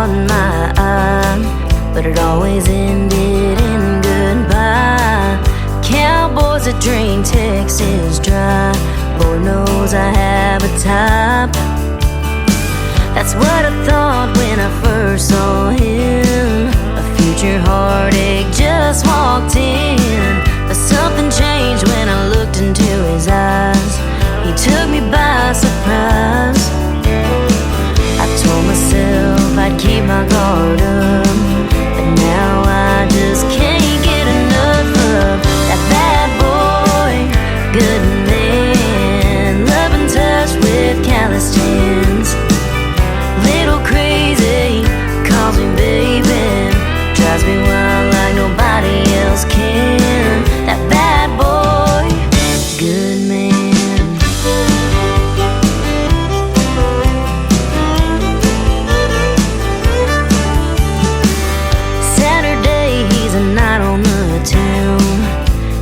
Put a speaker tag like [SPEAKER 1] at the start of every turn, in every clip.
[SPEAKER 1] caught my eye, but it always ended in goodbye. Cowboys that drink Texas dry, Lord knows I have a type. That's what I thought when I first saw him. A future heartache just walked in, but something changed when I looked into his eyes. He took me by surprise. I told myself I'd keep my guard up, but now I just can't get enough of that bad boy, good man, love and touch with callous hands. Little crazy, calls me baby, drives me wild like nobody else can. That bad boy, good man. Saturday, he's a night on the town.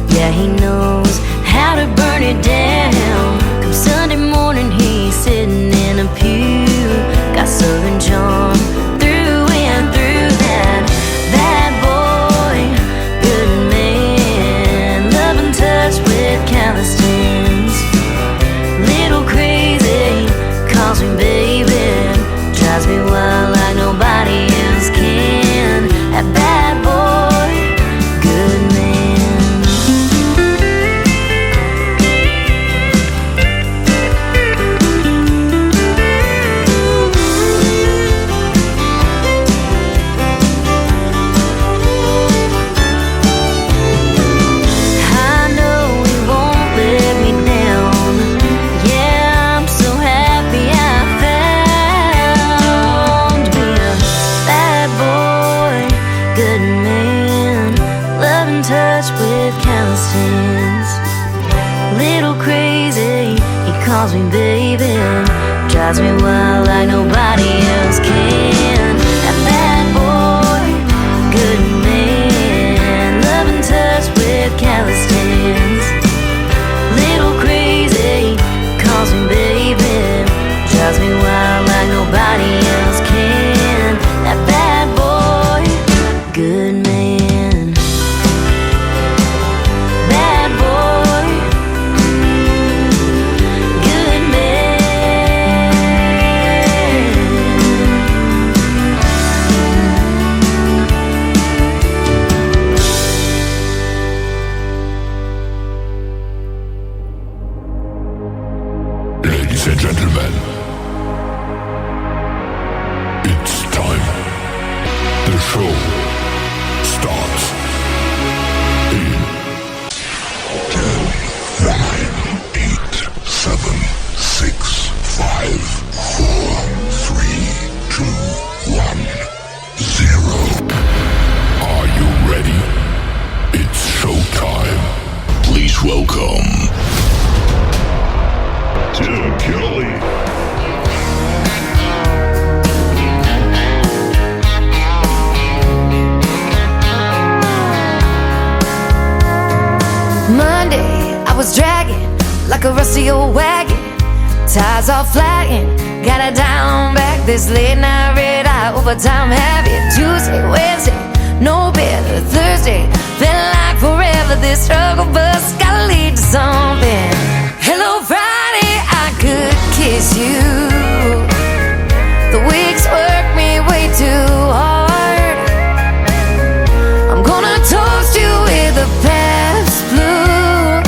[SPEAKER 1] Yeah, he knows how to burn it down. Come Sunday morning, he's sitting in a pew. Got Southern charm through and through. That bad boy, good man, love and touch with callous hands. Little crazy, calls me baby, drives me wild like nobody else can. That bad boy, good man. I know he won't let me down. Yeah, I'm so happy I found me a bad boy, good man, love and touch with callous hands. Little crazy, he calls me baby, drives me wild like nobody else can. That bad boy, good man, love and touch with callous hands. Little crazy, calls me baby, drives me wild like nobody else can. That bad boy, good man. Bad boy, good man.
[SPEAKER 2] Ladies and gentlemen, it's time. The show starts in 10, 9, 8, 7, 6, 5, 4, 3, 2, 1, 0. Are you ready? It's showtime. Please welcome Tim Kelly.
[SPEAKER 1] Monday, I was dragging like a rusty old wagon. Tires all flagging, got it down back. This late night red eye overtime habit. Tuesday, Wednesday, no better. Thursday, felt like forever. This struggle bus gotta lead to something. Hello Friday, I could kiss you. The weeks work me way too hard. I'm gonna toast you with a past blue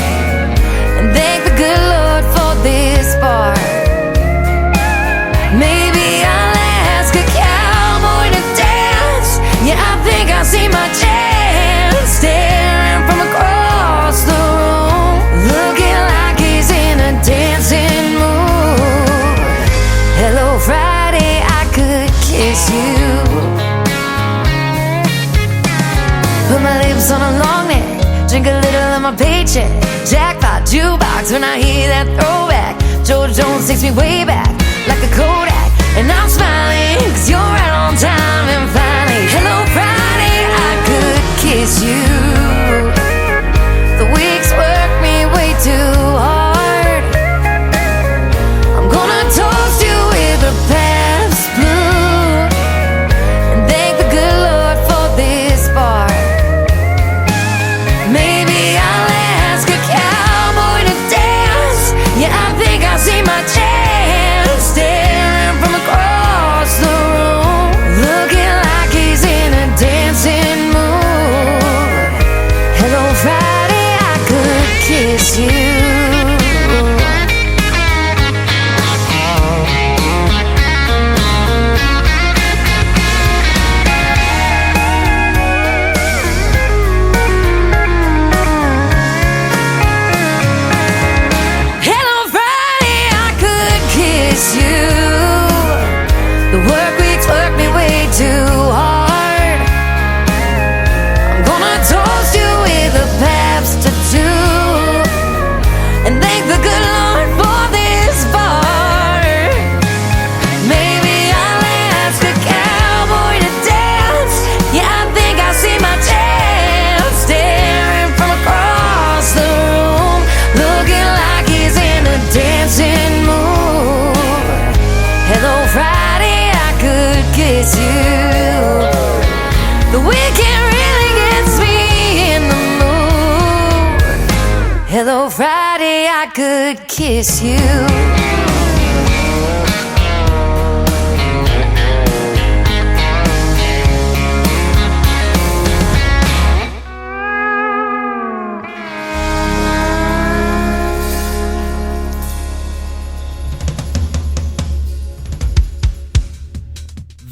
[SPEAKER 1] and thank the good Lord for this bar. Maybe I'll ask a cowboy to dance. Yeah, I think I see my chance. Staring from across the room, looking like he's in a dancing mood. Hello Friday, I could kiss you. Put my lips on a long neck, drink a little of my paycheck. Jackpot jukebox when I hear that throwback. George Jones takes me way back like a Kodak, and I'm smiling 'cause you're right on time. And finally, hello Friday, I could kiss you. The weeks work me way too hard. I'm gonna toast you with a past blue The work weeks work me way too hard. I'm gonna toast you with a Pabst tattoo and thank the good Lord for this bar. Maybe I'll ask a cowboy to dance. Yeah, I think I see my chance, staring from across the room, looking like he's in a dancing mood. Hello, Friday, I could kiss you. The weekend really gets me in the mood. Hello, Friday, I could kiss you.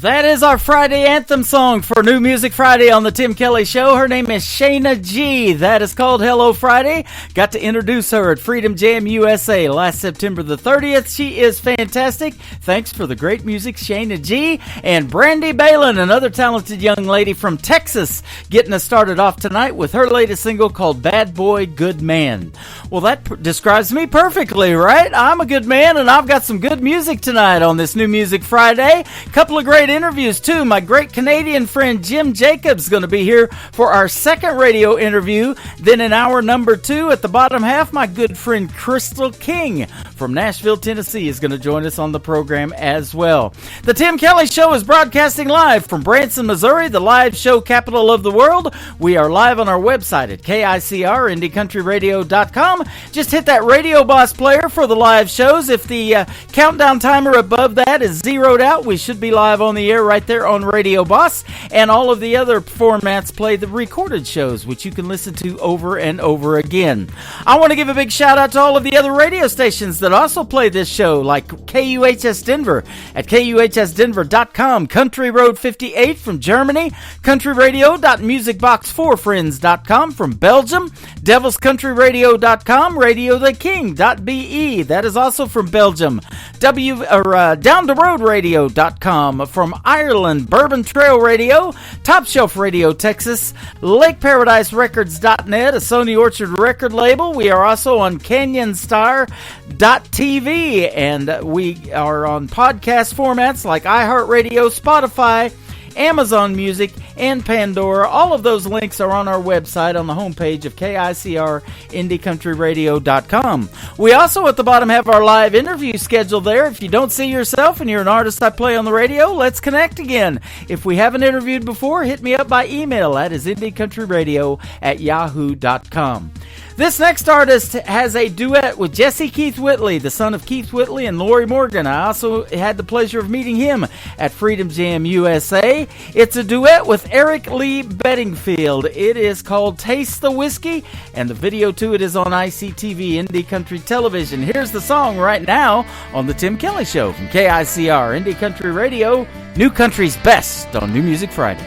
[SPEAKER 3] That is our Friday anthem song for New Music Friday on the Tim Kelly Show. Her name is Shayna G. That is called Hello Friday. Got to introduce her at Freedom Jam USA last September the 30th. She is fantastic. Thanks for the great music, Shayna G. And Brandy Balin, another talented young lady from Texas, getting us started off tonight with her latest single called Bad Boy, Good Man. Well, that describes me perfectly, right? I'm a good man, and I've got some good music tonight on this New Music Friday. Couple of great interviews too. My great Canadian friend Jim Jacobs is going to be here for our second radio interview. Then in hour number 2 at the bottom half, my good friend Crystal King from Nashville, Tennessee is going to join us on the program as well. The Tim Kelly Show is broadcasting live from Branson, Missouri, the live show capital of the world. We are live on our website at KICR, IndieCountryRadio.com. Just hit that Radio Boss player for the live shows. If the countdown timer above that is zeroed out, we should be live on the air right there on Radio Boss, and all of the other formats play the recorded shows, which you can listen to over and over again. I want to give a big shout out to all of the other radio stations that also play this show, like KUHS Denver at KUHSdenver.com, Country Road 58 from Germany, countryradio.musicbox4friends.com from Belgium, devilscountryradio.com, radiotheking.be, that is also from Belgium, downtheroadradio.com from Ireland, Bourbon Trail Radio, Top Shelf Radio Texas, LakeParadiseRecords.net, a Sony Orchard record label. We are also on CanyonStar.tv, and we are on podcast formats like iHeartRadio, Spotify, Amazon Music, and Pandora. All of those links are on our website on the homepage of KICR, IndieCountryRadio.com. We also at the bottom have our live interview schedule there. If you don't see yourself and you're an artist I play on the radio, let's connect again. If we haven't interviewed before, hit me up by email. That is IndieCountryRadio@yahoo.com. This next artist has a duet with Jesse Keith Whitley, the son of Keith Whitley and Lori Morgan. I also had the pleasure of meeting him at Freedom Jam USA. It's a duet with Eric Lee Bedingfield. It is called Taste the Whiskey, and the video to it is on ICTV, Indie Country Television. Here's the song right now on The Tim Kelly Show from KICR, Indie Country Radio, New Country's Best on New Music Friday.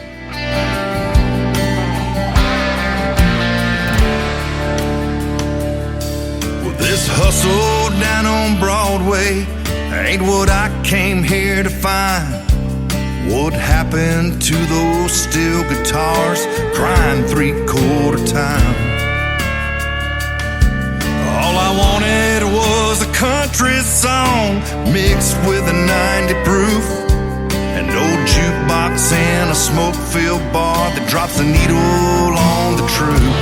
[SPEAKER 4] This hustle down on Broadway ain't what I came here to find. What happened to those steel guitars crying 3/4 time? All I wanted was a country song mixed with a 90 proof, an old jukebox and a smoke-filled bar that drops the needle on the truth.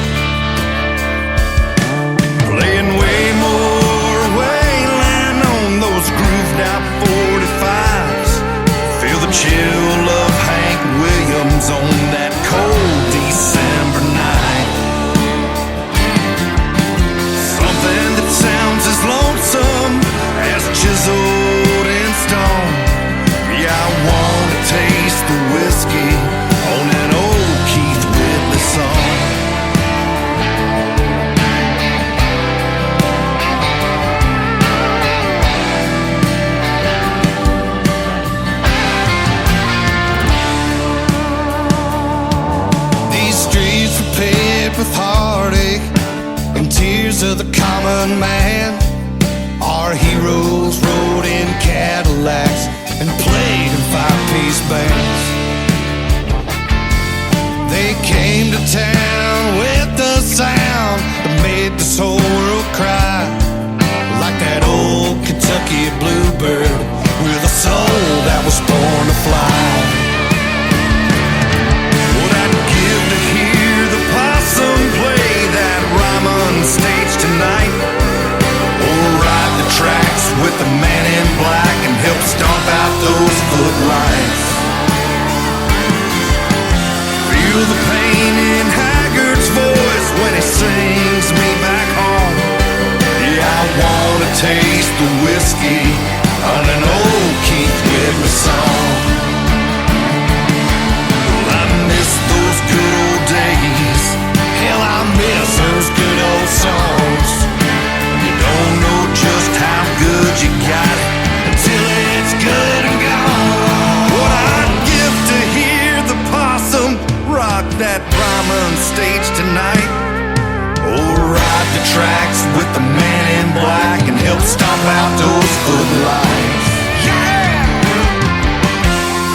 [SPEAKER 4] Playing way more Wayland on those grooved out 45s. Feel the chill of Hank Williams on that cold December night. Something that sounds as lonesome as chiseled in stone. Yeah, I want to taste the whiskey on an old Keith Whitley song. With heartache and tears of the common man, our heroes rode in Cadillacs and played in fire those footlights. Feel the pain in Haggard's voice when he sings me back home. Yeah, I wanna taste the whiskey on an old Keith Whitley song. Well, I miss those good old days. Hell, I miss those good old songs. You don't know just how good you got it until it's good and gone. What I'd give to hear the possum rock that Ryman stage tonight, or ride the tracks with the man in black and help stomp out those footlights. Yeah!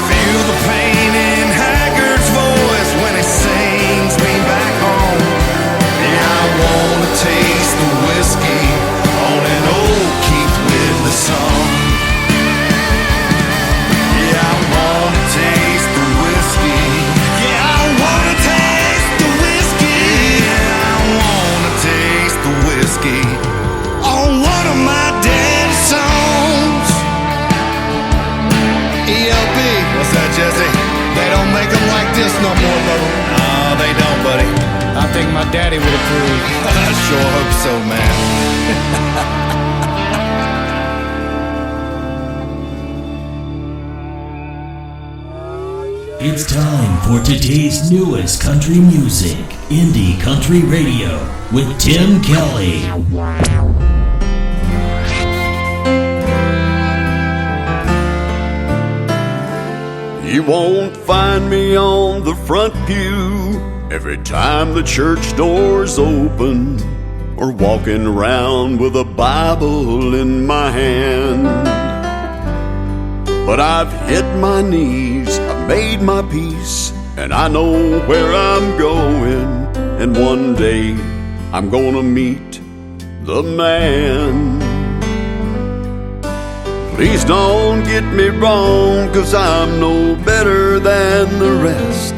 [SPEAKER 4] Feel the pain in Haggard's voice when he sings me back home. Yeah, I wanna taste the whiskey on an old Keith Whitley song. Yeah, I wanna taste the whiskey. Yeah, I wanna taste the whiskey. Yeah, I wanna taste the whiskey on one of my daddy's songs. ELP, what's that, Jesse? They don't make them like this no more, brother. No, they don't, buddy.
[SPEAKER 5] I think my daddy would approve.
[SPEAKER 4] I sure hope so, man.
[SPEAKER 6] It's time for today's newest country music, Indie Country Radio, with Tim Kelly.
[SPEAKER 7] You won't find me on the front pew every time the church doors open, or walking around with a Bible in my hand. But I've hit my knees, I've made my peace, and I know where I'm going. And one day I'm gonna meet the man. Please don't get me wrong, 'cause I'm no better than the rest.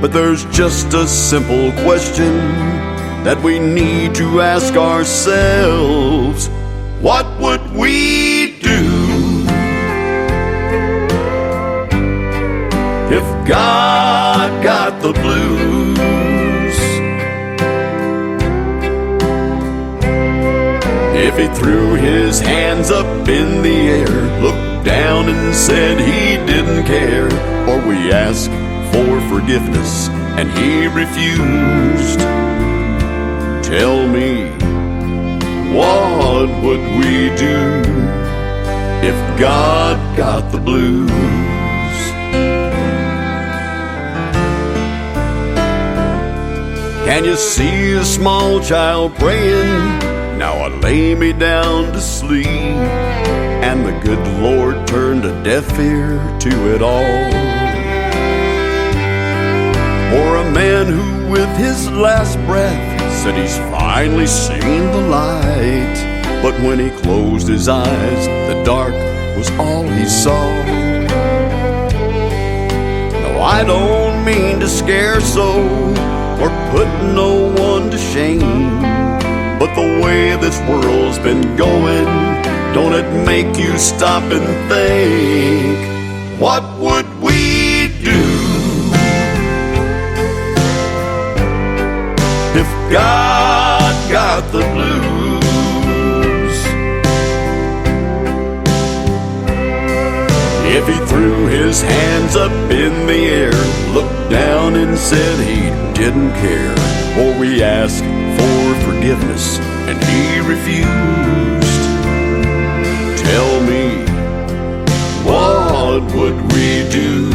[SPEAKER 7] But there's just a simple question that we need to ask ourselves. What would we do if God got the blues? If he threw his hands up in the air, looked down and said he didn't care, or we asked for forgiveness and he refused, tell me, what would we do if God got the blues? Can you see a small child praying? Now I lay me down to sleep, and the good Lord turned a deaf ear to it all. Or a man who with his last breath said he's finally seen the light, but when he closed his eyes, the dark was all he saw. No, I don't mean to scare so, or put no one to shame, but the way this world's been going, don't it make you stop and think, what would we do if God got the blues? If he threw his hands up in the air, looked down and said he didn't care, or we asked for forgiveness and he refused, tell me, what would we do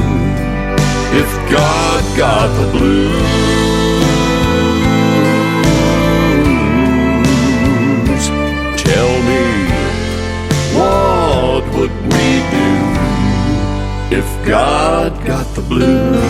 [SPEAKER 7] if God got the blues? Tell me, what would we do if God got the blues?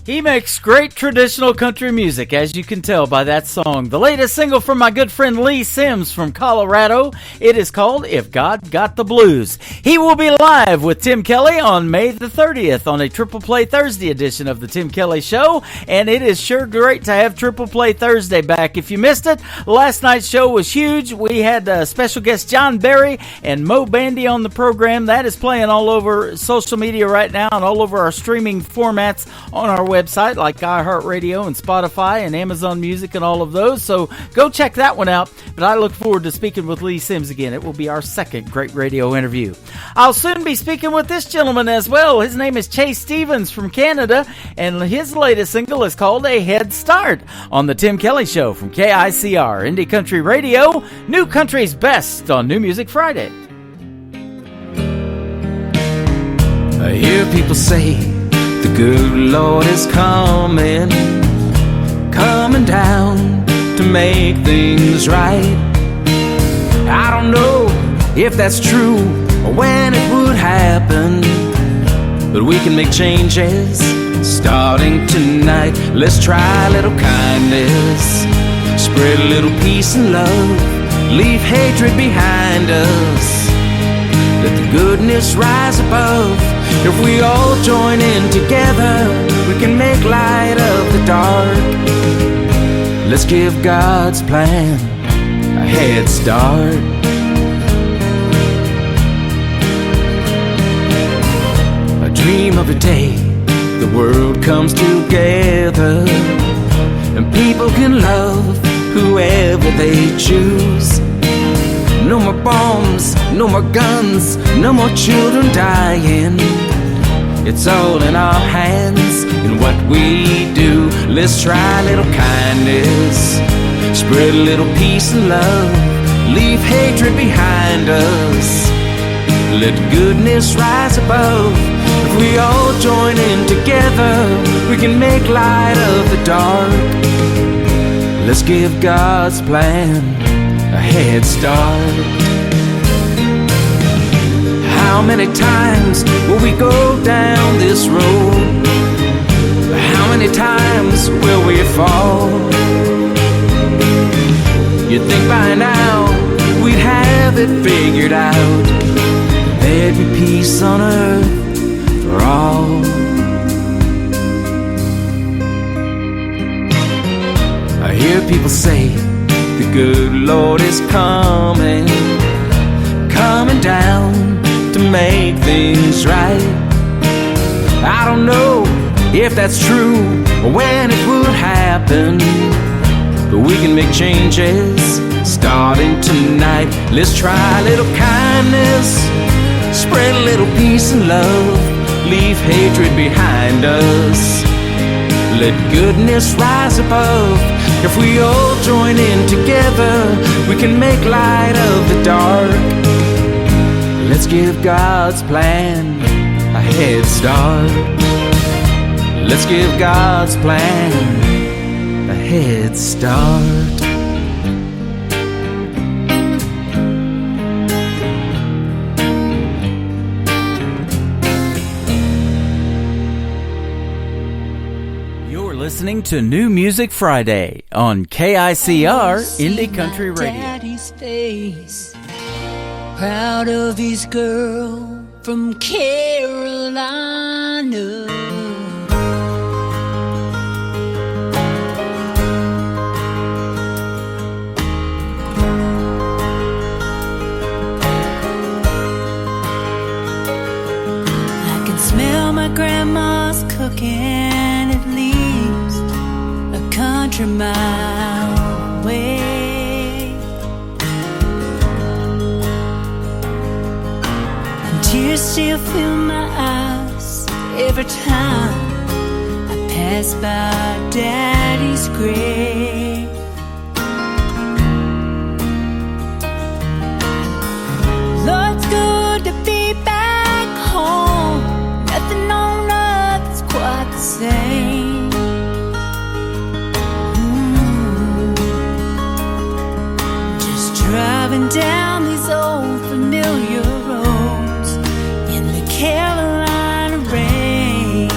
[SPEAKER 3] He makes great traditional country music, as you can tell by that song. The latest single from my good friend Lee Sims from Colorado. It is called If God Got the Blues. He will be live with Tim Kelly on May the 30th on a Triple Play Thursday edition of the Tim Kelly Show, and it is sure great to have Triple Play Thursday back. If you missed it, last night's show was huge. We had special guest John Berry and Mo Bandy on the program. That is playing all over social media right now and all over our streaming formats on our website like iHeartRadio and Spotify and Amazon Music and all of those. So go check that one out. But I look forward to speaking with Lee Sims again. It will be our second great radio interview. I'll soon be speaking with this gentleman as well. His name is Chase Stevens from Canada, and his latest single is called A Head Start on the Tim Kelly Show from KICR, Indie Country Radio, New Country's Best on New Music Friday.
[SPEAKER 8] I hear people say the good Lord is coming down to make things right. I don't know if that's true or when it would happen, but we can make changes starting tonight. Let's try a little kindness, spread a little peace and love, leave hatred behind us, let the goodness rise above. If we all join in together, we can make light of the dark. Let's give God's plan a head start. I dream of a day the world comes together and people can love whoever they choose. No more bombs, no more guns, no more children dying. It's all in our hands in what we do. Let's try a little kindness, spread a little peace and love, leave hatred behind us, let goodness rise above. If we all join in together, we can make light of the dark. Let's give God's plan a head start. How many times will we go down this road? How many times will we fall? You'd think by now we'd have it figured out. There'd be peace on earth for all. I hear people say the good Lord is coming down to make things right. I don't know if that's true or when it would happen, but we can make changes starting tonight. Let's try a little kindness, spread a little peace and love, leave hatred behind us, let goodness rise above. If we all join in together, we can make light of the dark. Let's give God's plan a head start. Let's give God's plan a head start.
[SPEAKER 3] Listening to New Music Friday on KICR Indie Country Radio.
[SPEAKER 9] Daddy's face, proud of his girl from Carolina. I can smell my grandma's cooking at least a country mile away, and tears still fill my eyes every time I pass by Daddy's grave. Lord, it's good to be back home. Nothing on earth's quite the same. Driving down these old familiar roads in the Carolina rain.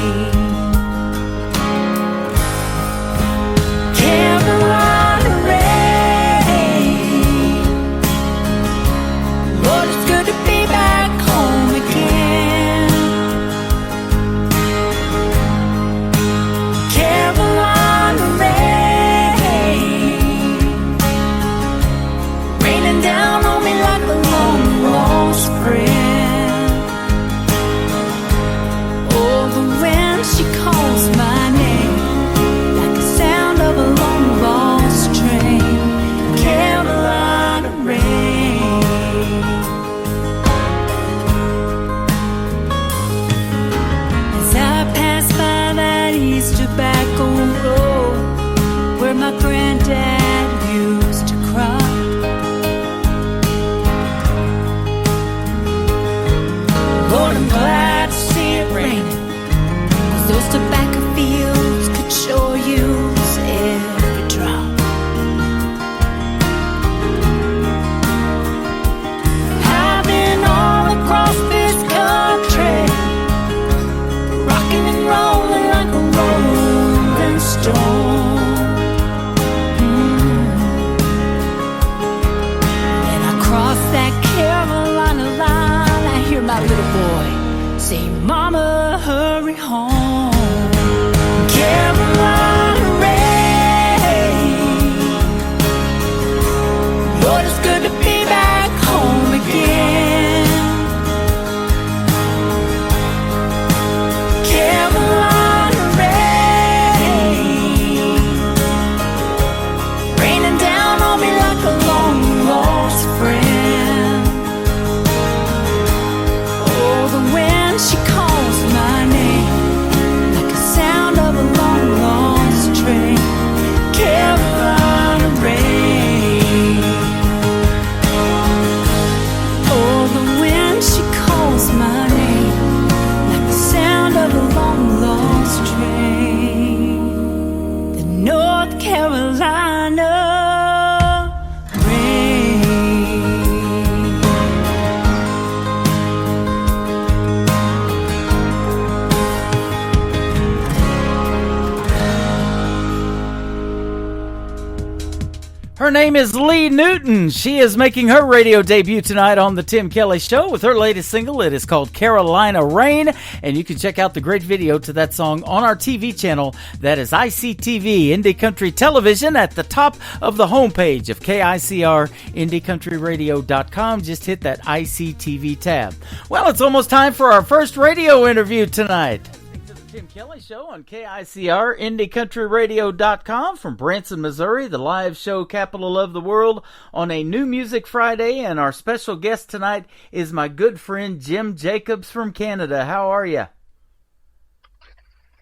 [SPEAKER 9] home. Carolina rain. Lord, it's good to be back home again. Carolina rain, raining down on me like a long lost friend. Oh, the wind, she calls my name like the sound of a long lost train. Carolina rain. Oh, the wind, she calls my name like the sound of a long lost train. The North Carolina rain.
[SPEAKER 3] Her name is Lee Newton. She is making her radio debut tonight on the Tim Kelly Show with her latest single. It is called Carolina Rain, and you can check out the great video to that song on our TV channel. That is ICTV, Indie Country Television, at the top of the homepage of KICR, IndieCountryRadio.com. Just hit that ICTV tab. Well, it's almost time for our first radio interview tonight. Tim Kelly Show on KICR, IndieCountryRadio.com from Branson, Missouri, the live show capital of the world on a New Music Friday. And our special guest tonight is my good friend Jim Jacobs from Canada. How are you?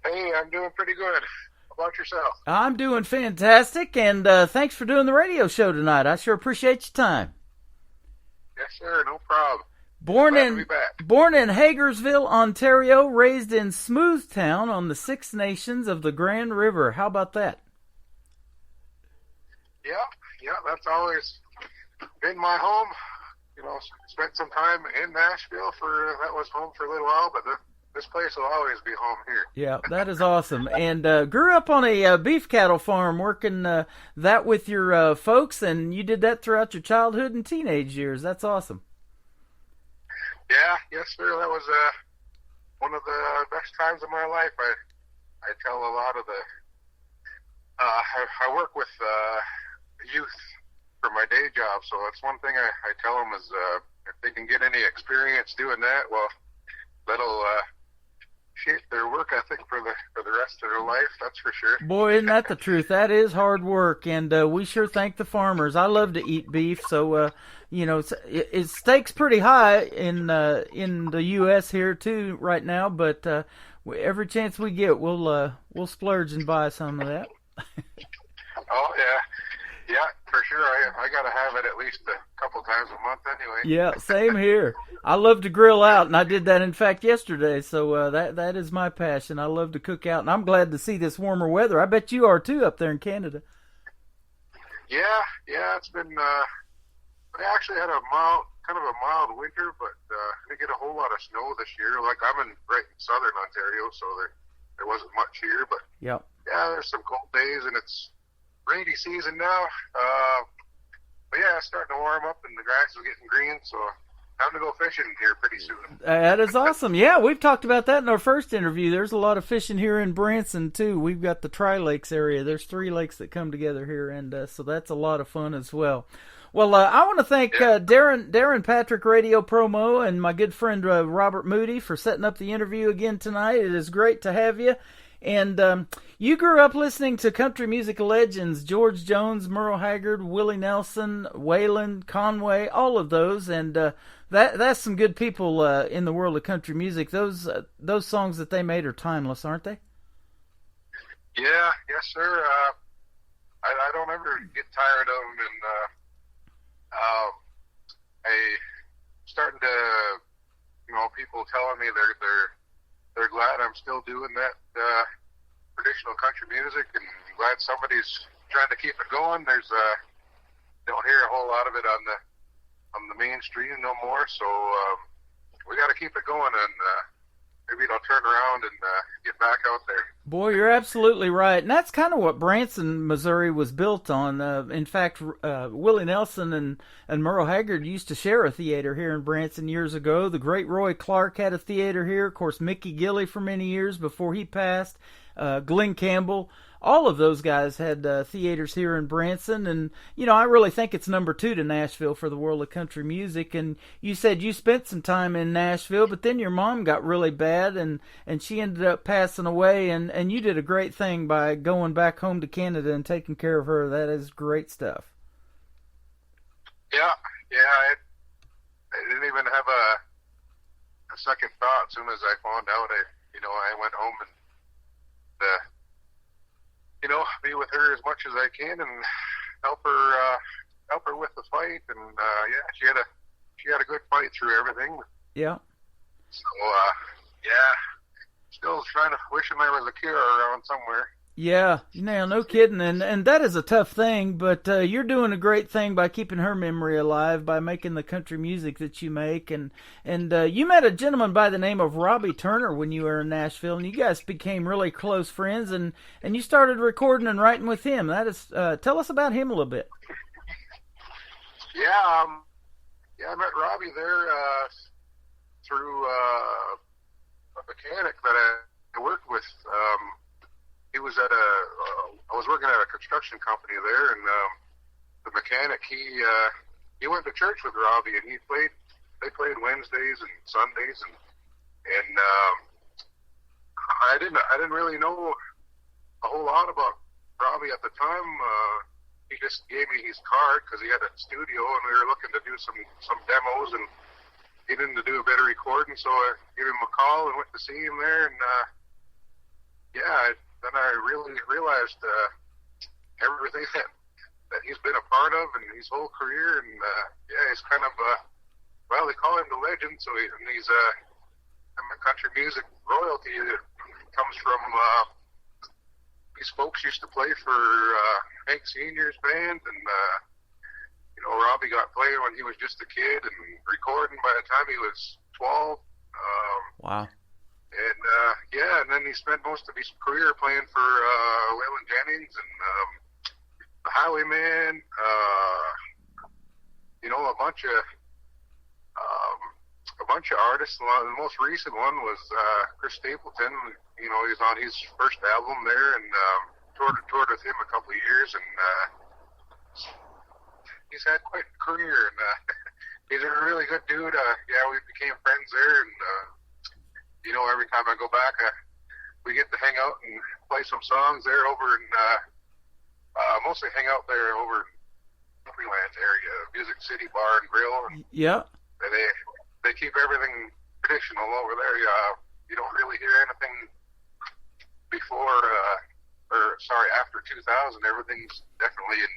[SPEAKER 10] Hey, I'm doing pretty good. How about yourself?
[SPEAKER 3] I'm doing fantastic, and thanks for doing the radio show tonight. I sure appreciate your time.
[SPEAKER 10] Yes, sir. No problem.
[SPEAKER 3] Born in Hagersville, Ontario, raised in Smoothtown on the Six Nations of the Grand River. How about that?
[SPEAKER 10] Yeah, that's always been my home. You know, spent some time in Nashville that was home for a little while, but this place will always be home here.
[SPEAKER 3] Yeah, that is awesome. And grew up on a beef cattle farm, working that with your folks, and you did that throughout your childhood and teenage years. That's awesome.
[SPEAKER 10] Yeah, yes, sir. That was one of the best times of my life. I tell a lot of the I work with youth for my day job, so that's one thing I tell them is if they can get any experience doing that, well, that'll shape their work ethic for the rest of their life. That's for sure.
[SPEAKER 3] Boy, isn't that the truth? That is hard work, and we sure thank the farmers. I love to eat beef, so you know, it steaks pretty high in the U.S. here too right now. But every chance we get, we'll splurge and buy some of that.
[SPEAKER 10] Oh yeah, for sure. I gotta have it at least a couple times a month anyway.
[SPEAKER 3] Yeah, same here. I love to grill out, and I did that in fact yesterday. So that is my passion. I love to cook out, and I'm glad to see this warmer weather. I bet you are too up there in Canada.
[SPEAKER 10] Yeah, it's been. We actually had a mild winter, but didn't get a whole lot of snow this year. Like right in southern Ontario, so there wasn't much here. But
[SPEAKER 3] yeah,
[SPEAKER 10] there's some cold days, and it's rainy season now. But yeah, it's starting to warm up, and the grass is getting green, so time to go fishing here pretty soon.
[SPEAKER 3] That is awesome. Yeah, we've talked about that in our first interview. There's a lot of fishing here in Branson, too. We've got the Tri-Lakes area. There's 3 lakes that come together here, and so that's a lot of fun as well. Well, I want to thank Darren Patrick Radio Promo and my good friend Robert Moody for setting up the interview again tonight. It is great to have you. And you grew up listening to country music legends, George Jones, Merle Haggard, Willie Nelson, Waylon, Conway, all of those. And that's some good people in the world of country music. Those songs that they made are timeless, aren't they?
[SPEAKER 10] Yeah, yes, sir. I don't ever get tired of them, and starting to, people telling me they're glad I'm still doing that traditional country music, and glad somebody's trying to keep it going. There's don't hear a whole lot of it on the mainstream no more, so we got to keep it going, and maybe it'll turn around and get back out there.
[SPEAKER 3] Boy, you're absolutely right. And that's kind of what Branson, Missouri was built on. In fact, Willie Nelson and Merle Haggard used to share a theater here in Branson years ago. The great Roy Clark had a theater here. Of course, Mickey Gilley for many years before he passed. Glenn Campbell. All of those guys had theaters here in Branson, and I really think it's number 2 to Nashville for the world of country music. And you said you spent some time in Nashville, but then your mom got really bad, and she ended up passing away, and you did a great thing by going back home to Canada and taking care of her. That is great stuff.
[SPEAKER 10] Yeah, I didn't even have a second thought. As soon as I found out, I went home and be with her as much as I can and help her with the fight. And she had a good fight through everything.
[SPEAKER 3] Yeah.
[SPEAKER 10] So still wishing there was a cure around somewhere.
[SPEAKER 3] Yeah, no kidding, and that is a tough thing, but you're doing a great thing by keeping her memory alive by making the country music that you make, and you met a gentleman by the name of Robbie Turner when you were in Nashville, and you guys became really close friends, and you started recording and writing with him. That is, tell us about him a little bit.
[SPEAKER 10] Yeah, I met Robbie there through a mechanic that I worked with. He was at I was working at a construction company there, and the mechanic, he went to church with Robbie, and they played Wednesdays and Sundays, and I didn't really know a whole lot about Robbie at the time. He just gave me his card because he had a studio, and we were looking to do some demos, and he needed to do a bit of recording, so I gave him a call and went to see him there, and then I really realized everything that he's been a part of and his whole career, and he's kind of they call him the legend. So he's a country music royalty that comes from these folks used to play for Hank Senior's band, and Robbie got playing when he was just a kid and recording by the time he was 12.
[SPEAKER 3] Wow.
[SPEAKER 10] And then he spent most of his career playing for Waylon Jennings and the Highwaymen. A bunch of artists. The most recent one was Chris Stapleton. He's on his first album there, and toured with him a couple of years, and he's had quite a career. And he's a really good dude. We became friends there, and. Every time I go back, we get to hang out and play some songs there over in, mostly hang out there over in Freeland area, Music City Bar and Grill. And
[SPEAKER 3] yeah.
[SPEAKER 10] They keep everything traditional over there. You don't really hear anything after 2000. Everything's definitely in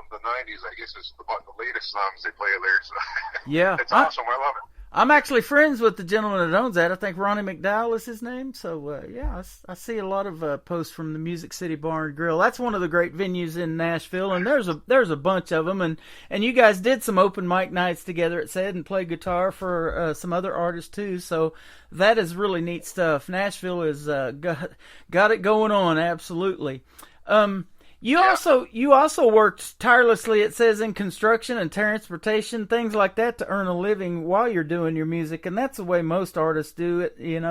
[SPEAKER 10] the 90s, I guess, is about the latest songs they play there. So
[SPEAKER 3] yeah.
[SPEAKER 10] It's awesome. I love it.
[SPEAKER 3] I'm actually friends with the gentleman that owns that. I think Ronnie McDowell is his name. So, I see a lot of posts from the Music City Bar and Grill. That's one of the great venues in Nashville, and there's a bunch of them. And you guys did some open mic nights together, it said, and played guitar for some other artists too. So that is really neat stuff. Nashville is got it going on, absolutely. You also worked tirelessly, it says, in construction and transportation, things like that, to earn a living while you're doing your music, and that's the way most artists do it, and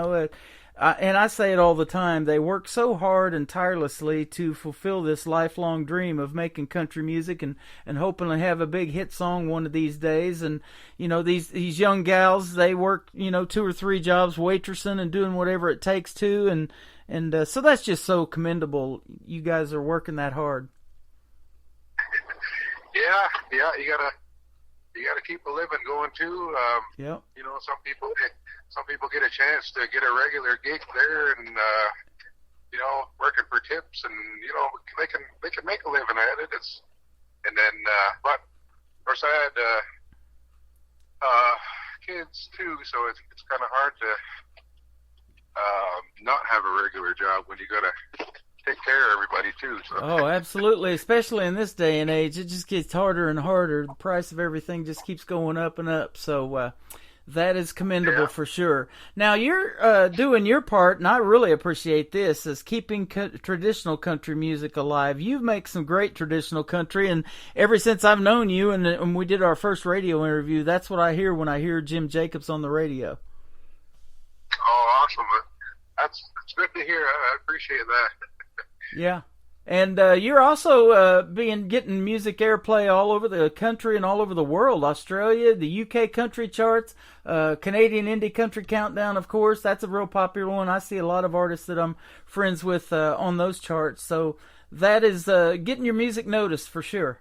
[SPEAKER 3] I say it all the time. They work so hard and tirelessly to fulfill this lifelong dream of making country music and hoping to have a big hit song one of these days. And these young gals, they work 2 or 3 jobs waitressing and doing whatever it takes to, and so that's just so commendable. You guys are working that hard.
[SPEAKER 10] Yeah, you gotta keep a living going too.
[SPEAKER 3] Yeah.
[SPEAKER 10] Some people get a chance to get a regular gig there, and working for tips, and they can make a living at it. But of course I had kids too, so it's kind of hard to not have a regular job when you gotta take care of everybody too. So.
[SPEAKER 3] Oh, absolutely, especially in this day and age, it just gets harder and harder. The price of everything just keeps going up and up. So That is commendable for sure. Now, you're doing your part, and I really appreciate this, is keeping traditional country music alive. You make some great traditional country, and ever since I've known you and we did our first radio interview, that's what I hear when I hear Jim Jacobs on the radio.
[SPEAKER 10] Oh, awesome. That's good to hear. I appreciate that.
[SPEAKER 3] Yeah. And you're also getting music airplay all over the country and all over the world. Australia, the UK country charts, Canadian Indie Country Countdown, of course. That's a real popular one. I see a lot of artists that I'm friends with on those charts. So that is getting your music noticed for sure.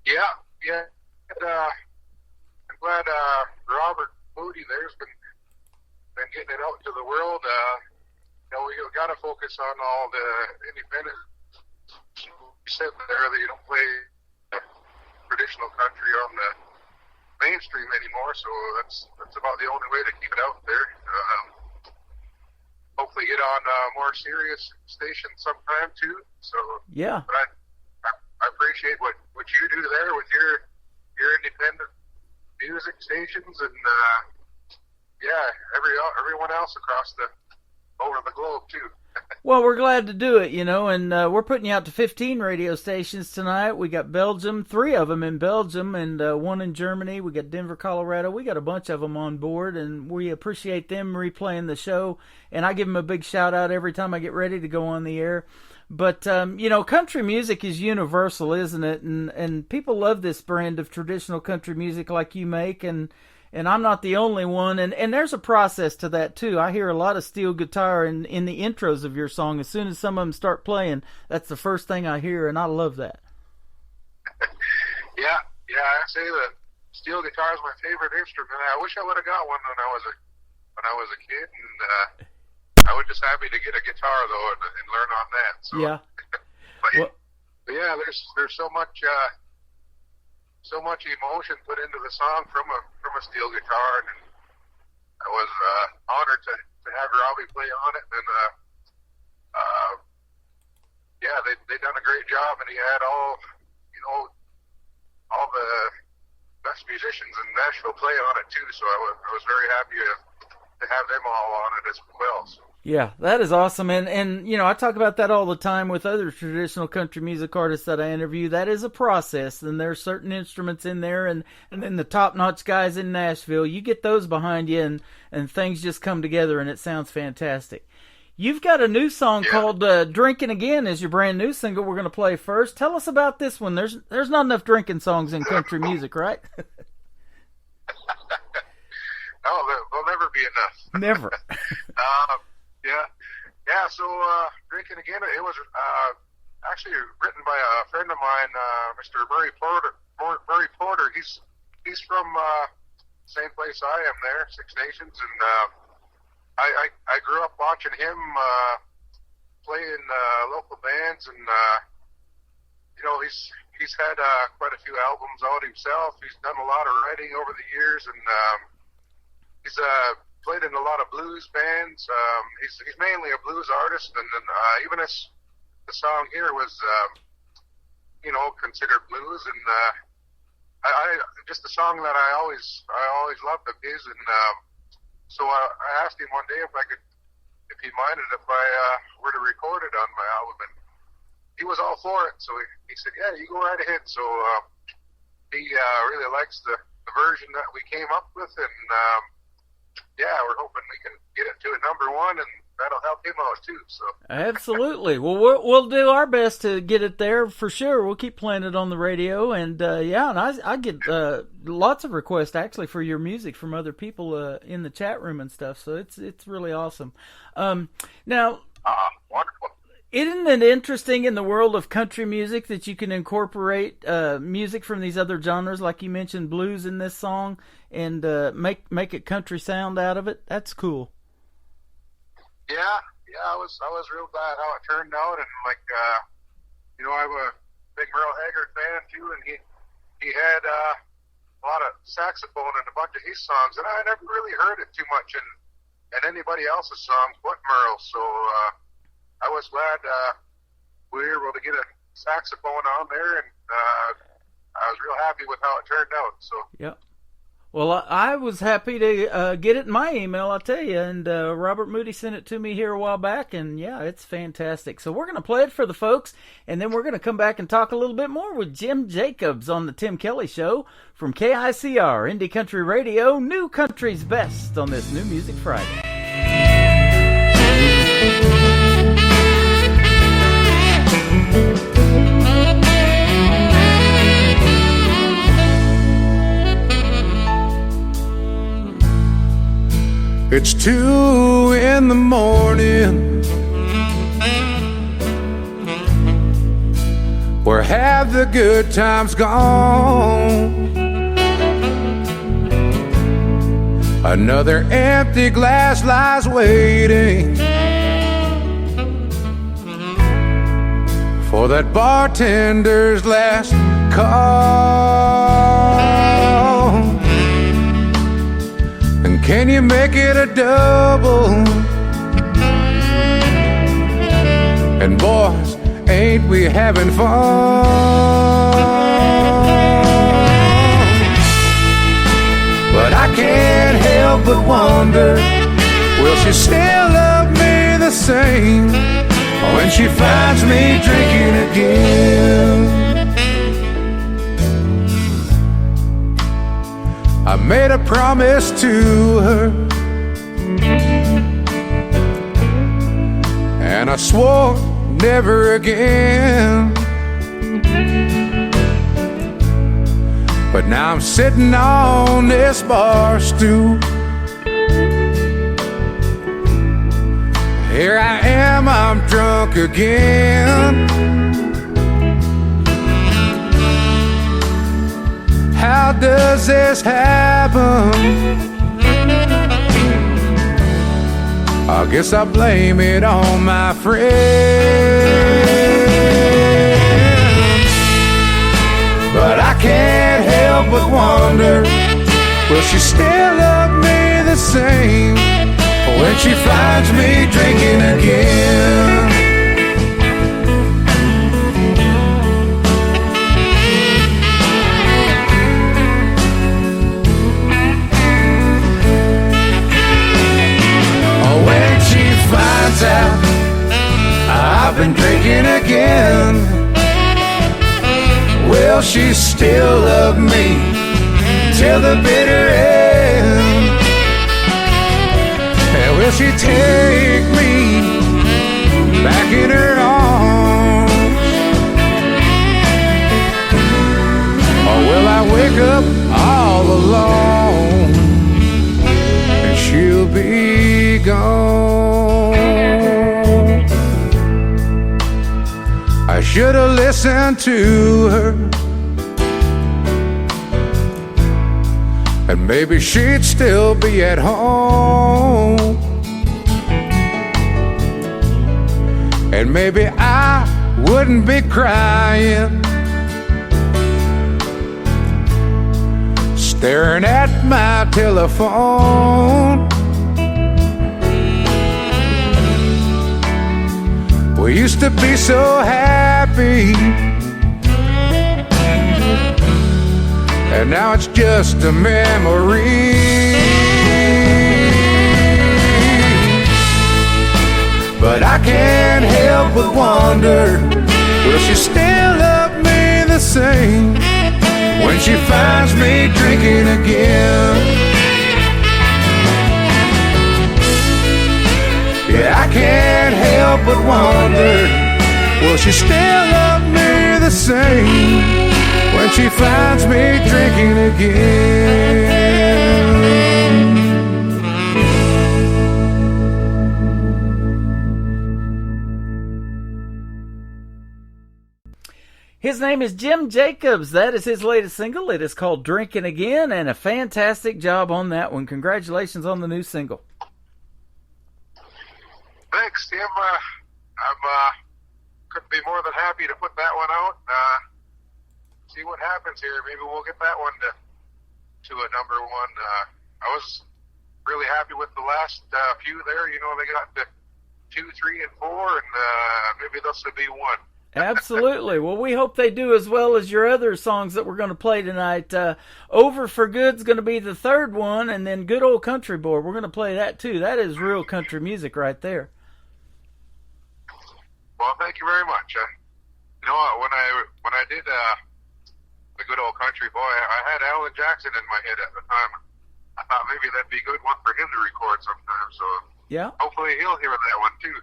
[SPEAKER 10] Yeah. And, I'm glad Robert Moody there's been getting it out to the world. We got to focus on all the independent. You said there that you don't play traditional country on the mainstream anymore, so that's about the only way to keep it out there. Hopefully, get on more serious stations sometime too. So
[SPEAKER 3] yeah,
[SPEAKER 10] but I appreciate what you do there with your independent music stations and everyone else across over the globe too.
[SPEAKER 3] Well, we're glad to do it, and we're putting you out to 15 radio stations tonight. We got Belgium, 3 of them in Belgium, and 1 in Germany. We got Denver, Colorado. We got a bunch of them on board, and we appreciate them replaying the show. And I give them a big shout out every time I get ready to go on the air. But country music is universal, isn't it? And people love this brand of traditional country music like you make, and I'm not the only one, and there's a process to that too. I hear a lot of steel guitar in the intros of your song. As soon as some of them start playing, that's the first thing I hear, and I love that.
[SPEAKER 10] Yeah, I say that steel guitar is my favorite instrument. I wish I would have got one when I was a kid, and I was just happy to get a guitar though and learn on that. So,
[SPEAKER 3] yeah,
[SPEAKER 10] but yeah, there's so much emotion put into the song from a steel guitar, and I was honored to have Robbie play on it. And they done a great job, and he had all the best musicians in Nashville play on it too. So I was very happy to have them all on it as well. So.
[SPEAKER 3] Yeah, that is awesome. And I talk about that all the time with other traditional country music artists that I interview. That is a process, and there's certain instruments in there, and then the top-notch guys in Nashville, you get those behind you, and things just come together, and it sounds fantastic. You've got a new song called Drinking Again is your brand new single we're going to play first. Tell us about this one. There's not enough drinking songs in country music, right?
[SPEAKER 10] No, there'll never be enough.
[SPEAKER 3] Never.
[SPEAKER 10] So Drinking Again, it was actually written by a friend of mine, Mr. Murray Porter. He's from same place I am there, Six Nations, and I grew up watching him play in local bands, and he's had quite a few albums out himself. He's done a lot of writing over the years, and he's played in a lot of blues bands. He's mainly a blues artist, and then even as the song here was, considered blues, and I just a song that I always loved of his, and so I asked him one day if he minded if I were to record it on my album, and he was all for it. So he said, "Yeah, you go right ahead." So he really likes the version that we came up with, and we're hoping we can get it to a number 1, and that'll help him out too. So
[SPEAKER 3] absolutely. Well, we'll do our best to get it there for sure. We'll keep playing it on the radio, and and I get lots of requests actually for your music from other people in the chat room and stuff. So it's really awesome. Now,
[SPEAKER 10] wonderful.
[SPEAKER 3] Isn't it interesting in the world of country music that you can incorporate music from these other genres, like you mentioned blues in this song, and make it country sound out of it? That's cool.
[SPEAKER 10] Yeah, I was real glad how it turned out, and I'm a big Merle Haggard fan too, and he had a lot of saxophone in a bunch of his songs, and I never really heard it too much in anybody else's songs but Merle. So I was glad we were able to get a saxophone on there, and I was real happy with how it turned out. So
[SPEAKER 3] yeah. Well, I was happy to get it in my email, I'll tell you, and Robert Moody sent it to me here a while back, and yeah, it's fantastic. So we're going to play it for the folks, and then we're going to come back and talk a little bit more with Jim Jacobs on the Tim Kelly Show from KICR, Indie Country Radio, New Country's Best on this New Music Friday.
[SPEAKER 5] It's 2 in the morning. Where have the good times gone? Another empty glass lies waiting for that bartender's last call. And can you make it a double? And boys, ain't we having fun? But I can't help but wonder, will she still love me the same when she finds me drinking again? I made a promise to her, and I swore never again. But now I'm sitting on this bar stool. Here I am, I'm drunk again. How does this happen? I guess I blame it on my friend. But I can't help but wonder, will she still love me the same when she finds me drinking again? Finds out I've been drinking again, will she still love me till the bitter end? And will she take me back in her arms? Or will I wake up all alone and she'll be gone? I should have listened to her, and maybe she'd still be at home. And maybe I wouldn't be crying, staring at my telephone. We used to be so happy, and now it's just a memory. But I can't help but wonder, will she still love me the same when she finds me drinking again? Yeah, I can't help but wonder, will she still love me the same when she finds me drinking again?
[SPEAKER 3] His name is Jim Jacobs. That is his latest single. It is called Drinking Again, and a fantastic job on that one. Congratulations on the new single.
[SPEAKER 10] Thanks, Tim. I couldn't be more than happy to put that one out. See what happens here. Maybe we'll get that one to a number one. I was really happy with the last few there. You know, they got to 2, 3, and 4, and maybe this will be one.
[SPEAKER 3] Absolutely. Well, we hope they do as well as your other songs that we're going to play tonight. Over for Good's going to be the third one, and then Good Old Country Boy, we're going to play that too. That is real country music right there.
[SPEAKER 10] Well, thank you very much. You know, when I did the Good Old Country Boy, I had Alan Jackson in my head at the time. I thought maybe that'd be a good one for him to record sometime. So
[SPEAKER 3] yeah, hopefully
[SPEAKER 10] he'll hear that one too.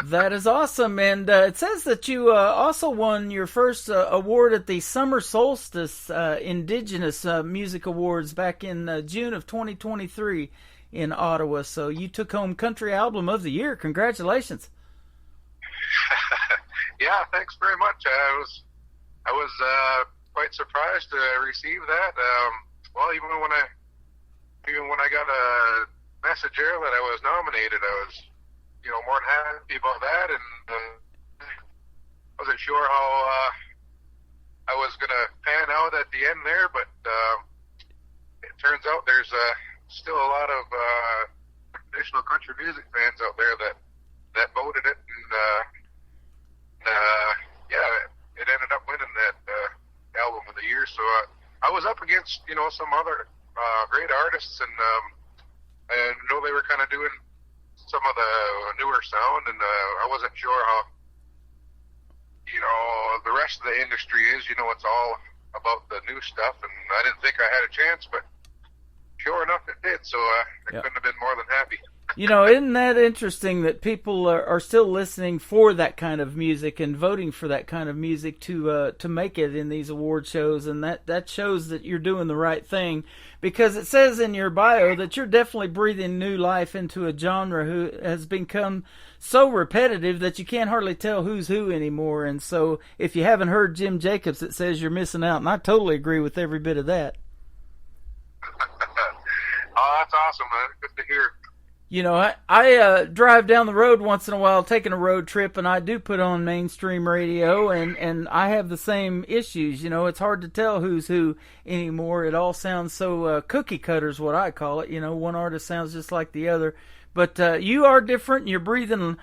[SPEAKER 3] That is awesome. And it says that you also won your first award at the Summer Solstice Indigenous Music Awards back in June of 2023 in Ottawa. So you took home Country Album of the Year. Congratulations.
[SPEAKER 10] Yeah, thanks very much. I was quite surprised to receive that. Well, even when I got a message there that I was nominated, I was, more than happy about that, and wasn't sure how I was going to pan out at the end there, but it turns out there's still a lot of traditional country music fans out there that voted it, and yeah, it ended up winning that album of the year. So I was up against some other great artists, and I know they were kind of doing some of the newer sound, and I wasn't sure how the rest of the industry is. It's all about the new stuff, and I didn't think I had a chance, but sure enough it did, so I couldn't have been more than happy.
[SPEAKER 3] Isn't that interesting that people are still listening for that kind of music and voting for that kind of music to make it in these award shows, and that shows that you're doing the right thing, because it says in your bio that you're definitely breathing new life into a genre who has become so repetitive that you can't hardly tell who's who anymore. And so if you haven't heard Jim Jacobs, it says you're missing out, and I totally agree with every bit of that.
[SPEAKER 10] Oh, that's awesome, man. Good to hear.
[SPEAKER 3] I drive down the road once in a while, taking a road trip, and I do put on mainstream radio, and I have the same issues. It's hard to tell who's who anymore. It all sounds so cookie cutter is what I call it. One artist sounds just like the other. But you are different, and you're breathing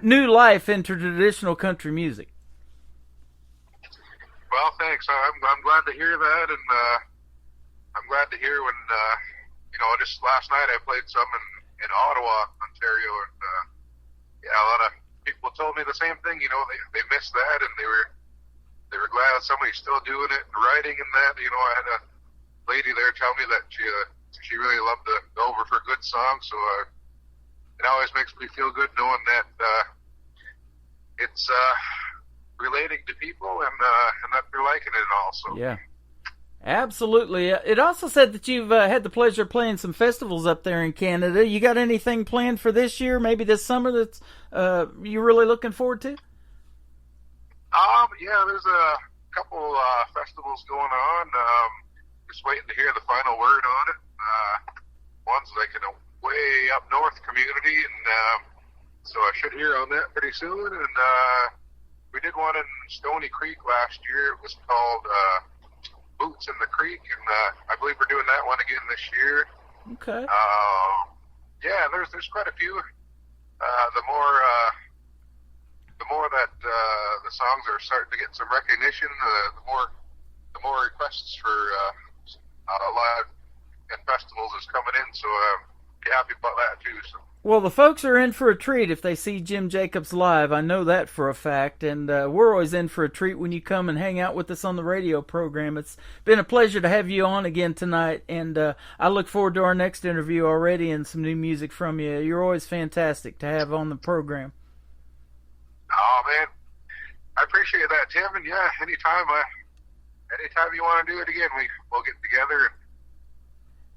[SPEAKER 3] new life into traditional country music.
[SPEAKER 10] Well, thanks. I'm glad to hear that, and I'm glad to hear when, just last night I played some in Ottawa, Ontario, and a lot of people told me the same thing. They missed that, and they were glad somebody's still doing it and writing and that. I had a lady there tell me that she really loved the Over for Good song, so it always makes me feel good knowing that it's relating to people and that they're liking it also.
[SPEAKER 3] Yeah. Absolutely. It also said that you've had the pleasure of playing some festivals up there in Canada. You got anything planned for this year, maybe this summer, that's you're really looking forward to?
[SPEAKER 10] Yeah, there's a couple festivals going on. Just waiting to hear the final word on it. One's like in a way up north community, and so I should hear on that pretty soon. And we did one in Stony Creek last year. It was called Boots in the Creek, and I believe we're doing that one again this year.
[SPEAKER 3] Okay.
[SPEAKER 10] Yeah, there's quite a few. The more that the songs are starting to get some recognition, the more requests for live and festivals is coming in. So be happy about that too. So.
[SPEAKER 3] Well, the folks are in for a treat if they see Jim Jacobs live. I know that for a fact, and we're always in for a treat when you come and hang out with us on the radio program. It's been a pleasure to have you on again tonight, and I look forward to our next interview already and some new music from you. You're always fantastic to have on the program.
[SPEAKER 10] Oh, man. I appreciate that, Tim, and yeah, anytime you want to do it again, we'll get together and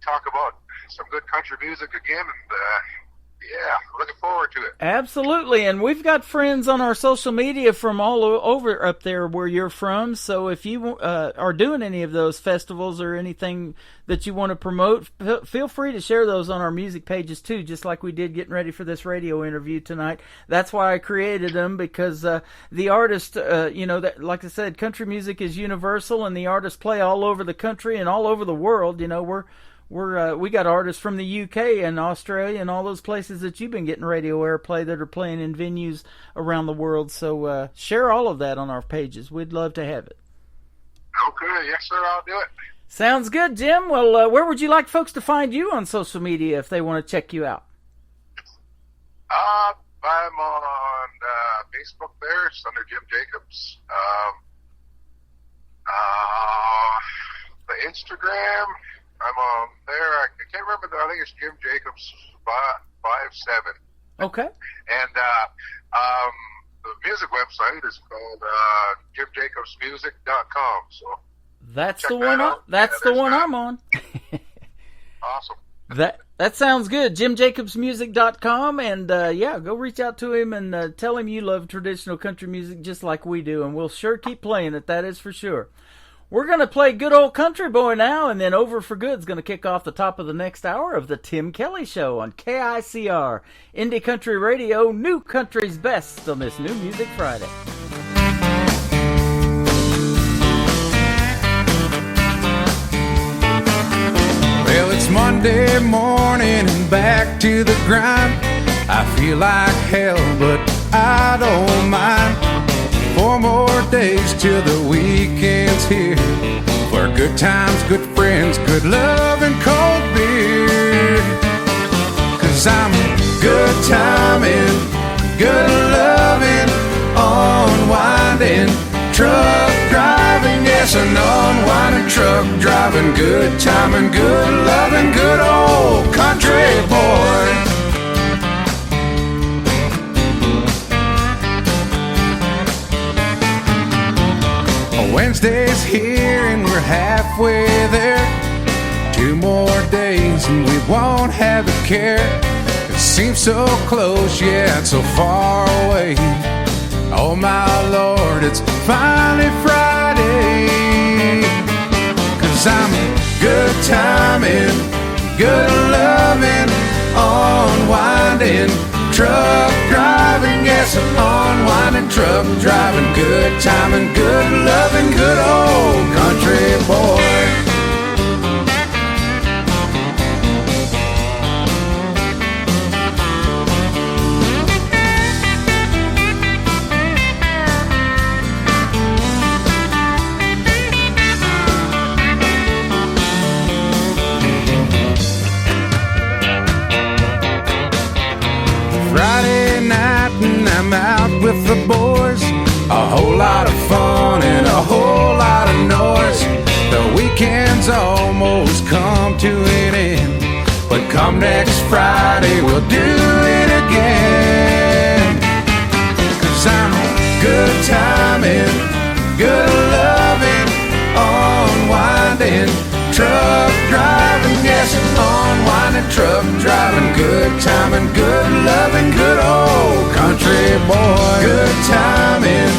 [SPEAKER 10] talk about some good country music again, and yeah, looking forward to it.
[SPEAKER 3] Absolutely, and we've got friends on our social media from all over up there where you're from, so if you are doing any of those festivals or anything that you want to promote, feel free to share those on our music pages too, just like we did getting ready for this radio interview tonight. That's why I created them, because the artist, that, like I said, country music is universal, and the artists play all over the country and all over the world. we got artists from the UK and Australia and all those places that you've been getting radio airplay that are playing in venues around the world. So share all of that on our pages. We'd love to have it.
[SPEAKER 10] Okay, yes, sir, I'll do it.
[SPEAKER 3] Sounds good, Jim. Well, where would you like folks to find you on social media if they want to check you out?
[SPEAKER 10] I'm on Facebook there. It's under Jim Jacobs. The Instagram, I'm on there. I can't remember. I think it's Jim Jacobs 57.
[SPEAKER 3] Okay.
[SPEAKER 10] And the music website is called JimJacobsMusic.com. So
[SPEAKER 3] that's
[SPEAKER 10] check
[SPEAKER 3] the
[SPEAKER 10] that
[SPEAKER 3] one.
[SPEAKER 10] out.
[SPEAKER 3] That's the one I'm on.
[SPEAKER 10] Awesome.
[SPEAKER 3] That sounds good. JimJacobsMusic.com, and go reach out to him and tell him you love traditional country music just like we do, and we'll sure keep playing it. That is for sure. We're going to play Good Old Country Boy now, and then Over for Good's going to kick off the top of the next hour of the Tim Kelly Show on KICR, Indie Country Radio, New Country's Best on this New Music Friday.
[SPEAKER 5] Well, it's Monday morning and back to the grind. I feel like hell, but I don't mind. 4 more days till the weekend's here, for good times, good friends, good love, and cold beer. 'Cause I'm good timing, good loving, unwinding, truck driving, yes, an unwinding truck driving, good timing, good loving, good old country boy. Wednesday's here and we're halfway there. 2 more days and we won't have a care. It seems so close, yeah, it's so far away. Oh my Lord, it's finally Friday. 'Cause I'm good timing, good loving, unwinding, truck driving, yes, unwinding, truck driving, good timing, good loving, good old country boy. Friday night and I'm out with the boys. A whole lot of fun and a whole lot of noise. The weekend's almost come to an end, but come next Friday we'll do it again. 'Cause I'm good timing, good loving, unwinding, truck driving, yes, unwinding, truck driving, good timing, good loving, good old country boy. Good timing,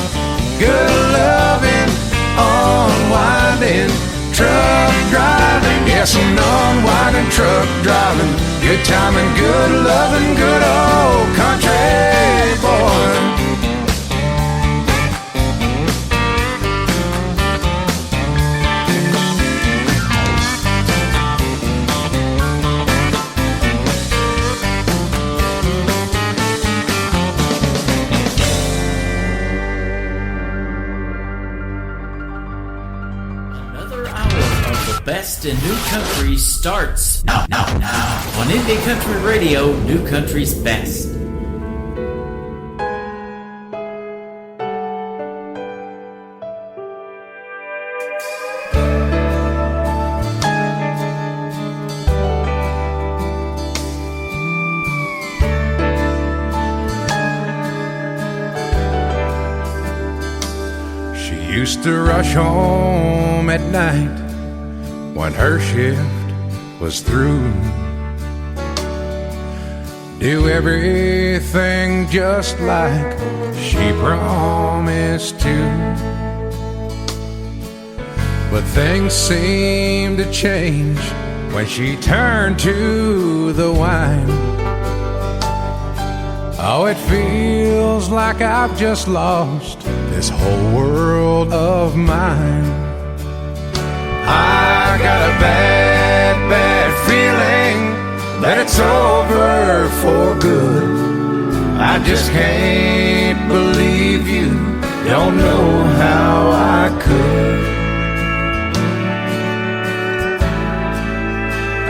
[SPEAKER 5] good loving, unwinding, truck driving, yes, an unwinding, truck driving, good timing, good loving, good old country boy.
[SPEAKER 6] Best in New Country starts now on Indie Country Radio, New Country's Best.
[SPEAKER 5] She used to rush home at night when her shift was through, do everything just like she promised to. But things seemed to change when she turned to the wine. Oh, it feels like I've just lost this whole world of mine. I got a bad, bad feeling that it's over for good. I just can't believe you don't know how I could.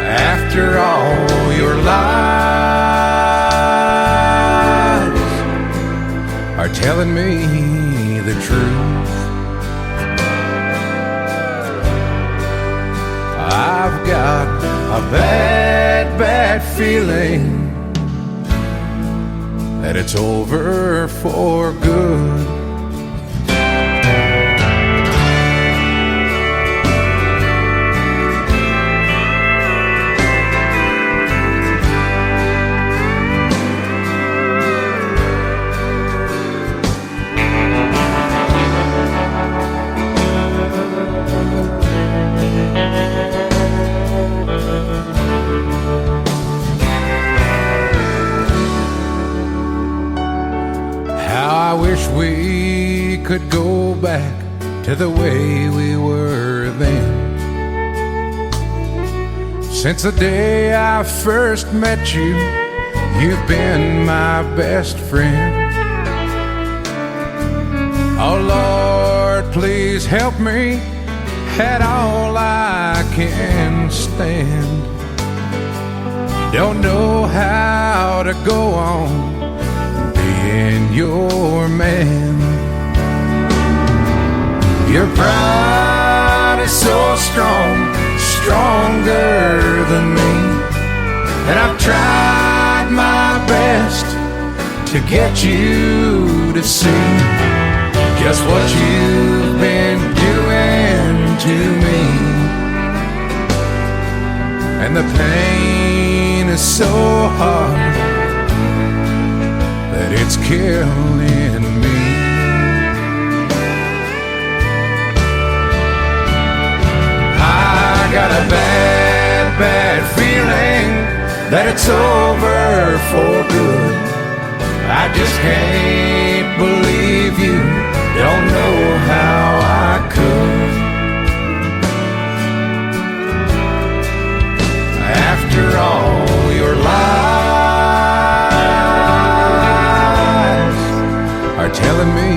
[SPEAKER 5] After all your lies are telling me the truth, I've got a bad, bad feeling that it's over for good. I wish we could go back to the way we were then. Since the day I first met you, you've been my best friend. Oh Lord, please help me at all I can stand. Don't know how to go on being your man. Your pride is so strong, stronger than me, and I've tried my best to get you to see just what you've been doing to me. And the pain is so hard that it's killing me. I got a bad, bad feeling that it's over for good. I just can't believe you don't know how I could. After all your lies are telling me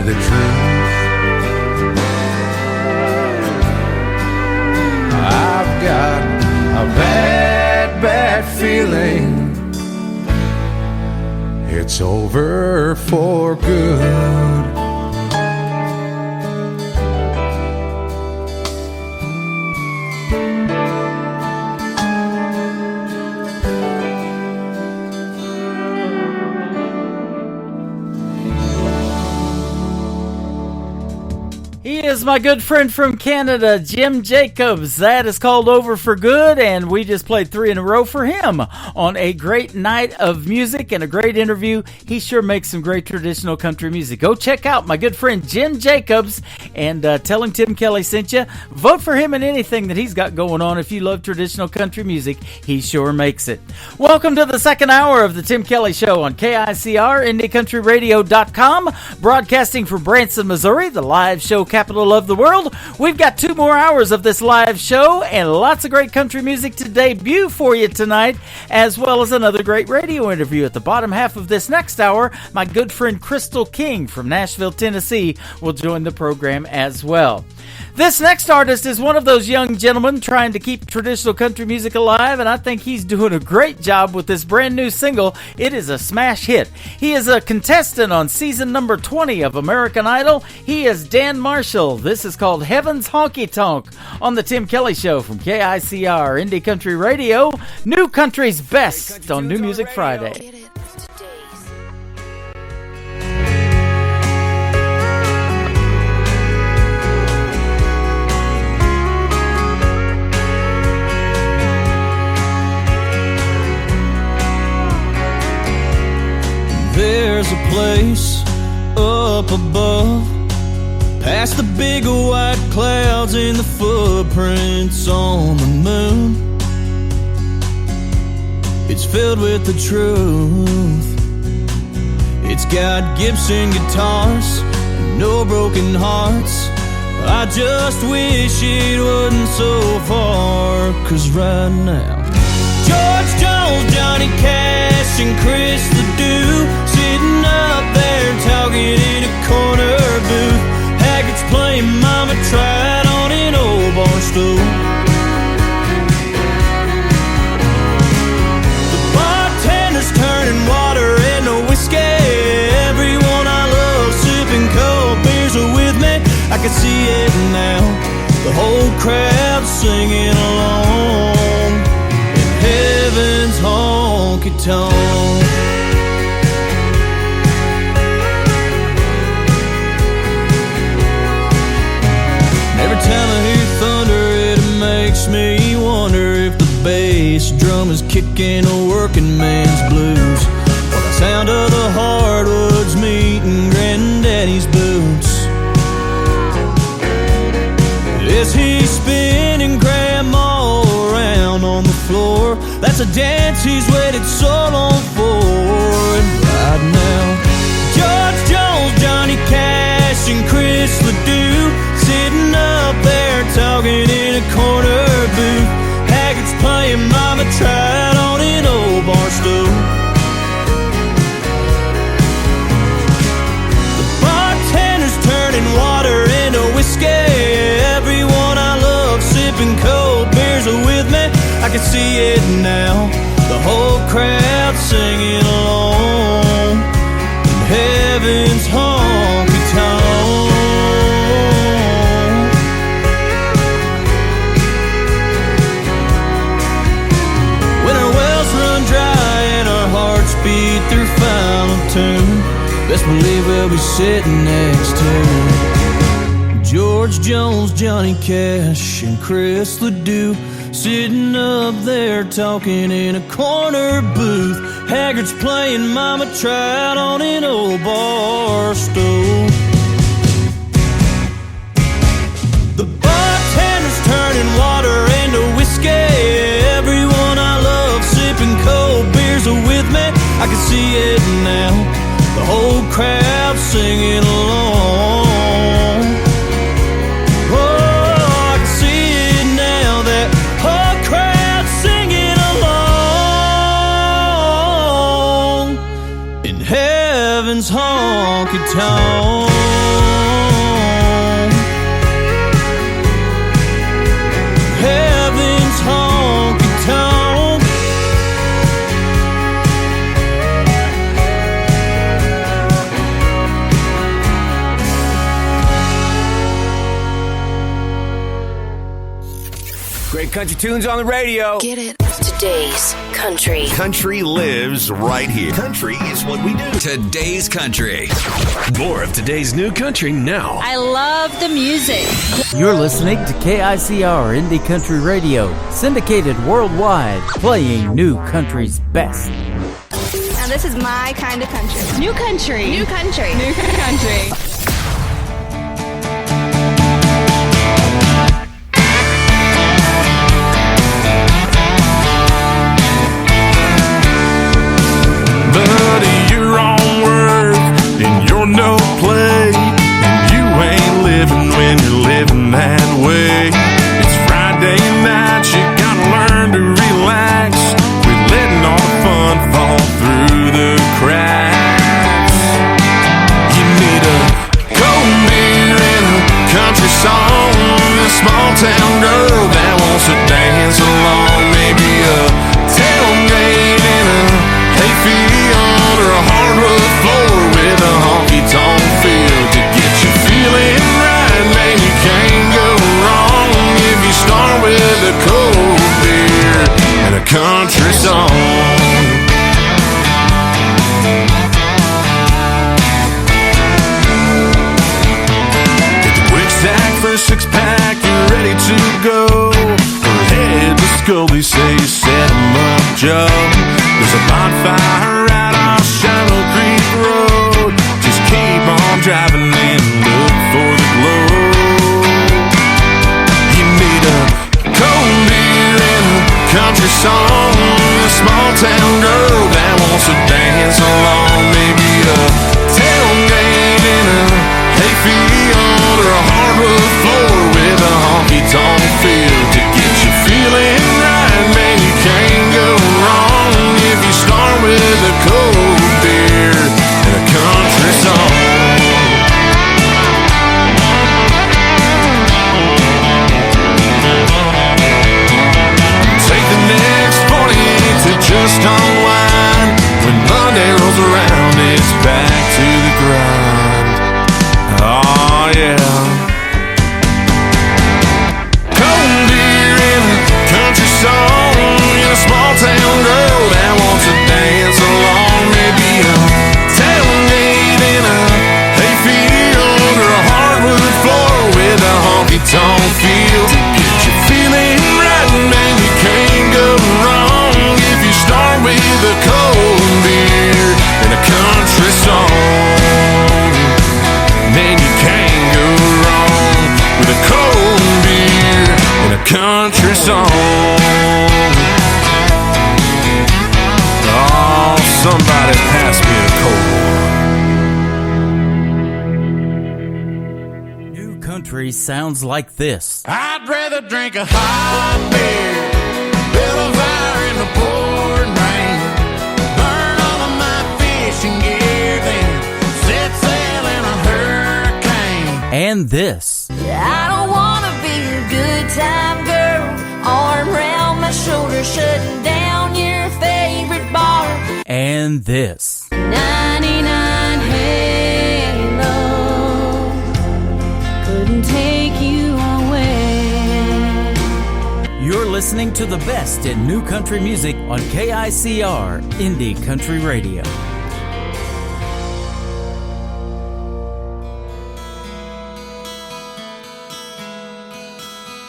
[SPEAKER 5] the truth, I've got a bad, bad feeling it's over for good.
[SPEAKER 3] He is my good friend from Canada, Jim Jacobs. That is called Over for Good, and we just played 3 in a row for him on a great night of music and a great interview. He sure makes some great traditional country music. Go check out my good friend Jim Jacobs and tell him Tim Kelly sent you. Vote for him in anything that he's got going on. If you love traditional country music, he sure makes it. Welcome to the second hour of the Tim Kelly Show on KICR, IndieCountryRadio.com, broadcasting from Branson, Missouri, the live show capital of the world. We've got 2 more hours of this live show and lots of great country music to debut for you tonight, as well as another great radio interview. At the bottom half of this next hour, my good friend Crystal King from Nashville, Tennessee will join the program as well. This next artist is one of those young gentlemen trying to keep traditional country music alive, and I think he's doing a great job with this brand new single. It is a smash hit. He is a contestant on season number 20 of American Idol. He is Dan Marshall. This is called Heaven's Honky Tonk on the Tim Kelly Show from KICR, Indie Country Radio, New Country's Best on New Music Friday.
[SPEAKER 11] There's a place up above, past the big white clouds and the footprints on the moon. It's filled with the truth. It's got Gibson guitars and no broken hearts, I just wish it wasn't so far, 'cause right now George Jones, Johnny Cash, and Chris Ledoux sitting up there talking in a corner booth. Haggards playing Mama Tried on an old bar stool. The bartender's turning water into whiskey. Everyone I love sipping cold beers are with me. I can see it now, the whole crowd singing along in heaven's honky-tonk. Every time I hear thunder, it makes me wonder if the bass drum is kicking a working man's blues, or the sound of the hardwoods meeting Granddaddy's boots. Is he spinning Grandma around on the floor? That's a dance he's waited so long for. And right now, George Jones, Johnny Cash, and Chris Ledoux sitting up there talking in a corner booth. Haggards playing Mama Tried on an old bar stool. The bartender's turning water into whiskey. Everyone I love sipping cold beers are with me. I can see it now, the whole crowd singing along in heaven's honky-tonk. When our wells run dry and our hearts beat their final tune, best believe we'll be sitting next to George Jones, Johnny Cash, and Chris Ledoux sitting up there talking in a corner booth. Haggards playing Mama Tried on an old bar stool. The bartender's turning water into whiskey. Everyone I love sipping cold beers are with me. I can see it now, the whole crowd singing along. Heaven's honky-tonk. Heaven's honky-tonk.
[SPEAKER 12] Great country tunes on the radio.
[SPEAKER 1] Get it? Today's country.
[SPEAKER 13] Country lives right here. Country is what we do.
[SPEAKER 14] Today's country. More of today's new country now.
[SPEAKER 15] I love the music.
[SPEAKER 3] You're listening to KICR Indie Country Radio, syndicated worldwide, playing new country's best.
[SPEAKER 15] Now this is my kind of country. New country. New country. New country.
[SPEAKER 5] No play, and you ain't living when you're living that way. It's Friday night, you gotta learn to relax. We're letting all the fun fall through the cracks. You need a cold beer and a country song, a small town girl that wants to dance along. Maybe a tailgate in a hayfield or a hardwood floor with a honky-tonk feel to get you feeling right. Man, you can't go wrong if you start with a cold beer and a country song. Get the quick stack for a six-pack, you're ready to go. Or head to Scully, say set 'em up, Joe. There's a bonfire right off Shallow Creek Road. Just keep on driving and look for the glow. You need a cold beer and a country song, a small town girl that wants to dance along. Maybe a tailgate in a hayfield or a hardwood floor
[SPEAKER 11] country song. Oh, somebody pass me a cold one.
[SPEAKER 3] New country sounds like this.
[SPEAKER 5] I'd rather drink a hot beer, build a fire in the pouring rain, burn all of my fishing gear, then set sail in a hurricane.
[SPEAKER 3] And this.
[SPEAKER 1] I don't wanna be a good time girl, arm around my shoulder, shutting down your favorite bar.
[SPEAKER 3] And this.
[SPEAKER 1] 99 Halo couldn't take you away.
[SPEAKER 3] You're listening to the best in new country music on KICR, Indie Country Radio.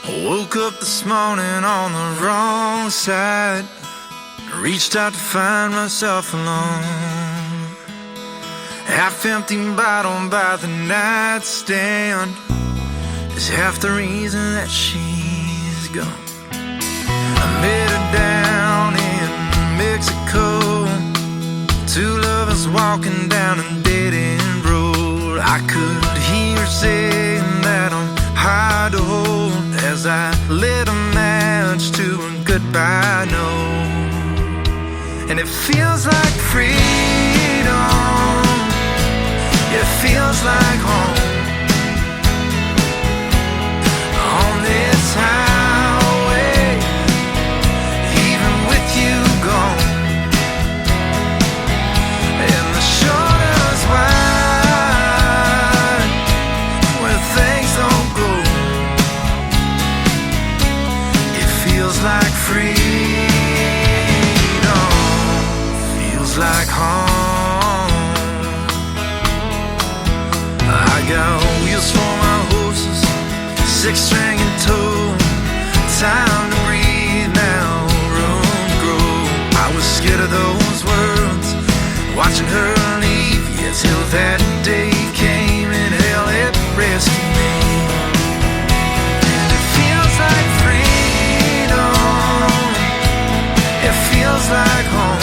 [SPEAKER 16] I woke up this morning on the wrong side. Reached out to find myself alone. Half-empty bottle by the nightstand is half the reason that she's gone. I met her down in Mexico. Two lovers walking down a dead-end road. I could hear her saying that I'm hard to hold as I lit a match to a goodbye note. And it feels like freedom, it feels like home. On this highway, even with you gone, and the shoulder's wide where things don't go. It feels like freedom, like home. I got wheels for my horses, 6-string and tow. Time to breathe now, room to grow. I was scared of those words, watching her leave, yeah, till that day came and hell, it rescued me. And it feels like freedom, it feels like home.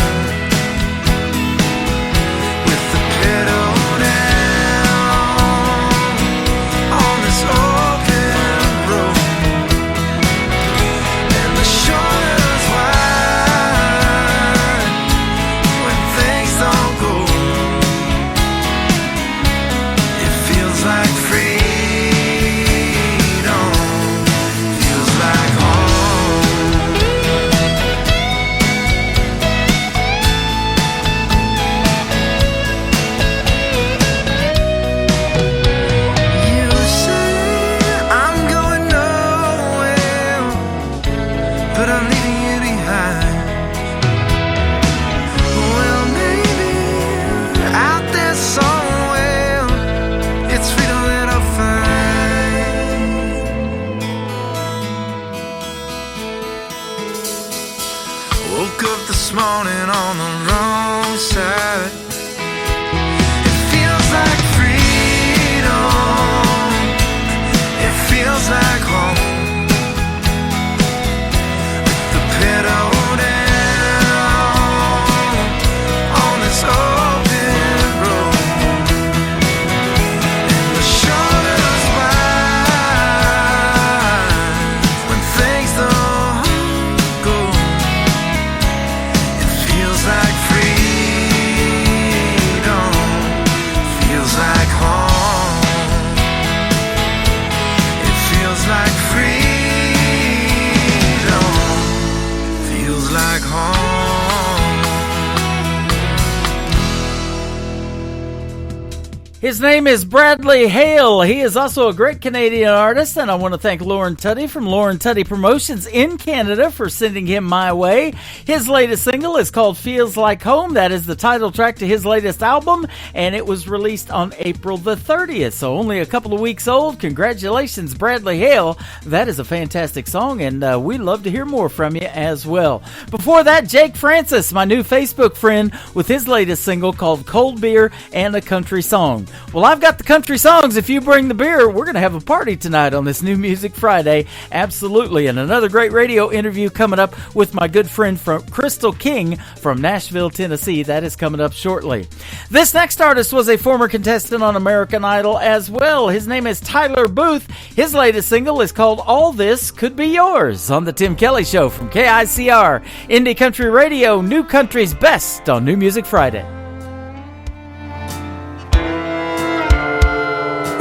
[SPEAKER 3] His name is Bradley Hale. He is also a great Canadian artist, and I want to thank Lauren Tutty from Lauren Tutty Promotions in Canada for sending him my way. His latest single is called Feels Like Home. That is the title track to his latest album, and it was released on April the 30th, so only a couple of weeks old. Congratulations, Bradley Hale. That is a fantastic song, and we'd love to hear more from you as well. Before that, Jake Francis, my new Facebook friend, with his latest single called Cold Beer and a Country Song. Well, I've got the country songs. If you bring the beer, we're going to have a party tonight on this New Music Friday. Absolutely. And another great radio interview coming up with my good friend from Crystal King from Nashville, Tennessee. That is coming up shortly. This next artist was a former contestant on American Idol as well. His name is Tyler Booth. His latest single is called All This Could Be Yours on The Tim Kelly Show from KICR, Indie Country Radio, New Country's Best on New Music Friday.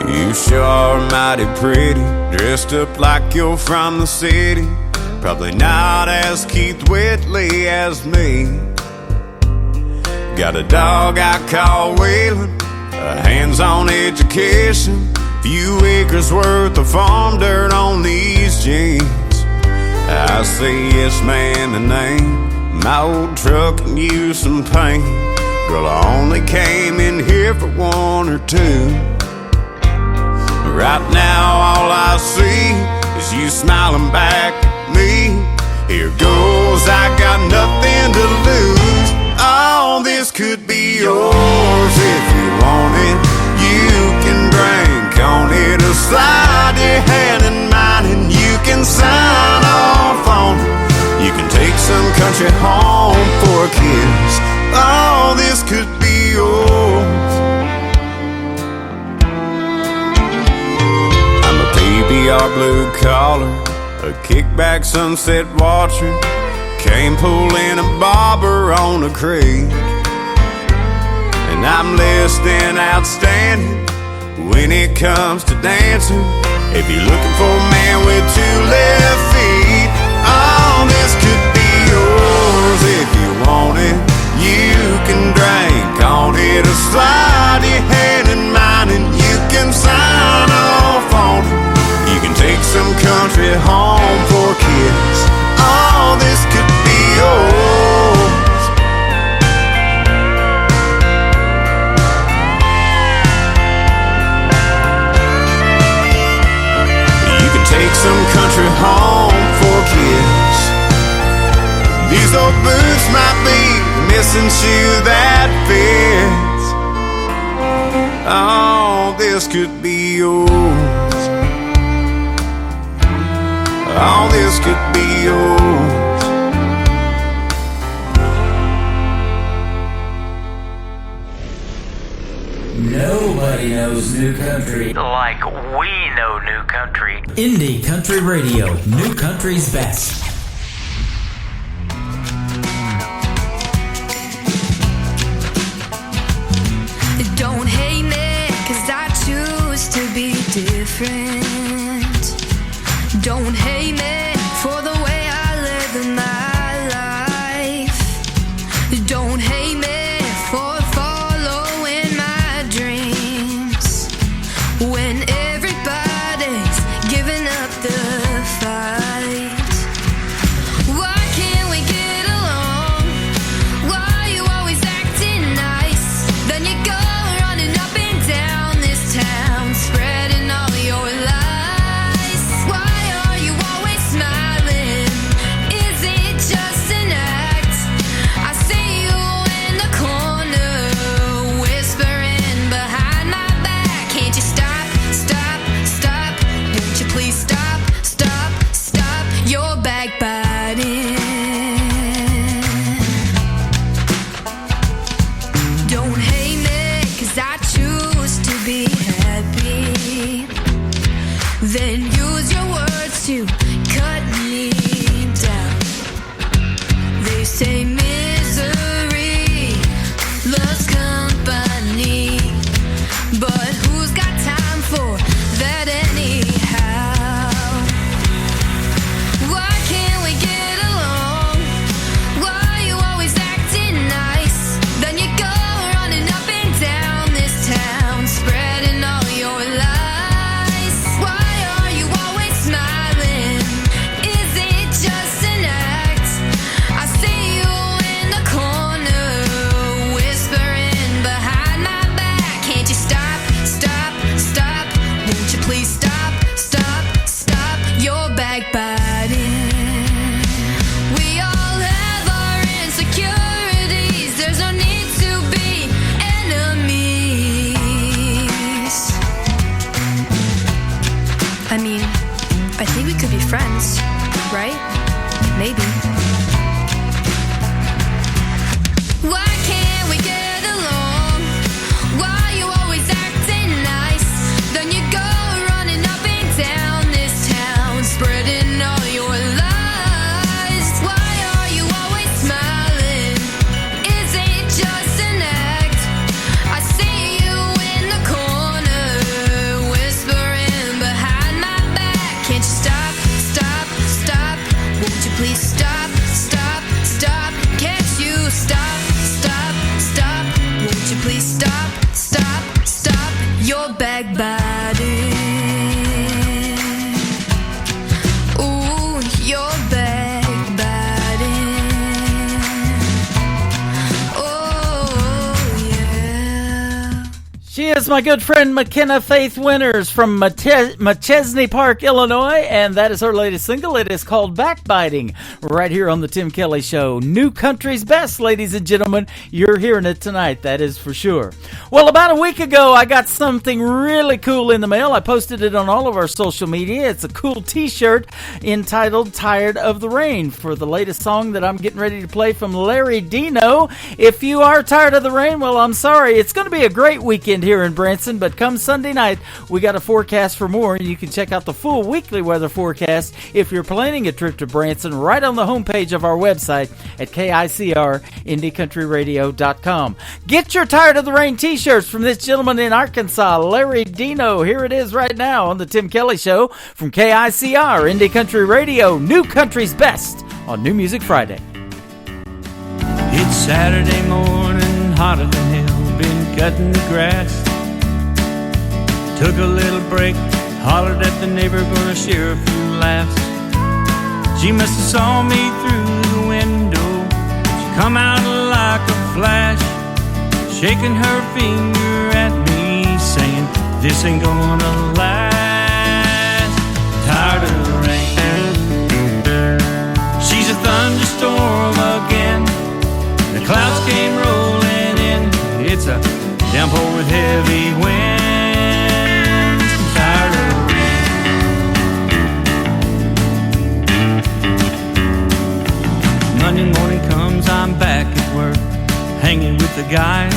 [SPEAKER 17] You sure are mighty pretty, dressed up like you're from the city. Probably not as Keith Whitley as me. Got a dog I call Waylon, a hands-on education, few acres worth of farm dirt on these jeans. I say yes man the name, my old truck can use some paint. Girl, I only came in here for one or two. Right now all I see is you smiling back at me. Here goes, I got nothing to lose. All this could be yours if you want it. You can drink on it or slide your hand in mine, and you can sign off on it. You can take some country home for a kiss. All this could be yours. PBR blue collar, a kickback sunset watcher, came pulling a bobber on a creek. And I'm less than outstanding when it comes to dancing. If you're looking for a man with two left feet, all this could be yours if you want it. You can drink on it or slide your hand in mine, and you can sign off on it. You can take some country home for a kiss. All this could be yours. You can take some country home for a kiss. These old boots might be the missing shoe that fits. All this could be yours. All this could be yours.
[SPEAKER 6] Nobody knows new country
[SPEAKER 3] like we know new country.
[SPEAKER 6] Indie Country Radio, New Country's Best.
[SPEAKER 9] Don't hate me, 'cause I choose to be different. Don't hate me for the way I live my life. Don't hate me for following my dreams when everybody's giving up the fight. Why can't we get along? Why are you always acting nice? Then you go running up and down this town, spreading all your lies. Then use your words to cut me down. They say misery loves company, but who's got time for that anyhow? Why can't we get along? Why are you always acting nice? Then you go running up and down this town, spreading all your lies. Why are you always smiling?
[SPEAKER 3] She is my good friend McKenna Faith Winters from Machesney Park, Illinois, and that is her latest single. It is called Backbiting, right here on the Tim Kelly Show. New country's best, ladies and gentlemen. You're hearing it tonight, that is for sure. Well, about a week ago, I got something really cool in the mail. I posted it on all of our social media. It's a cool t-shirt entitled Tired of the Rain for the latest song that I'm getting ready to play from Larry Dino. If you are tired of the rain, well, I'm sorry. It's going to be a great weekend here in Branson, but come Sunday night, we got a forecast for more, and you can check out the full weekly weather forecast if you're planning a trip to Branson right on the homepage of our website at KICR-IndieCountryRadio.com. Get your Tired of the Rain t-shirts from this gentleman in Arkansas, Larry Dino. Here it is right now on the Tim Kelly Show from KICR, Indie Country Radio, New Country's Best on New Music Friday.
[SPEAKER 11] It's Saturday morning, hotter than hell. Been cutting the grass. Took a little break, hollered at the neighbor, gonna share a few laughs. She must have saw me through the window. She come out like a flash, shaking her finger at me, saying, this ain't gonna last. Tired of the rain. She's a thunderstorm again. The clouds came rolling in. It's a downpour with heavy winds. I'm tired of the rain. Monday morning comes, I'm back at work, hanging with the guys.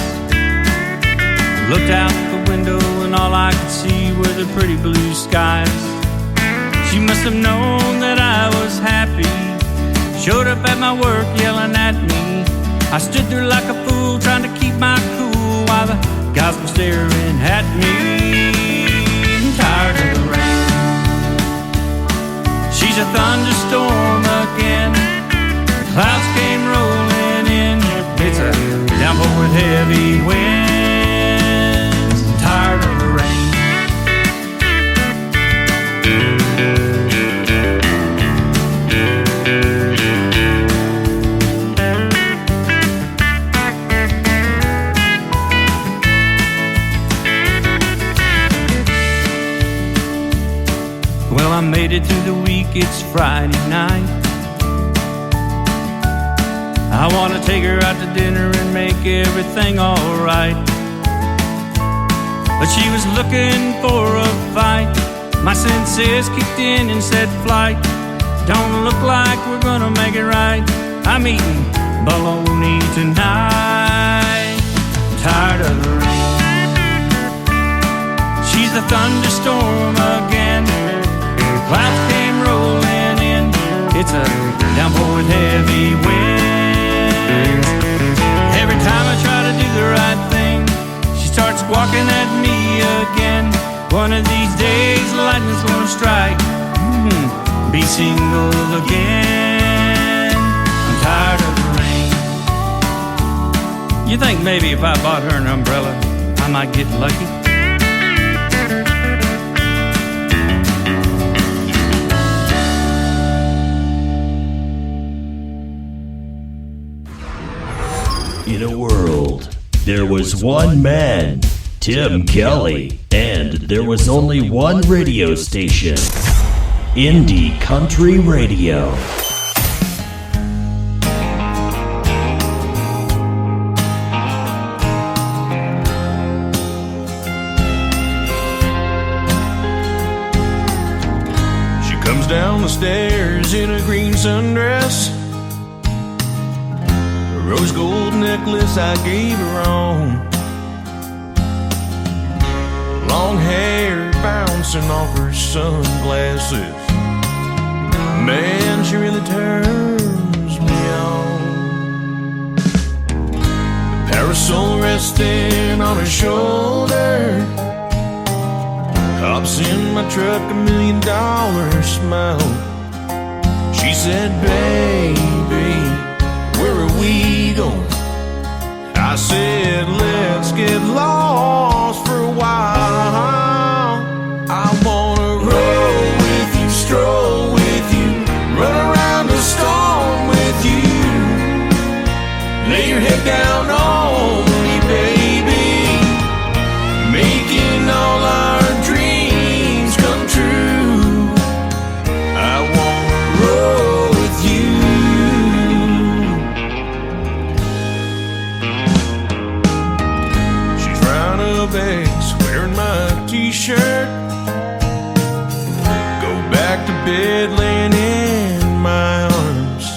[SPEAKER 11] Looked out the window and all I could see were the pretty blue skies. She must have known that I was happy. Showed up at my work yelling at me. I stood there like a fool trying to keep my cool while the guys were staring at me. I'm tired of the rain. She's a thunderstorm again. The clouds came rolling in. It's a downpour with heavy winds. I'm tired of the rain. Well, I made it through the week, it's Friday night. I want to take her out to dinner and make everything alright. But she was looking for a fight. My senses kicked in and said, flight. Don't look like we're gonna make it right. I'm eating bologna tonight. Tired of the rain. She's a thunderstorm again. Clouds came rolling in. It's a downpour with heavy winds. Every time I try to do the right thing, she starts squawking at me again. One of these days, lightning's gonna strike. Be single again. I'm tired of the rain. You think maybe if I bought her an umbrella, I might get lucky?
[SPEAKER 6] In a world, there was one man, Tim Kelly, and there was only one radio station, Indie Country Radio.
[SPEAKER 16] She comes down the stairs in a green sundress, rose gold necklace I gave her on, long hair bouncing off her sunglasses. Man, she really turns me on. Parasol resting on her shoulder, hops in my truck, $1 million smile. She said, baby, where are we going? I said, let's get lost for a while. I wanna roll with you, stroll with you, run around the storm with you. Lay your head down on me, baby.
[SPEAKER 11] t-shirt. Go back to bed laying in my arms,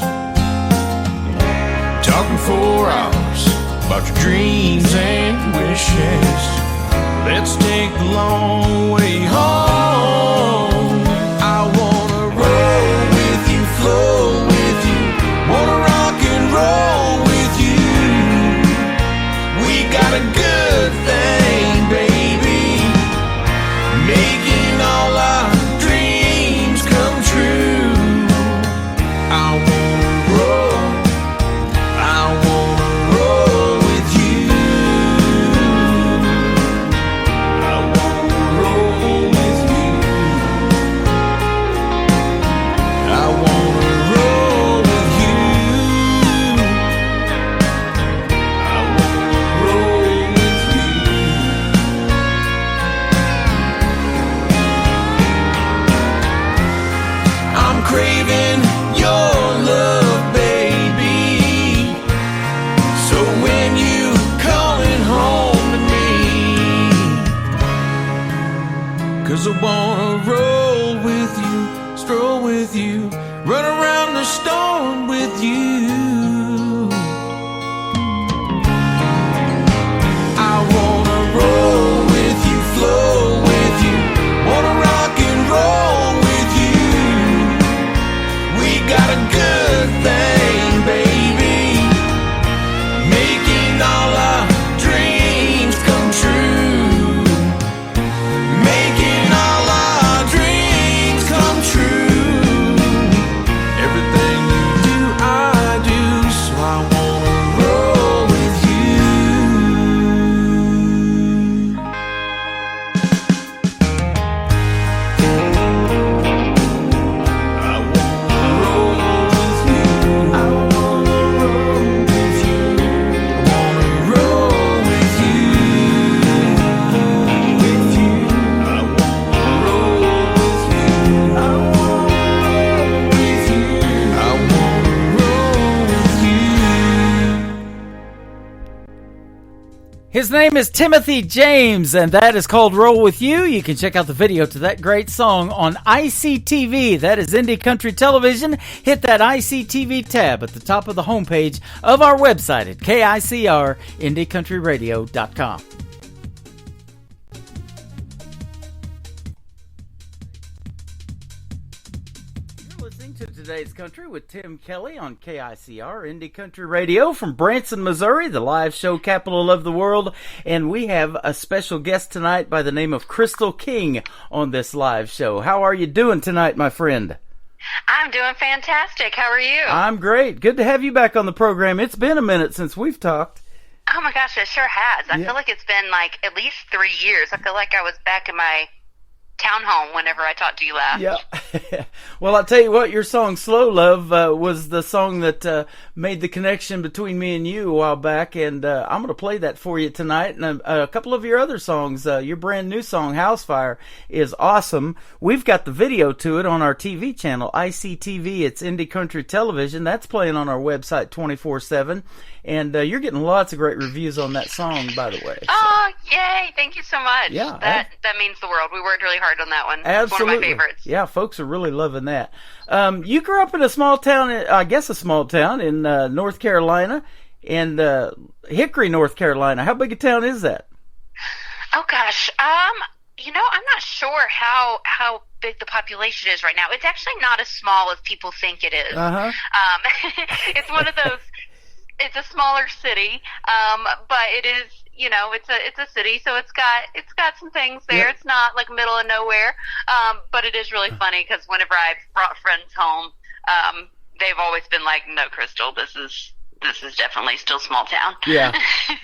[SPEAKER 11] talking for hours about your dreams and wishes. Let's take the long way home. I wanna roll with you, flow with you, wanna rock and roll with you. We got a good thing, baby, making all our dreams come true. I wanna roll, I wanna roll with you. I wanna roll with you. I wanna roll with you. I wanna roll with you. I'm craving your love, baby. So when you calling home to me, 'cause I wanna roll with you, stroll with you, run around the storm with you. I wanna roll with you, flow with you, wanna rock and roll with you. We got a good thing, baby, making all our dreams come true. Making all our dreams come true. Everything you do, I do, so I wanna roll with you. I wanna roll with you. I wanna roll with you. I wanna roll with you. With you. I wanna roll with you. I wanna roll with you. I wanna roll with you.
[SPEAKER 3] His name is Timothy James, and that is called Roll With You. You can check out the video to that great song on ICTV. That is Indie Country Television. Hit that ICTV tab at the top of the homepage of our website at KICR-IndieCountryRadio.com. You're listening to Today's Country with Tim Kelly on KICR Indie Country Radio from Branson, Missouri, the live show capital of the world. And we have a special guest tonight by the name of Crystal King on this live show. How are you doing tonight, my friend?
[SPEAKER 18] I'm doing fantastic. How are you?
[SPEAKER 3] I'm great. Good to have you back on the program. It's been a minute since we've talked.
[SPEAKER 18] Oh my gosh, it sure has. I
[SPEAKER 3] Yeah.
[SPEAKER 18] feel like it's been like at least 3 years. I feel like I was back in my townhome whenever I talked to you last.
[SPEAKER 3] Yeah. Well, I'll tell you what, your song Slow Love was the song that made the connection between me and you a while back, and I'm going to play that for you tonight. And a couple of your other songs, your brand new song, House Fire, is awesome. We've got the video to it on our TV channel, ICTV. It's Indie Country Television. That's playing on our website 24/7. And you're getting lots of great reviews on that song, by the way.
[SPEAKER 18] Oh, yay. Thank you so much.
[SPEAKER 3] Yeah,
[SPEAKER 18] That means the world. We worked really hard on that one.
[SPEAKER 3] Absolutely.
[SPEAKER 18] It's one of my favorites.
[SPEAKER 3] Yeah, folks are really loving that. You grew up in a small town, I guess a small town in North Carolina, and Hickory, North Carolina. How big a town is that?
[SPEAKER 18] Oh gosh. I'm not sure how big the population is right now. It's actually not as small as people think it is.
[SPEAKER 3] Uh-huh.
[SPEAKER 18] It's one of those. It's a smaller city, but it is. It's a city, so it's got some things there.
[SPEAKER 3] Yep.
[SPEAKER 18] It's not like middle of nowhere, but it is really funny because whenever I've brought friends home, they've always been like, "No, Crystal, this is definitely still small town."
[SPEAKER 3] Yeah.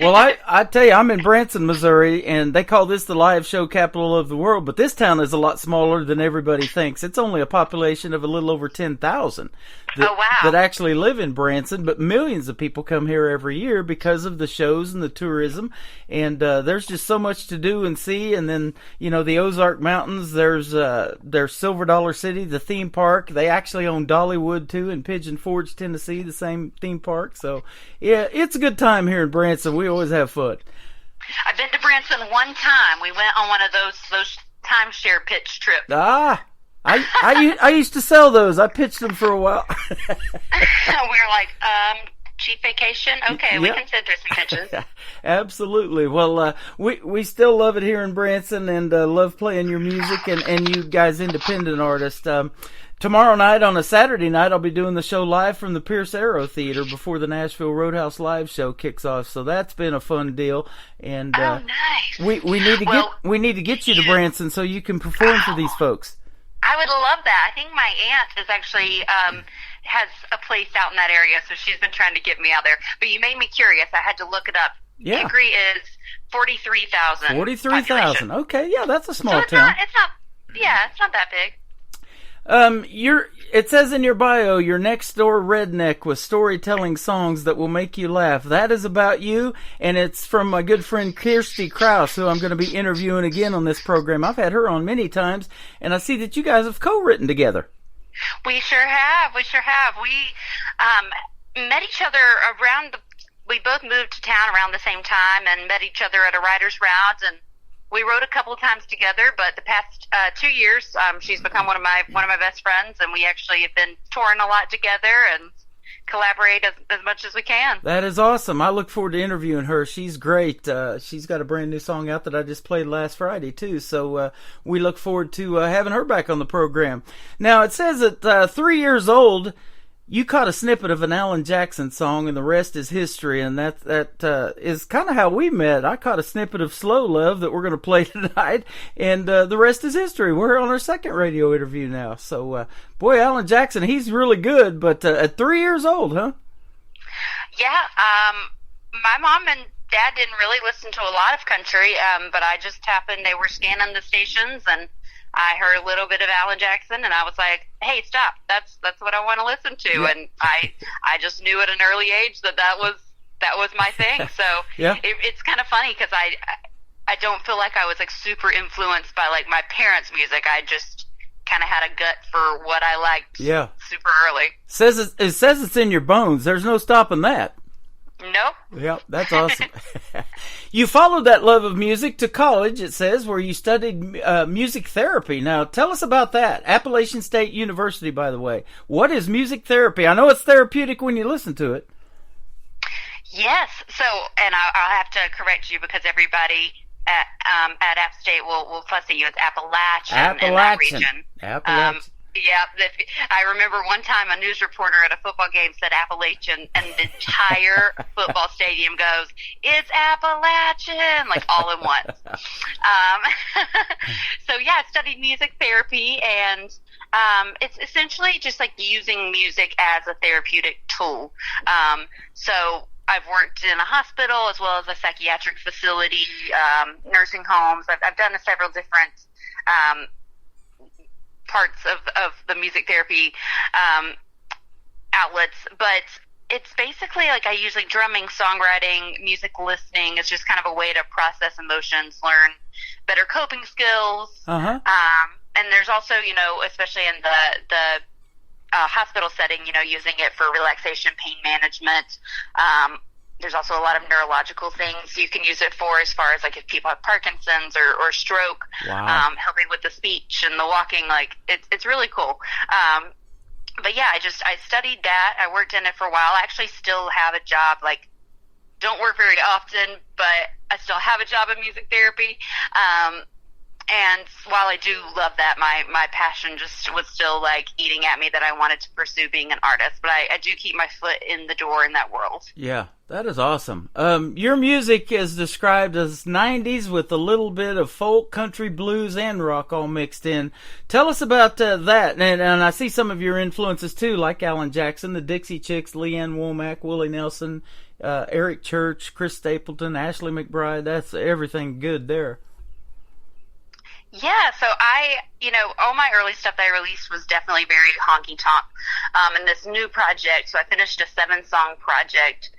[SPEAKER 3] Well, I tell you, I'm in Branson, Missouri, and they call this the live show capital of the world, but this town is a lot smaller than everybody thinks. It's only a population of a little over 10,000 that actually live in Branson, but millions of people come here every year because of the shows and the tourism, and there's just so much to do and see. And then, the Ozark Mountains, there's Silver Dollar City, the theme park. They actually own Dollywood, too, in Pigeon Forge, Tennessee, the same theme park. So, yeah, it's a good time here in Branson. We always have fun.
[SPEAKER 18] I've been to Branson one time. We went on one of those timeshare pitch trips.
[SPEAKER 3] I used to sell those. I pitched them for a while.
[SPEAKER 18] We were like, cheap vacation? Okay, we can send her some pitches.
[SPEAKER 3] Absolutely. Well, we still love it here in Branson and love playing your music and you guys independent artists. Tomorrow night on a Saturday night, I'll be doing the show live from the Pierce Arrow Theater before the Nashville Roadhouse Live show kicks off. So that's been a fun deal. And
[SPEAKER 18] nice.
[SPEAKER 3] We need to get you to Branson so you can perform for these folks.
[SPEAKER 18] I would love that. I think my aunt is actually has a place out in that area, so she's been trying to get me out there. But you made me curious. I had to look it up.
[SPEAKER 3] Yeah.
[SPEAKER 18] Hickory is 43,000.
[SPEAKER 3] 43,000. Okay, yeah, that's a small town.
[SPEAKER 18] It's not that big.
[SPEAKER 3] It says in your bio, your next door redneck with storytelling songs that will make you laugh. That is about you, and it's from my good friend Kirsty Krause, who I'm going to be interviewing again on this program. I've had her on many times, and I see that you guys have co-written together.
[SPEAKER 18] We sure have. We met each other we both moved to town around the same time and met each other at a writer's round, and we wrote a couple of times together, but the past 2 years, she's become one of my best friends, and we actually have been touring a lot together and collaborate as much as we can.
[SPEAKER 3] That is awesome. I look forward to interviewing her. She's great. She's got a brand new song out that I just played last Friday, too, so we look forward to having her back on the program. Now, it says at 3 years old, you caught a snippet of an Alan Jackson song, and the rest is history, and that is kind of how we met. I caught a snippet of Slow Love that we're going to play tonight, and the rest is history. We're on our second radio interview now. So, boy, Alan Jackson, he's really good, but at 3 years old, huh?
[SPEAKER 18] Yeah, my mom and Dad didn't really listen to a lot of country, but I just happened, they were scanning the stations, and I heard a little bit of Alan Jackson, and I was like, "Hey, stop! That's what I want to listen to." Yeah. And I just knew at an early age that was my thing. So
[SPEAKER 3] yeah.
[SPEAKER 18] It's kind of funny because I don't feel like I was like super influenced by like my parents' music. I just kind of had a gut for what I liked.
[SPEAKER 3] Yeah.
[SPEAKER 18] Super early.
[SPEAKER 3] It says it's in your bones. There's no stopping that.
[SPEAKER 18] Nope.
[SPEAKER 3] Yep, that's awesome. You followed that love of music to college, it says, where you studied music therapy. Now, tell us about that. Appalachian State University, by the way. What is music therapy? I know it's therapeutic when you listen to it.
[SPEAKER 18] Yes. So, and I'll have to correct you because everybody at App State will fuss at you. It's Appalachian in that region.
[SPEAKER 3] Appalachian.
[SPEAKER 18] Yeah, I remember one time a news reporter at a football game said Appalachian, and the entire football stadium goes, "It's Appalachian," like all in one. So yeah, I studied music therapy, and it's essentially just like using music as a therapeutic tool. So I've worked in a hospital as well as a psychiatric facility, nursing homes. I've done several different parts of the music therapy outlets, but it's basically like I usually drumming, songwriting, music listening is just kind of a way to process emotions, learn better coping skills.
[SPEAKER 3] Uh-huh.
[SPEAKER 18] And there's also, especially in the hospital setting, using it for relaxation, pain management. There's also a lot of neurological things you can use it for, as far as like if people have Parkinson's or stroke.
[SPEAKER 3] Wow.
[SPEAKER 18] Helping with the speech and the walking. Like it's really cool. But yeah, I studied that. I worked in it for a while. I actually still have a job. Like, don't work very often, but I still have a job in music therapy. And while I do love that, my passion just was still like eating at me that I wanted to pursue being an artist. But I do keep my foot in the door in that world.
[SPEAKER 3] Yeah, that is awesome. Your music is described as 90s with a little bit of folk, country, blues, and rock all mixed in. Tell us about that. And I see some of your influences too, like Alan Jackson, the Dixie Chicks, Leanne Womack, Willie Nelson, Eric Church, Chris Stapleton, Ashley McBride. That's everything good there.
[SPEAKER 18] Yeah, so all my early stuff that I released was definitely very honky-tonk. And this new project, so I finished a 7-song project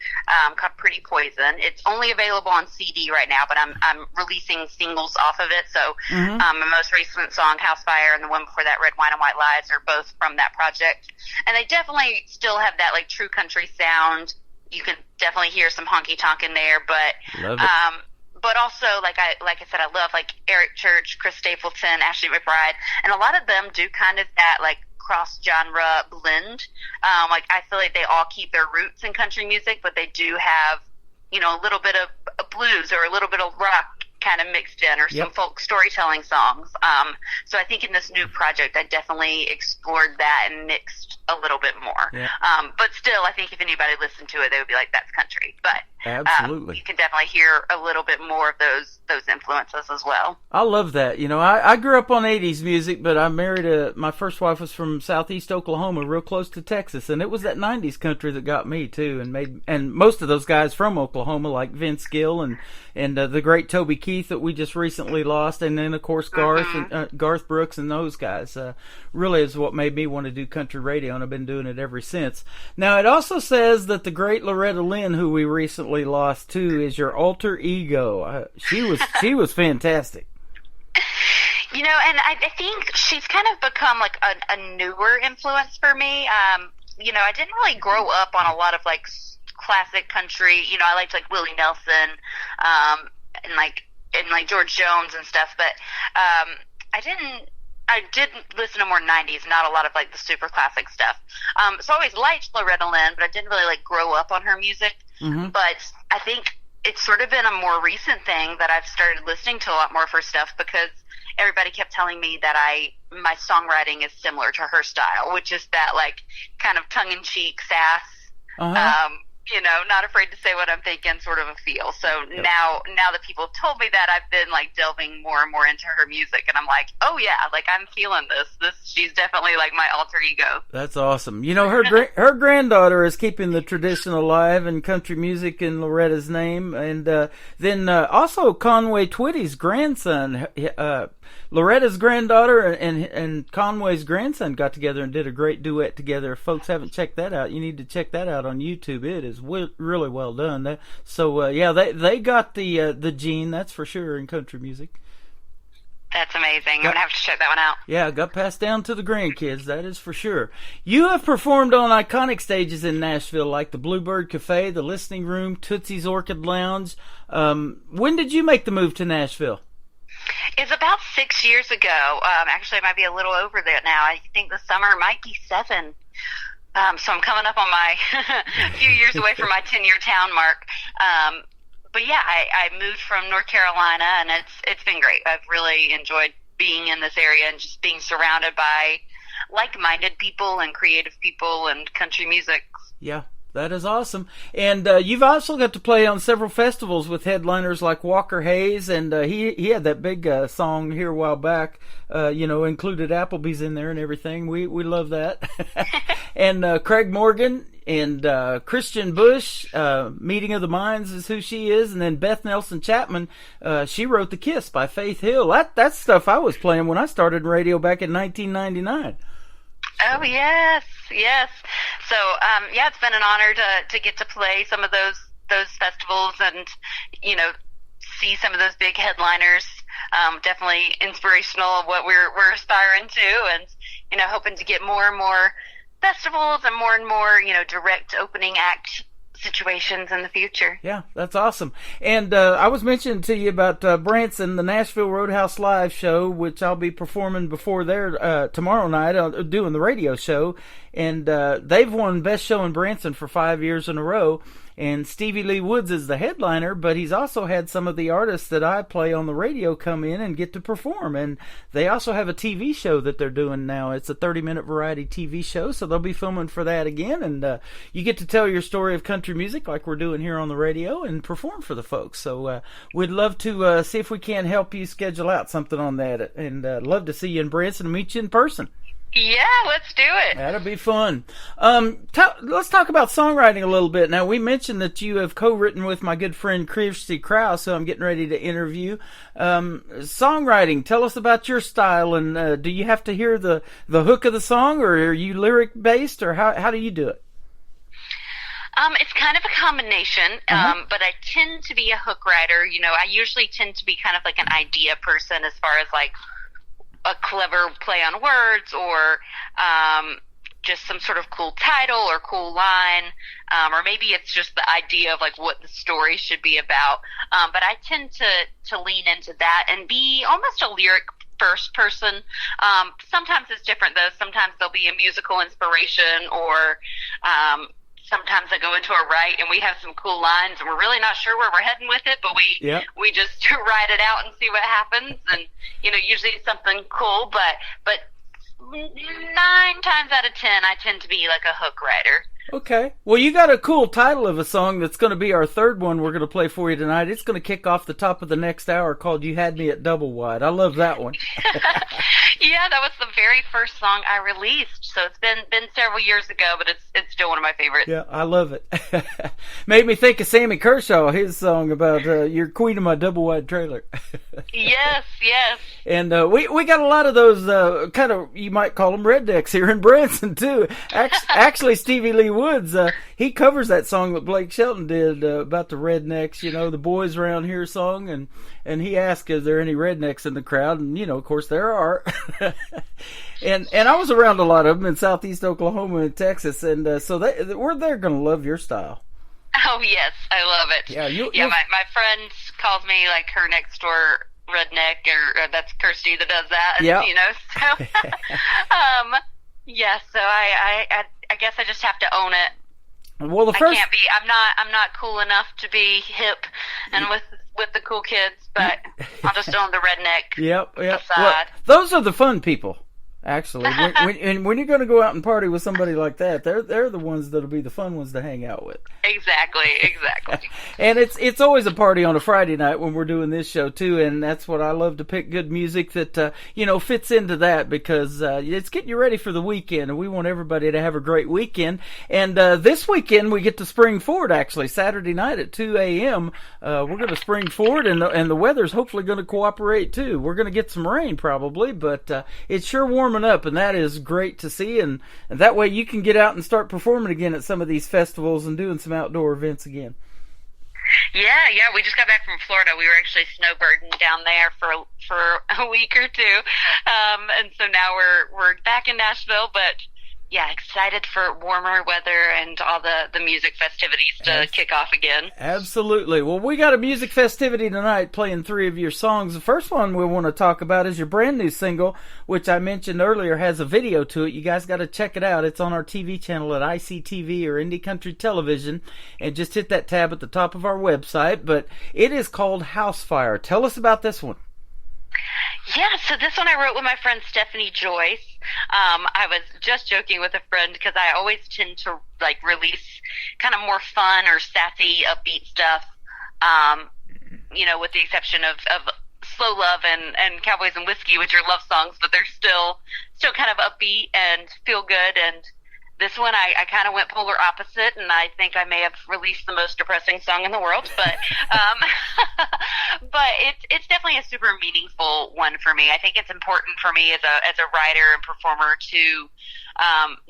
[SPEAKER 18] called Pretty Poison. It's only available on CD right now, but I'm releasing singles off of it. So my most recent song, House Fire, and the one before that, Red Wine and White Lies, are both from that project. And they definitely still have that like true country sound. You can definitely hear some honky-tonk in there, but but also, like I said, I love like Eric Church, Chris Stapleton, Ashley McBryde, and a lot of them do kind of that like cross-genre blend. Like I feel like they all keep their roots in country music, but they do have, you know, a little bit of blues or a little bit of rock kind of mixed in, or some folk storytelling songs. So I think in this new project, I definitely explored that and mixed a little bit more.
[SPEAKER 3] Yeah.
[SPEAKER 18] But still, I think if anybody listened to it, they would be like, that's country. But
[SPEAKER 3] absolutely,
[SPEAKER 18] you can definitely hear a little bit more of those influences as well.
[SPEAKER 3] I love that. You know, I grew up on 80s music, but I married my first wife was from southeast Oklahoma, real close to Texas, and it was that 90s country that got me too, and most of those guys from Oklahoma, like Vince Gill and the great Toby Keith that we just recently lost, and then of course Garth and Garth Brooks and those guys really is what made me want to do country radio, and I've been doing it ever since. Now it also says that the great Loretta Lynn, who we recently lost too, is your alter ego. She was fantastic.
[SPEAKER 18] You know, and I think she's kind of become like a newer influence for me. You know, I didn't really grow up on a lot of like classic country. You know, I liked like Willie Nelson, and like George Jones and stuff, but I did listen to more 90s, not a lot of like the super classic stuff. So I always liked Loretta Lynn, but I didn't really like grow up on her music. But I think it's sort of been a more recent thing that I've started listening to a lot more of her stuff, because everybody kept telling me that my songwriting is similar to her style, which is that like kind of tongue-in-cheek sass, you know, not afraid to say what I'm thinking sort of a feel. So now that people have told me that, I've been like delving more and more into her music, and I'm like, oh yeah, like I'm feeling this. She's definitely like my alter ego.
[SPEAKER 3] That's awesome. You know, her granddaughter is keeping the tradition alive in country music in Loretta's name, and then also Conway Twitty's grandson, Loretta's granddaughter and Conway's grandson got together and did a great duet together. If folks haven't checked that out, you need to check that out on YouTube. It is really well done. So yeah, they got the gene, that's for sure, in country music.
[SPEAKER 18] That's amazing. I'm going to have to check that one out.
[SPEAKER 3] Yeah, got passed down to the grandkids, that is for sure. You have performed on iconic stages in Nashville, like the Bluebird Cafe, the Listening Room, Tootsie's Orchid Lounge. When did you make the move to Nashville?
[SPEAKER 18] It's about 6 years ago. Actually, it might be a little over that now. I think the summer might be 7. So I'm coming up on my a few years away from my 10-year town mark. But yeah, I moved from North Carolina, and it's been great. I've really enjoyed being in this area and just being surrounded by like-minded people and creative people and country music.
[SPEAKER 3] Yeah, that is awesome. And you've also got to play on several festivals with headliners like Walker Hayes, and he had that big song here a while back, you know, included Applebee's in there and everything. We love that. And Craig Morgan and Christian Bush, Meeting of the Minds is who she is, and then Beth Nelson Chapman, she wrote The Kiss by Faith Hill. That's stuff I was playing when I started radio back in 1999.
[SPEAKER 18] Oh, yes. So, yeah, it's been an honor to get to play some of those festivals and, you know, see some of those big headliners. Definitely inspirational of what we're aspiring to, and, you know, hoping to get more and more festivals and more, you know, direct opening act situations in the future.
[SPEAKER 3] Yeah, that's awesome. And I was mentioning to you about Branson, the Nashville Roadhouse Live show, which I'll be performing before there tomorrow night, doing the radio show. And they've won Best Show in Branson for 5 years in a row. And Stevie Lee Woods is the headliner, but he's also had some of the artists that I play on the radio come in and get to perform. And they also have a TV show that they're doing now. It's a 30-minute variety TV show, so they'll be filming for that again. And you get to tell your story of country music like we're doing here on the radio and perform for the folks. So we'd love to see if we can help you schedule out something on that. And love to see you in Branson and meet you in person.
[SPEAKER 18] Yeah, let's do it.
[SPEAKER 3] That'll be fun. Let's talk about songwriting a little bit. Now, we mentioned that you have co-written with my good friend Christy Krause, who I'm getting ready to interview. Songwriting, tell us about your style, and do you have to hear the hook of the song, or are you lyric-based, or how do you do it?
[SPEAKER 18] It's kind of a combination, but I tend to be a hook writer. You know, I usually tend to be kind of like an idea person as far as like a clever play on words or just some sort of cool title or cool line, or maybe it's just the idea of like what the story should be about. But I tend to lean into that and be almost a lyric first person. Sometimes it's different though. Sometimes there'll be a musical inspiration, or sometimes I go into a write and we have some cool lines and we're really not sure where we're heading with it, but we just write it out and see what happens. And, you know, usually it's something cool, but 9 times out of 10, I tend to be like a hook writer.
[SPEAKER 3] Okay. Well, you got a cool title of a song that's going to be our third one we're going to play for you tonight. It's going to kick off the top of the next hour, called You Had Me at Double Wide. I love that one.
[SPEAKER 18] Yeah, that was the very first song I released. So it's been several years ago, but it's still one of my favorites.
[SPEAKER 3] Yeah, I love it. Made me think of Sammy Kershaw, his song about You're Queen of My Double Wide Trailer.
[SPEAKER 18] Yes.
[SPEAKER 3] And we got a lot of those kind of, you might call them rednecks here in Branson too. Actually, Stevie Lee Woods, he covers that song that Blake Shelton did about the rednecks, you know, the boys around here song, and he asked, is there any rednecks in the crowd? And, you know, of course there are. and I was around a lot of them in southeast Oklahoma and Texas, and so they're going to love your style.
[SPEAKER 18] Oh, yes, I love it.
[SPEAKER 3] Yeah,
[SPEAKER 18] my friend calls me like her next door redneck, or that's Kirsty that does that. And,
[SPEAKER 3] yeah.
[SPEAKER 18] You know, so yeah. So I guess I just have to own it.
[SPEAKER 3] Well,
[SPEAKER 18] I can't be. I'm not cool enough to be hip and with the cool kids, but I'll just own the redneck.
[SPEAKER 3] Yep.
[SPEAKER 18] Aside.
[SPEAKER 3] Well, those are the fun people. Actually, when you're going to go out and party with somebody like that, they're the ones that'll be the fun ones to hang out with.
[SPEAKER 18] Exactly.
[SPEAKER 3] And it's always a party on a Friday night when we're doing this show too, and that's what I love, to pick good music that fits into that, because it's getting you ready for the weekend, and we want everybody to have a great weekend. And this weekend we get to spring forward. Actually, Saturday night at 2 a.m. We're going to spring forward, and the weather's hopefully going to cooperate too. We're going to get some rain probably, but it's sure warming up, and that is great to see, and that way you can get out and start performing again at some of these festivals and doing some outdoor events again.
[SPEAKER 18] Yeah, we just got back from Florida. We were actually snowbirding down there for a week or two, and so now we're back in Nashville, but yeah, excited for warmer weather and all the music festivities to kick off again.
[SPEAKER 3] Absolutely. Well, we got a music festivity tonight, playing 3 of your songs. The first one we want to talk about is your brand new single, which I mentioned earlier has a video to it. You guys got to check it out. It's on our TV channel at ICTV or Indie Country Television, and just hit that tab at the top of our website. But it is called Housefire. Tell us about this one.
[SPEAKER 18] Yeah, so this one I wrote with my friend Stephanie Joyce. I was just joking with a friend because I always tend to like release kind of more fun or sassy, upbeat stuff. With the exception of Slow Love and Cowboys and Whiskey, which are love songs, but they're still kind of upbeat and feel good. And this one, I kind of went polar opposite, and I think I may have released the most depressing song in the world, but but it's definitely a super meaningful one for me. I think it's important for me as a writer and performer to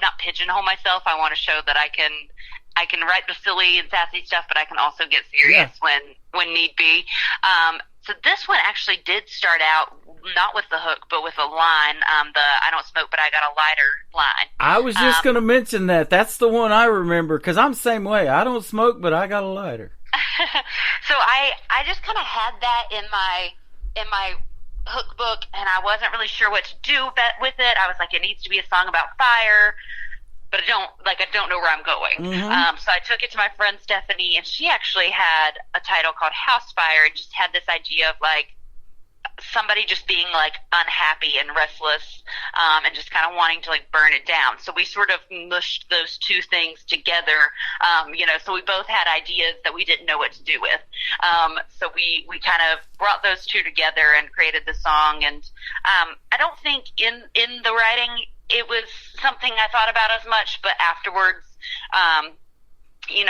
[SPEAKER 18] not pigeonhole myself. I want to show that I can write the silly and sassy stuff, but I can also get serious when need be. So this one actually did start out not with the hook, but with a line, the I don't smoke, but I got a lighter line.
[SPEAKER 3] I was just going to mention that. That's the one I remember, because I'm the same way. I don't smoke, but I got a lighter.
[SPEAKER 18] So I just kind of had that in my hook book, and I wasn't really sure what to do with it. I was like, it needs to be a song about fire, but I don't know where I'm going.
[SPEAKER 3] Mm-hmm.
[SPEAKER 18] So I took it to my friend Stephanie, and she actually had a title called Housefire, and just had this idea of like somebody just being like unhappy and restless, and just kind of wanting to like burn it down. So we sort of mushed those two things together, so we both had ideas that we didn't know what to do with. So we kind of brought those two together and created the song. And I don't think in the writing it was something I thought about as much, but afterwards,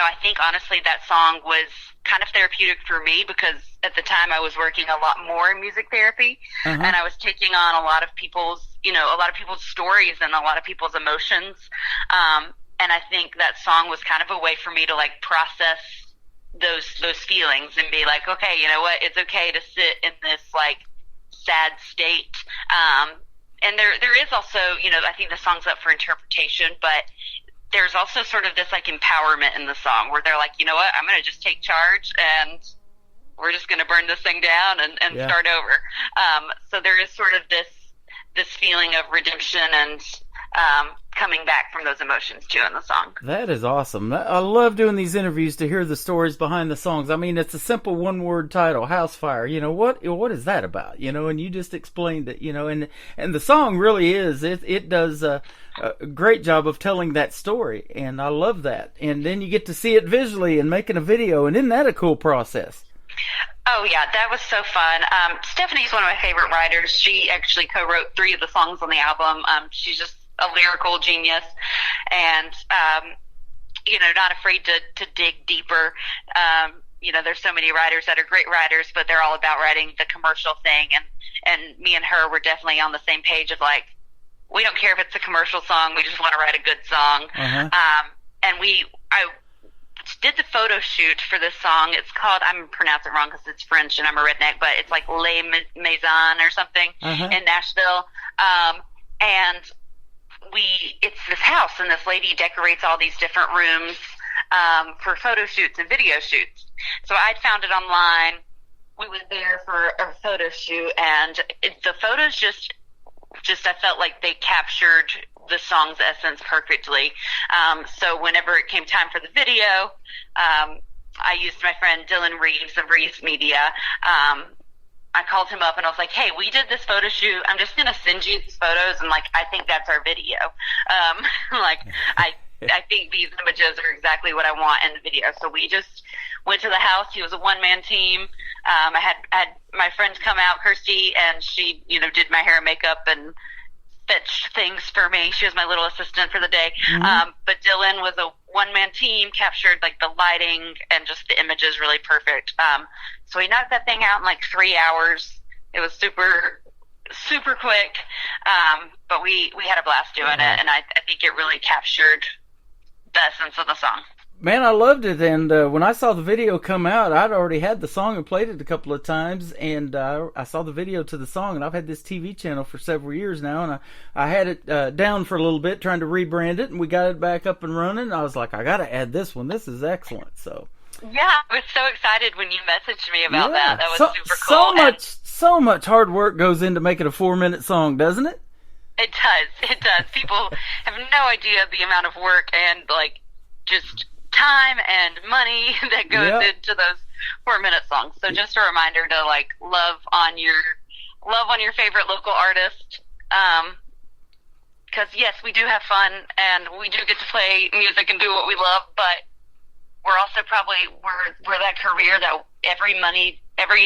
[SPEAKER 18] I think honestly that song was kind of therapeutic for me, because at the time I was working a lot more in music therapy, and I was taking on a lot of people's stories and a lot of people's emotions. And I think that song was kind of a way for me to like process those feelings and be like, okay, you know what? It's okay to sit in this like sad state, And there is also, I think the song's up for interpretation, but there's also sort of this like empowerment in the song where they're like, you know what, I'm going to just take charge and we're just going to burn this thing down and start over. So there is sort of this feeling of redemption and coming back from those emotions too in the song.
[SPEAKER 3] That is awesome. I love doing these interviews to hear the stories behind the songs. I mean, it's a simple one-word title, House Fire. What is that about? And you just explained it, and the song really is, it does a great job of telling that story, and I love that. And then you get to see it visually and making a video, and isn't that a cool process?
[SPEAKER 18] Oh, yeah, that was so fun. Stephanie's one of my favorite writers. She actually co-wrote 3 of the songs on the album. She's just a lyrical genius and, not afraid to dig deeper. There's so many writers that are great writers, but they're all about writing the commercial thing. And me and her were definitely on the same page of like, we don't care if it's a commercial song. We just want to write a good song.
[SPEAKER 3] Uh-huh.
[SPEAKER 18] And I did the photo shoot for this song. It's called, I'm pronouncing it wrong because it's French and I'm a redneck, but it's like Les Maisons or something in Nashville. And it's this house, and this lady decorates all these different rooms for photo shoots and video shoots. So I'd found it online. We went there for a photo shoot, and the photos just I felt like they captured the song's essence perfectly. So whenever it came time for the video, I used my friend Dylan Reeves of Reeves Media. I called him up and I was like, hey, we did this photo shoot. I'm just going to send you these photos. And I think that's our video. I think these images are exactly what I want in the video. So we just went to the house. He was a one-man team. I had my friend come out, Kirsty, and she, did my hair and makeup and fetched things for me. She was my little assistant for the day. But Dylan was a one-man team, captured the lighting and just the images really perfect. So we knocked that thing out in 3 hours. It was super, super quick. But we had a blast doing it, and I think it really captured the essence of the song.
[SPEAKER 3] Man, I loved it, and when I saw the video come out, I'd already had the song and played it a couple of times, and I saw the video to the song, and I've had this TV channel for several years now, and I had it down for a little bit trying to rebrand it, and we got it back up and running, and I was like, I got to add this one. This is excellent. So
[SPEAKER 18] yeah, I was so excited when you messaged me about that. That was super cool.
[SPEAKER 3] So much hard work goes into making a 4-minute song, doesn't it?
[SPEAKER 18] It does. It does. People have no idea the amount of work and just time and money that goes into those 4-minute songs. So just a reminder to love on your favorite local artist. Because yes, we do have fun and we do get to play music and do what we love, but we're also we're that career that every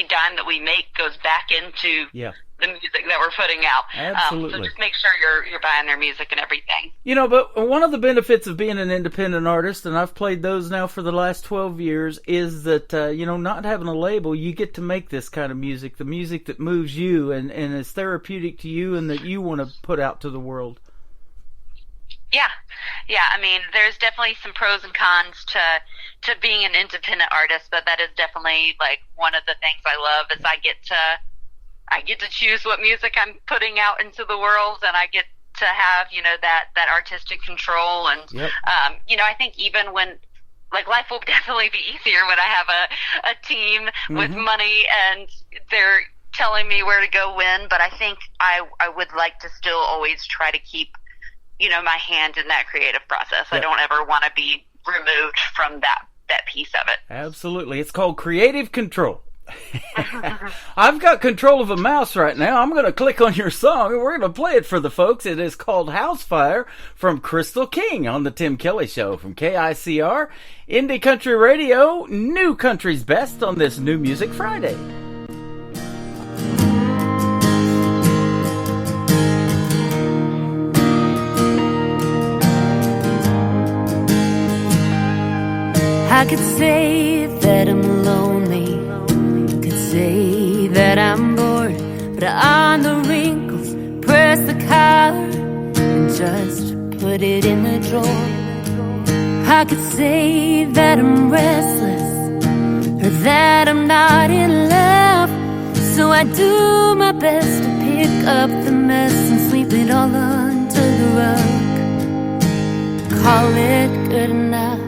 [SPEAKER 18] dime that we make goes back into the music that we're putting out.
[SPEAKER 3] Absolutely.
[SPEAKER 18] So just make sure you're buying their music and everything.
[SPEAKER 3] But one of the benefits of being an independent artist, and I've played those now for the last 12 years, is that, not having a label, you get to make this kind of music, the music that moves you and is therapeutic to you and that you want to put out to the world.
[SPEAKER 18] Yeah. I mean, there's definitely some pros and cons to being an independent artist, but that is definitely one of the things I love is I get to choose what music I'm putting out into the world, and I get to have, that artistic control. And, I think even when, life will definitely be easier when I have a team with money and they're telling me where to go when, but I think I would like to still always try to keep, my hand in that creative process. I don't ever want to be removed from that piece of it.
[SPEAKER 3] Absolutely. It's called creative control. I've got control of a mouse right now. I'm going to click on your song and we're going to play it for the folks. It is called House Fire from Crystal King on the Tim Kelly Show from KICR, Indie Country Radio, New Country's Best on this New Music Friday.
[SPEAKER 1] I could say that I'm lonely, could say that I'm bored, but on the wrinkles, press the collar and just put it in the drawer. I could say that I'm restless, or that I'm not in love, so I do my best to pick
[SPEAKER 9] pick up the mess and sweep it all under the rug. Call it good enough.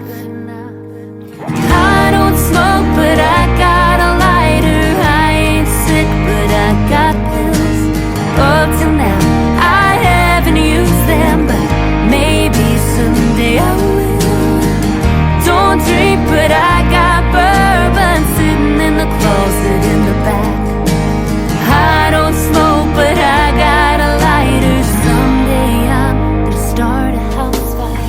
[SPEAKER 9] I don't smoke, but I got a lighter. I ain't sick, but I got pills. Up till now, I haven't used them, but maybe someday I will. Don't drink, but I got bourbon sitting in the closet in the back. I don't smoke, but I got a lighter. Someday I'm gonna start a house fire.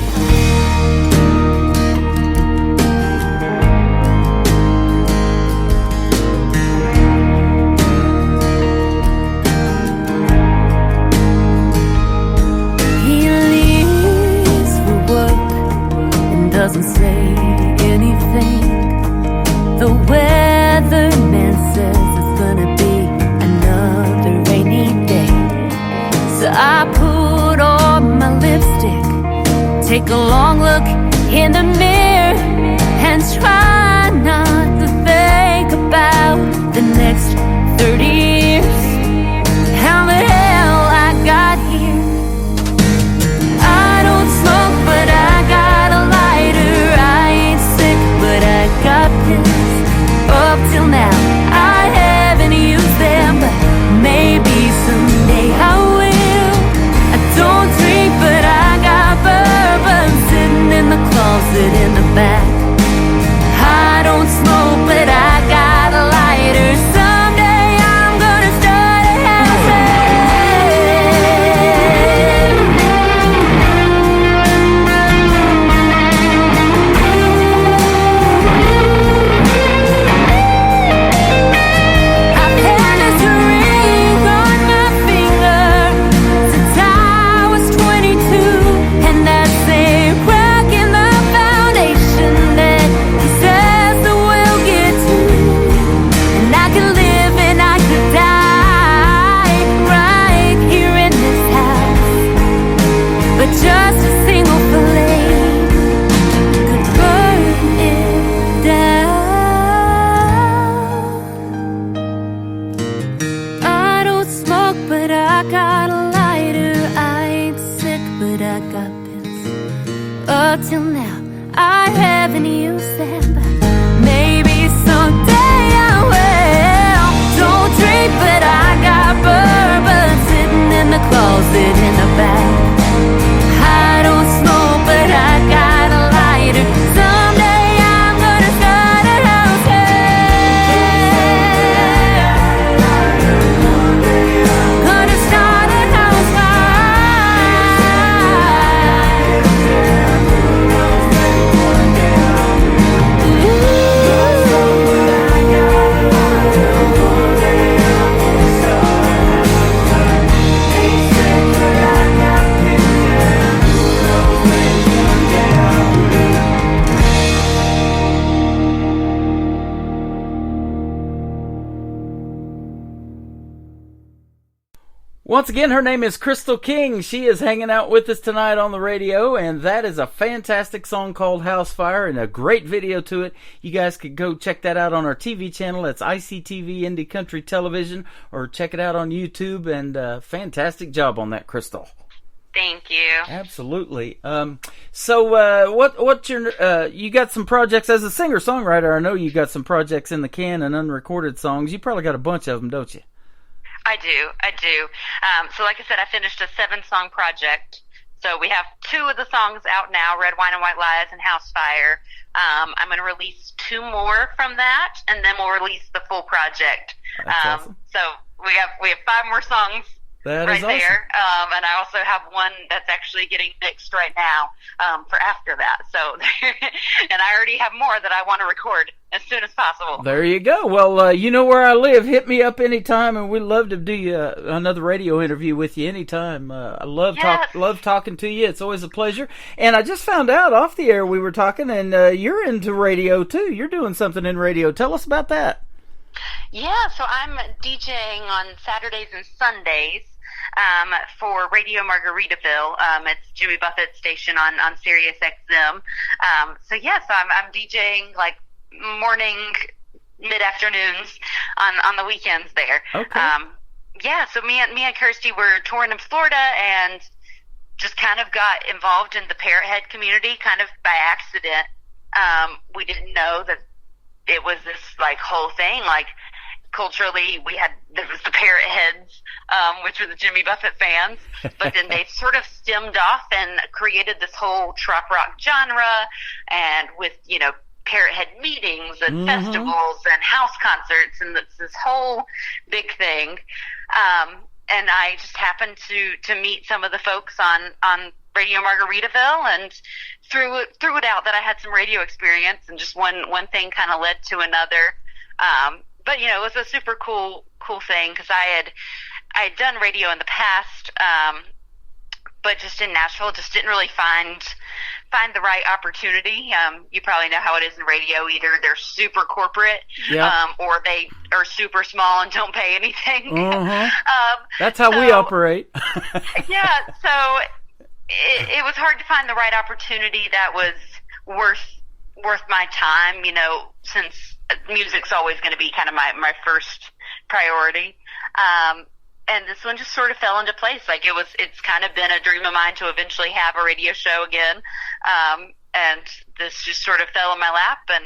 [SPEAKER 9] He leaves for work and doesn't say anything. The weatherman says it's gonna be another rainy day. So I put on my lipstick, take a long look in the mirror, and try not to think about the next 30 years. How the hell I got here. I don't smoke, but I got a lighter. I ain't sick, but I got pills. Up till now, I haven't used them, but maybe someday I will. I don't drink, but I got bourbon sitting in the closet in the back. I don't smoke, but I got a lighter. Someday I'm gonna start a house just a single flame could burn it down. I don't smoke, but I got a lighter. I ain't sick, but I got pills. Up till now, I haven't used them, but maybe someday I will. Don't drink, but I got bourbon sitting in the closet in the back. I don't smoke, but I got a lighter. Someday I'm gonna start a house Gonna start a house
[SPEAKER 3] Once again, her name is Crystal King. She is hanging out with us tonight on the radio, and that is a fantastic song called House Fire and a great video to it. You guys could go check that out on our TV channel. It's ICTV Indie Country Television, or check it out on YouTube, and fantastic job on that, Crystal.
[SPEAKER 18] Thank you.
[SPEAKER 3] Absolutely. So what's your, you got some projects as a singer-songwriter. I know you got some projects in the can and unrecorded songs. You probably got a bunch of them, don't you?
[SPEAKER 18] I do. So like I said, I finished a 7-song project. So we have 2 of the songs out now, Red Wine and White Lies and House Fire. I'm going to release 2 more from that, and then we'll release the full project.
[SPEAKER 3] Awesome.
[SPEAKER 18] So we have 5 more songs
[SPEAKER 3] that
[SPEAKER 18] right
[SPEAKER 3] is awesome.
[SPEAKER 18] there. And I also have one that's actually getting mixed right now for after that. So, and I already have more that I want to record as soon as possible.
[SPEAKER 3] There you go. Well, you know where I live. Hit me up anytime, and we'd love to do another radio interview with you anytime. I love talking to you. It's always a pleasure. And I just found out off the air we were talking, and you're into radio too. You're doing something in radio. Tell us about that.
[SPEAKER 18] Yeah, so I'm DJing on Saturdays and Sundays for Radio Margaritaville. It's Jimmy Buffett's station on Sirius XM. So I'm DJing like morning, mid-afternoons on the weekends there.
[SPEAKER 3] Okay.
[SPEAKER 18] so me and Kirsty were touring in Florida and just kind of got involved in the Parrot Head community kind of by accident. We didn't know that it was this like whole thing. Like culturally, there was the Parrot Heads, which were the Jimmy Buffett fans, but then they sort of stemmed off and created this whole trop rock genre, and with Parrot Head meetings and festivals and house concerts, and this whole big thing. And I just happened to meet some of the folks on Radio Margaritaville, and threw it out that I had some radio experience, and just one thing kind of led to another. But it was a super cool thing, because I had done radio in the past, but just in Nashville, just didn't really find the right opportunity. You probably know how it is in radio. Either they're super corporate, or they are super small and don't pay anything.
[SPEAKER 3] That's how we operate.
[SPEAKER 18] Yeah, so it was hard to find the right opportunity that was worth my time, since music's always going to be kind of my first priority. And this one just sort of fell into place. Like it's kind of been a dream of mine to eventually have a radio show again. And this just sort of fell in my lap, and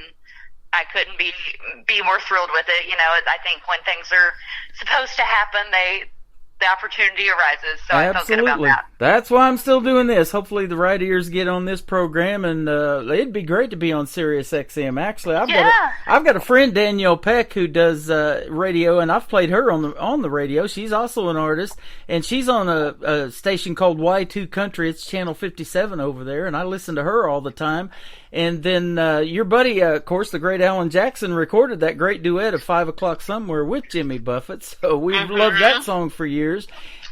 [SPEAKER 18] I couldn't be more thrilled with it. I think when things are supposed to happen, the opportunity arises. So I felt good about that.
[SPEAKER 3] That's why I'm still doing this. Hopefully the right ears get on this program, and it'd be great to be on Sirius XM. Actually, I've got a friend, Danielle Peck, who does radio, and I've played her on the radio. She's also an artist, and she's on a station called Y2 Country. It's channel 57 over there, and I listen to her all the time. And then your buddy, of course, the great Alan Jackson, recorded that great duet of 5 O'Clock Somewhere with Jimmy Buffett. So we've loved that song for years.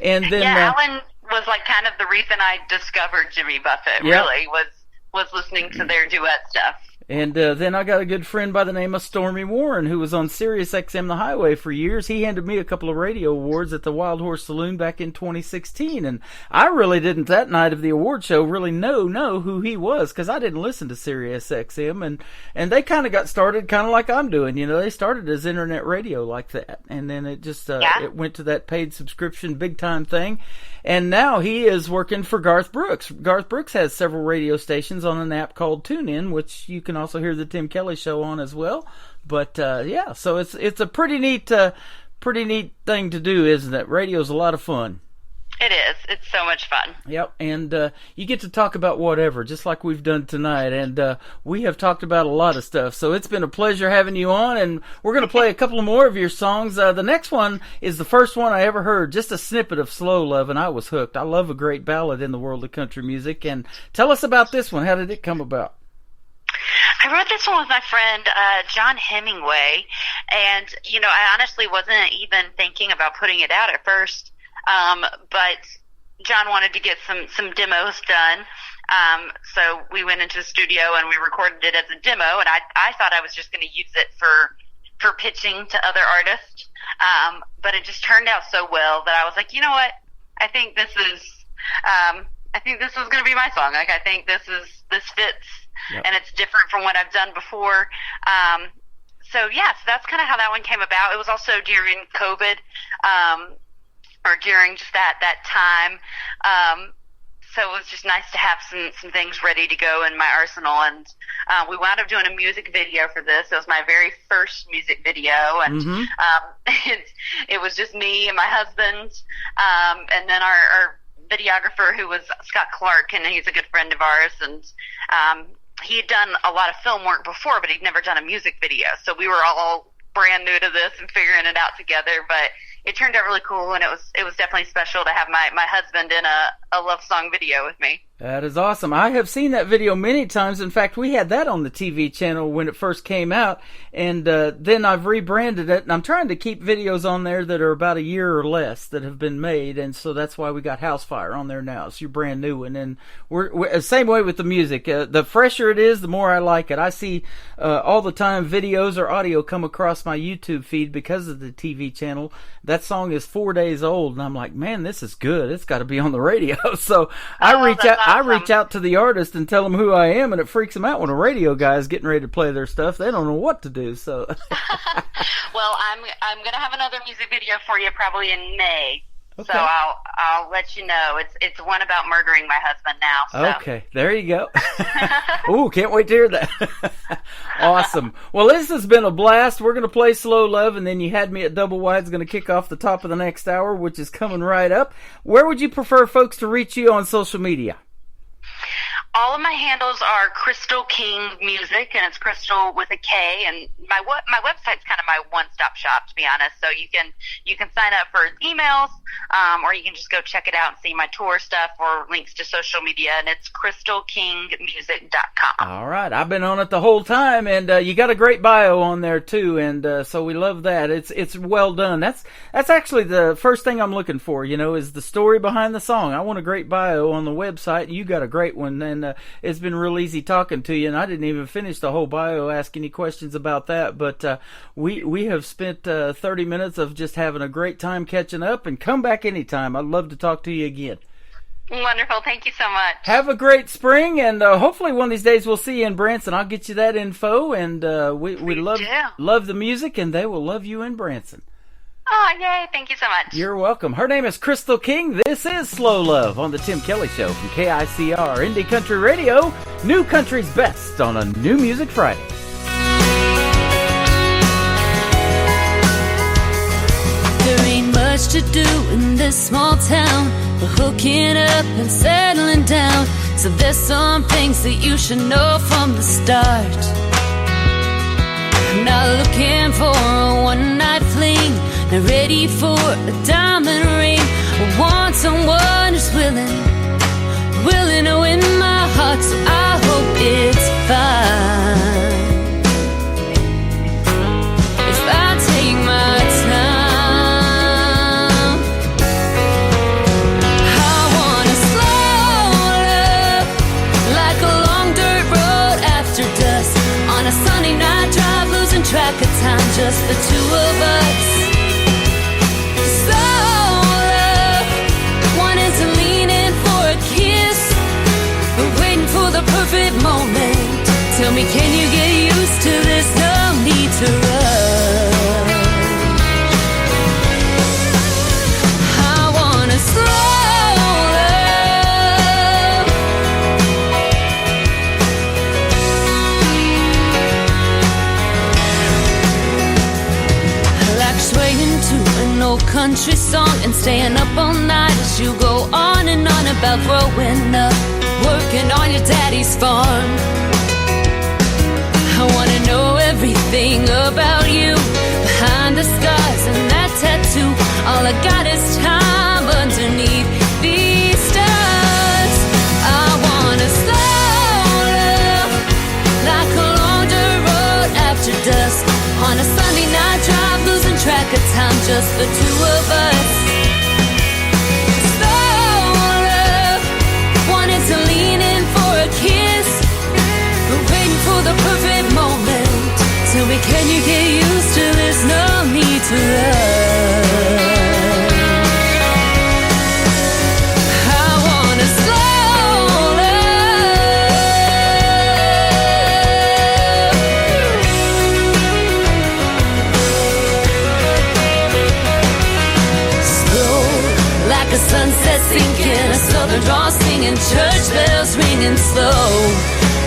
[SPEAKER 3] And then
[SPEAKER 18] Alan was like kind of the reason I discovered Jimmy Buffett. Really was listening to their duet stuff.
[SPEAKER 3] And then I got a good friend by the name of Stormy Warren, who was on Sirius XM The Highway for years. He handed me a couple of radio awards at the Wild Horse Saloon back in 2016. And I really didn't, that night of the award show, really know who he was, because I didn't listen to Sirius XM. And they kind of got started kind of like I'm doing. They started as internet radio like that. And then it just it went to that paid subscription big time thing. And now he is working for Garth Brooks. Garth Brooks has several radio stations on an app called TuneIn, which you can also hear the Tim Kelly Show on as well. But so it's a pretty neat thing to do, isn't it? Radio's a lot of fun.
[SPEAKER 18] It is. It's so much fun.
[SPEAKER 3] Yep, and you get to talk about whatever, just like we've done tonight, and we have talked about a lot of stuff, so it's been a pleasure having you on, and we're going to play a couple more of your songs. The next one is the first one I ever heard, just a snippet of Slow Love, and I was hooked. I love a great ballad in the world of country music, and tell us about this one. How did it come about?
[SPEAKER 18] I wrote this one with my friend John Hemingway, and I honestly wasn't even thinking about putting it out at first. But John wanted to get some demos done. So we went into the studio and we recorded it as a demo, and I thought I was just going to use it for pitching to other artists. But it just turned out so well that I was like, you know what? I think this is going to be my song. Like, I think this fits, and it's different from what I've done before. So that's kind of how that one came about. It was also during COVID, or during just that time. So it was just nice to have some things ready to go in my arsenal. And we wound up doing a music video for this. It was my very first music video. And it was just me and my husband, and then our videographer, who was Scott Clark, and he's a good friend of ours. And he had done a lot of film work before, but he'd never done a music video. So we were all brand new to this and figuring it out together. But it turned out really cool, and it was definitely special to have my husband in a love song video with me.
[SPEAKER 3] That is awesome. I have seen that video many times. In fact, we had that on the TV channel when it first came out, and then I've rebranded it, and I'm trying to keep videos on there that are about a year or less that have been made, and so that's why we got House Fire on there now. It's your brand new one, and we're same way with the music. The fresher it is, the more I like it. I see all the time videos or audio come across my YouTube feed because of the TV channel. That song is 4 days old, and I'm like, man, this is good. It's got to be on the radio. know, so I reach out to the artist and tell them who I am, and it freaks them out when a radio guy is getting ready to play their stuff. They don't know what to do. So,
[SPEAKER 18] well, I'm gonna have another music video for you probably in May.
[SPEAKER 3] Okay.
[SPEAKER 18] So I'll let you know. It's one about murdering my husband now. So.
[SPEAKER 3] Okay, there you go. Ooh, can't wait to hear that. Awesome. Well, this has been a blast. We're going to play Slow Love, and then You Had Me at Double Wide's going to kick off the top of the next hour, which is coming right up. Where would you prefer folks to reach you on social media?
[SPEAKER 18] All of my handles are Crystal King Music, and it's Crystal with a K. And my website's kind of my one-stop shop, to be honest. So you can sign up for emails, or you can just go check it out and see my tour stuff or links to social media. And it's crystalkingmusic.com.
[SPEAKER 3] All right, I've been on it the whole time, and you got a great bio on there too, and so we love that. It's well done. That's actually the first thing I'm looking for. Is the story behind the song. I want a great bio on the website. You got a great one, and it's been real easy talking to you, and I didn't even finish the whole bio, ask any questions about that, but we have spent 30 minutes of just having a great time catching up, and come back anytime. I'd love to talk to you again.
[SPEAKER 18] Wonderful. Thank you so much.
[SPEAKER 3] Have a great spring, and hopefully one of these days we'll see you in Branson. I'll get you that info, and we love the music, and they will love you in Branson.
[SPEAKER 18] Oh, yay. Thank you so much.
[SPEAKER 3] You're welcome. Her name is Crystal King. This is Slow Love on the Tim Kelly Show from KICR Indie Country Radio. New country's best on a New Music Friday.
[SPEAKER 9] There ain't much to do in this small town, but hooking up and settling down. So there's some things that you should know from the start. I'm not looking for a one-night fling, not ready for a diamond ring. I want someone who's willing to win my heart, so I hope it's fine if I take my time. I want a slow love, like a long dirt road after dusk, on a sunny night drive, losing track of time, just the two of us. The perfect moment. Tell me, can you get used to this? No need to rush. I want a slow love, like swaying to an old country song and staying up all night as you go on and on about growing up, working on your daddy's farm. I wanna know everything about you, behind the scars and that tattoo. All I got is time underneath these stars. I want a slow love, like a long dirt road after dusk, on a Sunday night drive, losing track of time, just the two of us. To lean in for a kiss, but waiting for the perfect moment. Tell me, can you get used to this? No need to rush. I want a slow love, slow like a sunset sinking, a southern draw singing, church bells ringing, slow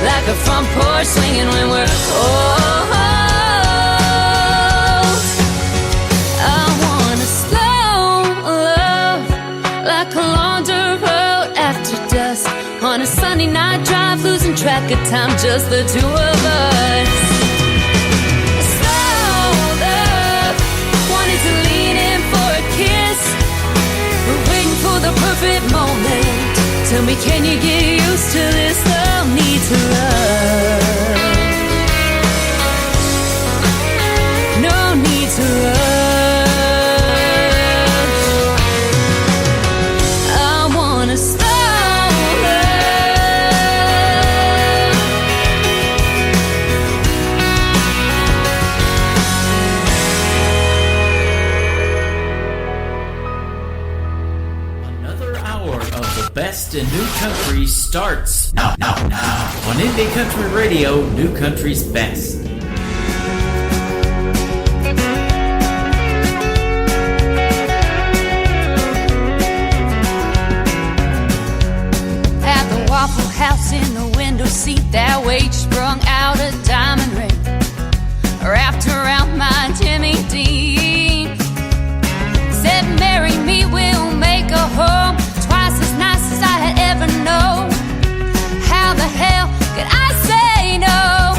[SPEAKER 9] like a front porch swinging when we're old. I want a slow love, like a long dirt road after dusk, on a sunny night drive, losing track of time, just the two of us. A slow love, wanting to lean in for a kiss, we're waiting for the perfect moment. Tell me, can you get used to this? No need to rush. No need to rush. I want a slow
[SPEAKER 3] best in new country starts now. On Indie Country Radio, New Country's Best.
[SPEAKER 9] At the Waffle House in the window seat, that waitress sprung out a diamond ring wrapped around my Jimmy Dean. Said, marry me, we'll make a home twice as nice as I had ever known. How the hell could I say no?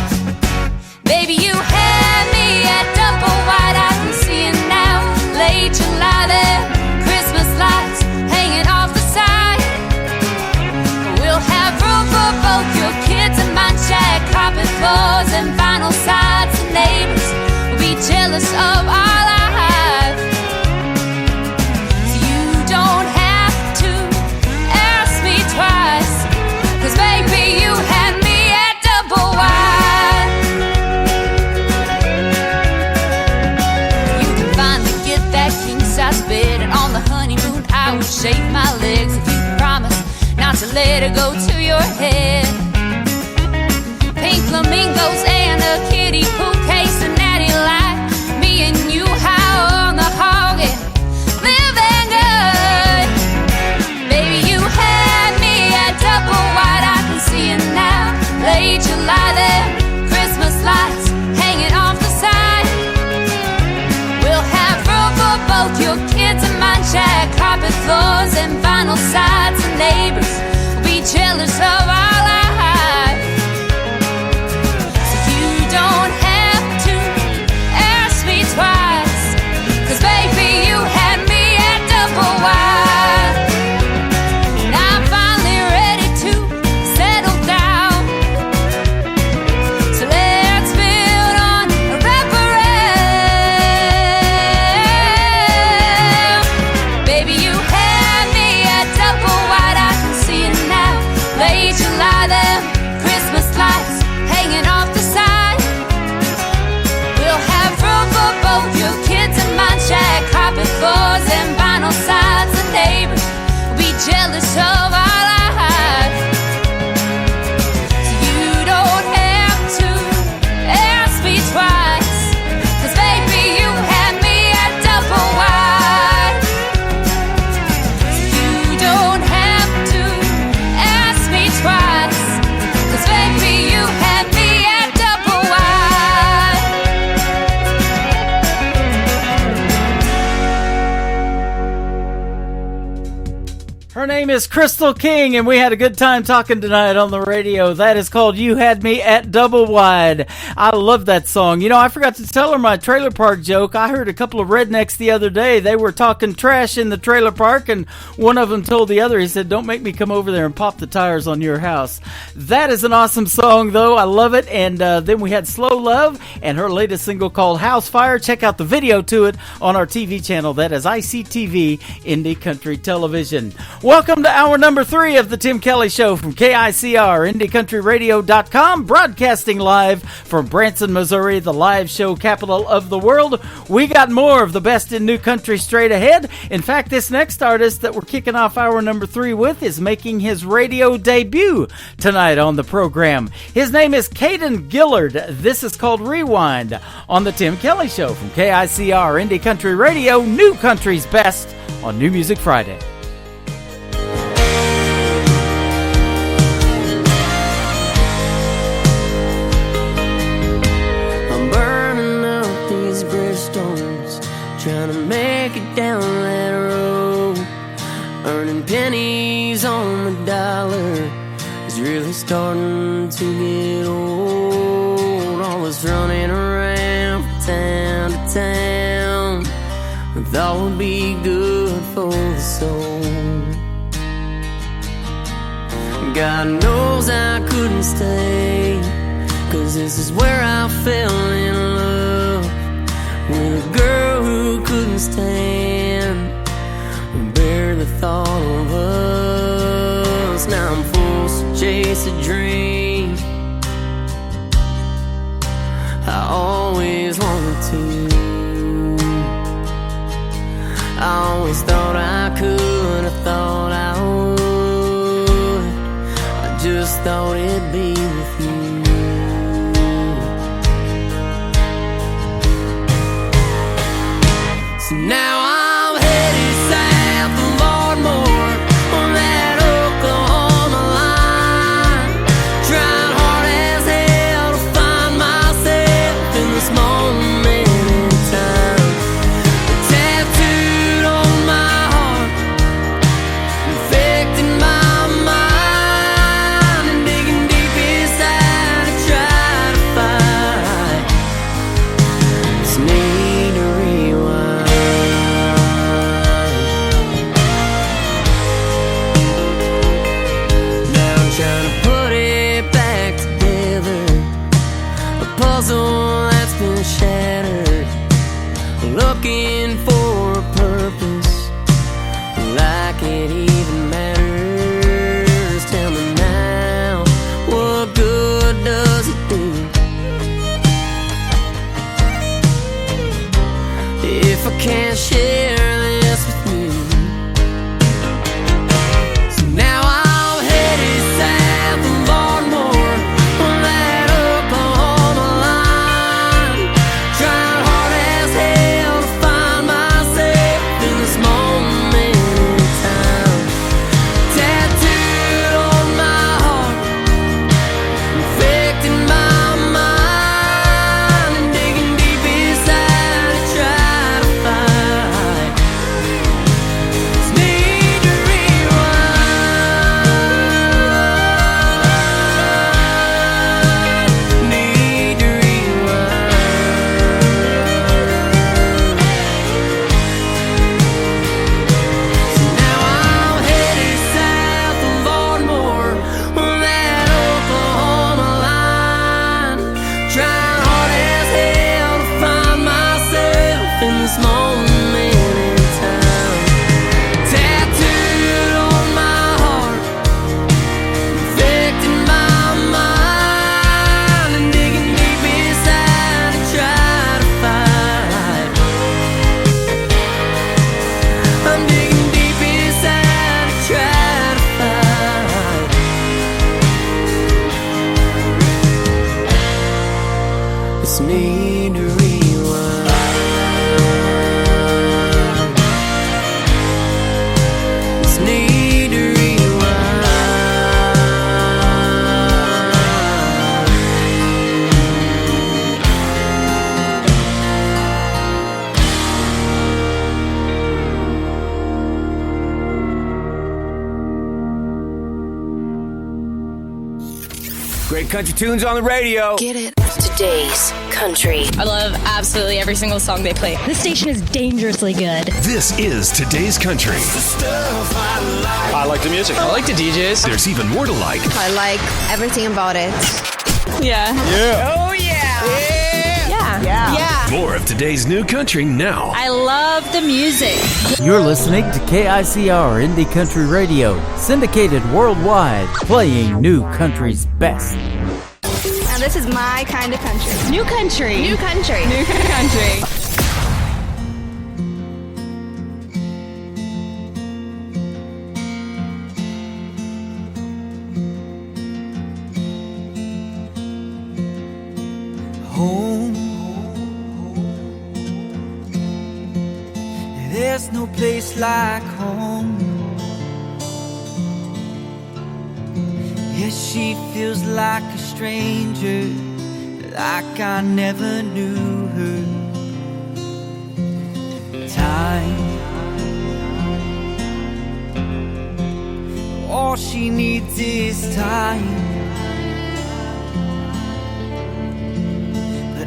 [SPEAKER 9] Baby, you had me at double wide. I can see it now. Late July there, Christmas lights hanging off the side. We'll have room for both your kids and mine. Shag carpet floors and vinyl sides. The neighbors will be jealous of our life. So you don't have to ask me twice, 'cause baby, you had me at double wide. You can finally get that king-size bed, and on the honeymoon I would shave my legs if you promise not to let it go to your head. Pink flamingos and a kiddie pool case, and natty light. Me and you high on the hog and living good. Baby, you had me at double wide. I can see it now. Late July there, Christmas lights hanging off the side. We'll have room for both your kids and mine. Shag carpet floors and vinyl sides. And neighbors will be jealous of our life. Don't have to ask me twice, 'cause baby, you had me at double wide. And I'm finally ready to settle down, so let's build on a wraparound. Baby, you had me at double wide. I can see it now. Late July there, Christmas lights hanging off the side. Both your kids and mine. Shag carpet floors and vinyl sides. The neighbors will be jealous of our life. So you don't have to ask me twice, 'cause baby, you had me at double wide. So you don't have to ask me twice, 'cause baby, you had me at double wide.
[SPEAKER 3] Her name is Crystal King, and we had a good time talking tonight on the radio. That is called You Had Me at Double Wide. I love that song. You know, I forgot to tell her my trailer park joke. I heard a couple of rednecks the other day. They were talking trash in the trailer park, and one of them told the other, he said, "Don't make me come over there and pop the tires on your house." That is an awesome song, though. I love it. And then we had Slow Love and her latest single called House Fire. Check out the video to it on our TV channel. That is ICTV, Indie Country Television. Welcome to hour number 3 of the Tim Kelly Show from KICR, IndieCountryRadio.com, broadcasting live from Branson, Missouri, the live show capital of the world. We got more of the best in new country straight ahead. In fact, this next artist that we're kicking off hour number 3 with is making his radio debut tonight on the program. His name is Caden Gillard. This is called Rewind on the Tim Kelly Show from KICR, Indie Country Radio, New Country's Best on New Music Friday.
[SPEAKER 19] Trying to make it down that road, earning pennies on the dollar is really starting to get old. Always running around from town to town, I thought would be good for the soul. God knows I couldn't stay, 'cause this is where I fell in love with a girl who couldn't stand or bear the thought of us. Now I'm forced to chase a dream I always wanted to. I always thought I could, I thought I would. like it even matters. Tell me now, what good does it do if I can't share this with you? So now I'm headed south of Baltimore on that Oklahoma line, trying hard as hell to find myself in this moment in time. Tattooed on my heart, infecting my mind, and digging deep inside to try to find. It's need to rewind, need to rewind. So now I'm headed south of Baltimore on that Oklahoma line, trying hard as hell to find myself in this moment in time. Tattooed on my heart, infecting my mind, and digging deep inside to try to find. I'm digging deep inside to try to find. It's need to rewind. It's need to rewind.
[SPEAKER 12] Great country tunes on the radio.
[SPEAKER 20] Get it. Today's country.
[SPEAKER 15] I love absolutely every single song they play. This station is dangerously good.
[SPEAKER 14] This is today's country.
[SPEAKER 12] I like the music. I like the DJs.
[SPEAKER 14] There's even more to like.
[SPEAKER 15] I like everything about it. Yeah.
[SPEAKER 12] Yeah.
[SPEAKER 15] Oh, yeah. Yeah.
[SPEAKER 14] More of today's new country now.
[SPEAKER 15] I love the music.
[SPEAKER 3] You're listening to KICR Indie Country Radio, syndicated worldwide, playing new country's best.
[SPEAKER 15] Now this is my kind of country. New country. New country. New country.
[SPEAKER 21] Home. There's no place like home. Yes, she feels like a stranger, like I never knew her. Time. All she needs is time.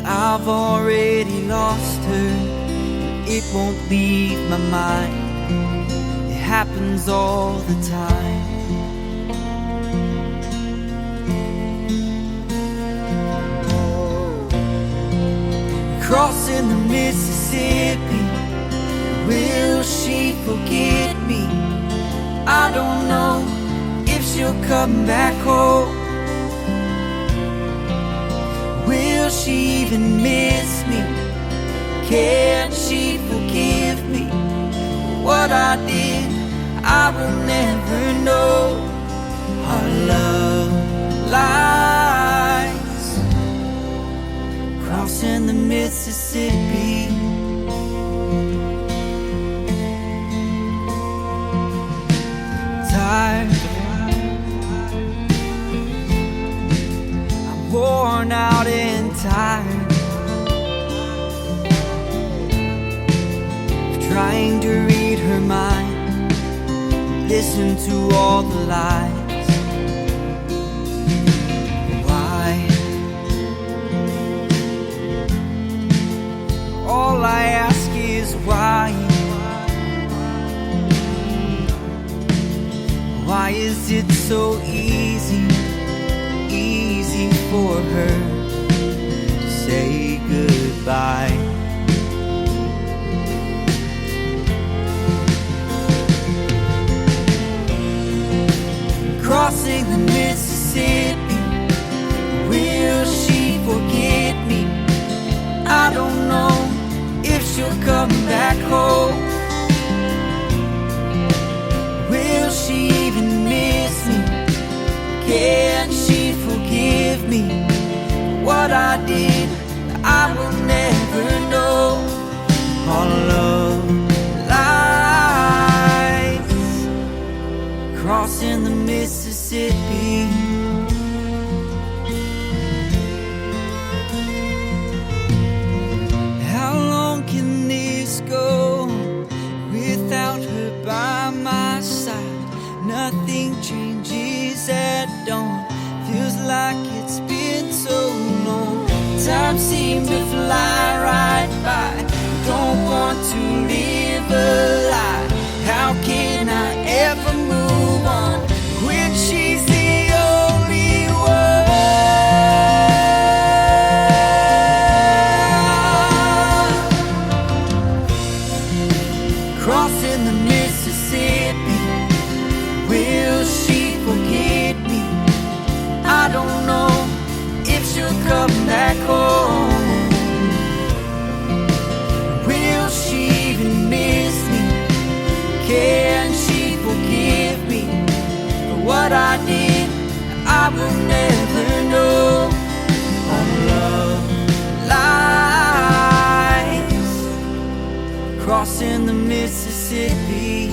[SPEAKER 21] I've already lost her. It won't leave my mind. It happens all the time. Crossing the Mississippi, will she forget me? I don't know if she'll come back home. Will she even miss me? Can she forgive me? What I did, I will never know. Our love lies crossing the Mississippi. Tired, I'm worn out and tired of trying to read her mind, listen to all the lies. Why? All I ask is why? Why is it so easy for her to say goodbye? crossing the Mississippi. Will she forget me? I don't know if she'll come back home. Will she even miss me? Can she forgive me? What I did, I will never know. All love lies crossing the Mississippi. How long can this go without her by my side? Nothing changes at dawn. Feels like it's been so long. Time seems to fly right by. Don't want to live a lie. How can I ever move on when she's the only one? Crossing the Mississippi. Will she forget me? I don't know if she'll come back home. Will she even miss me? Can she forgive me? For what I did, I will never know. All love lies crossing the Mississippi.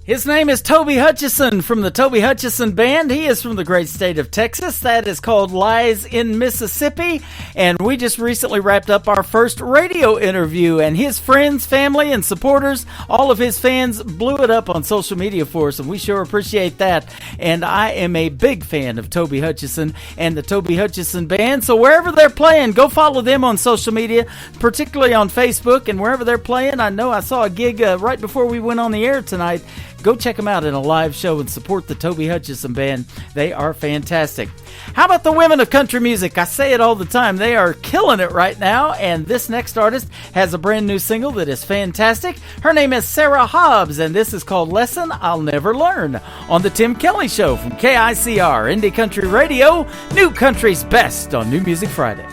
[SPEAKER 3] His name is Toby Hutchison from the Toby Hutchison Band. He is from the great state of Texas. That is called Lies in Mississippi. And we just recently wrapped up our first radio interview. And his friends, family, and supporters, all of his fans blew it up on social media for us. And we sure appreciate that. And I am a big fan of Toby Hutchison and the Toby Hutchison Band. So wherever they're playing, go follow them on social media, particularly on Facebook. And wherever they're playing, I know I saw a gig right before we went on the air tonight. Go check them out in a live show and support the Toby Hutchison Band. They are fantastic. How about the women of country music? I say it all the time. They are killing it right now, and this next artist has a brand new single that is fantastic. Her name is Sarah Hobbs, and this is called Lesson I'll Never Learn on the Tim Kelly Show from KICR, Indie Country Radio, New Country's Best on New Music Friday.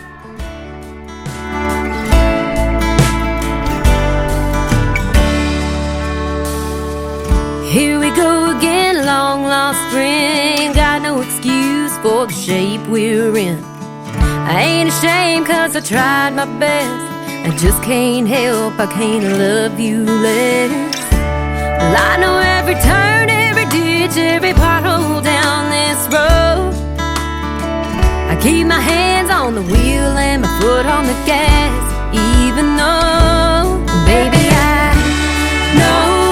[SPEAKER 1] Here we go again, long lost friend. Got no excuse for the shape we're in. I ain't ashamed cause I tried my best. I just can't help, I can't love you less. Well, I know every turn, every ditch, every pothole down this road. I keep my hands on the wheel and my foot on the gas. Even though, baby, I know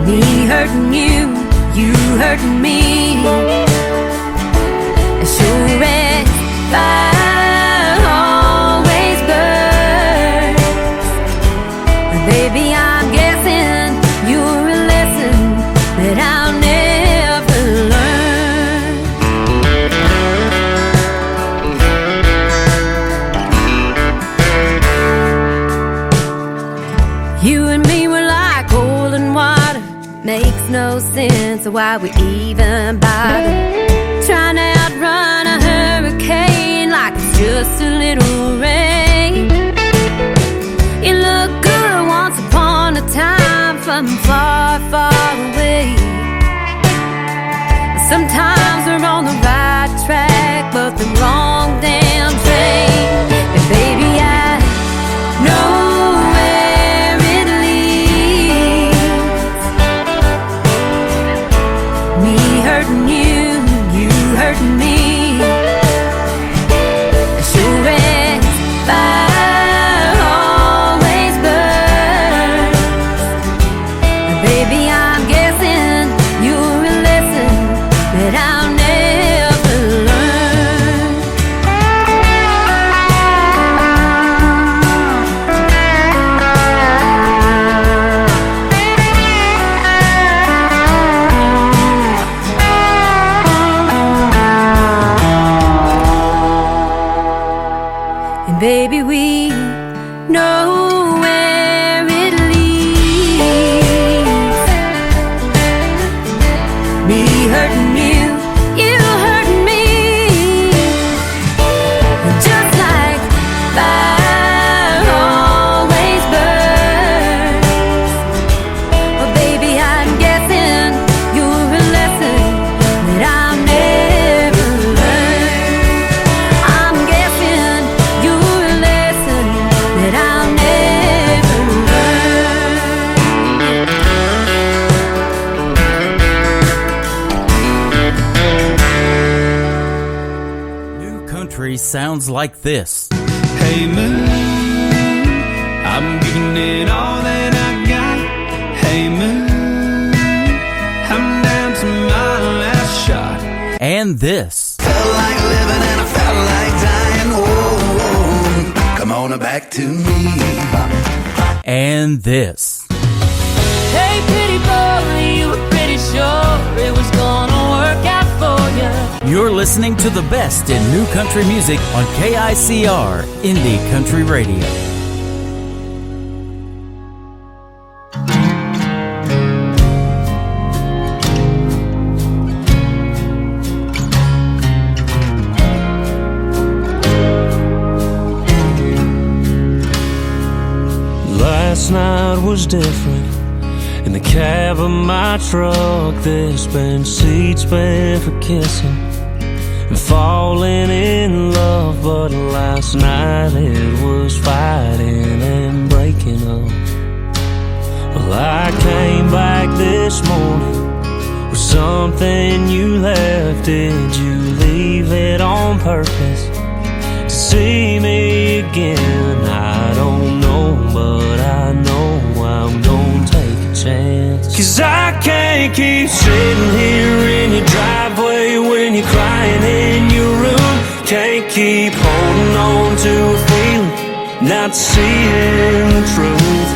[SPEAKER 1] me hurting you, you hurting me. As sure as fire always burns. Baby, I'm guessing you're a lesson that I'll never learn. You and me were like oil and water. Makes no sense why we even bother trying to outrun a hurricane like it's just a little rain. You look good once upon a time from far, far away. Sometimes we're on the right track but the wrong damn train. And baby, I know hurting you, you hurting me. Sure as fire we know where it leads. Me hurting you, you hurting me, just like fire always burns. Oh baby, I'm guessing you're a lesson that I'll never learn. I'm guessing you're a lesson that I'll never
[SPEAKER 3] learn. New country sounds like this.
[SPEAKER 11] Hey moon, I'm giving it all that I got. Hey moon, I'm down to my last shot.
[SPEAKER 3] And this.
[SPEAKER 4] Felt like living and I felt like dying. Oh, come on back to me.
[SPEAKER 3] And this.
[SPEAKER 9] Hey, pretty boy, you were pretty sure it was gonna work out for you.
[SPEAKER 3] You're listening to the best in new country music on KICR Indie Country Radio.
[SPEAKER 11] Last night was different. In the cab of my truck, there's been seats spent for kissing and falling in love. But last night it was fighting and breaking up. Well, I came back this morning with something you left. Did you leave it on purpose to see me again? I don't know, but I know I'm gonna take a chance. 'Cause I can't keep sitting here in your driveway when you're crying in your room. Can't keep holding on to a feeling, not seeing the truth.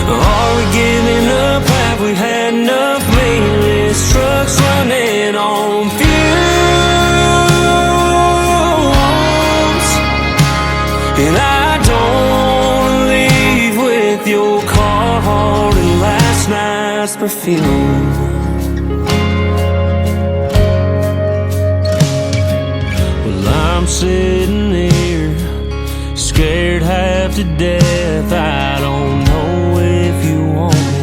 [SPEAKER 11] Are we giving up? Have we had enough? Mainless trucks running on fumes. And I don't leave with your card and last night's perfume. Well, I'm sitting here, scared half to death. I don't know if you want me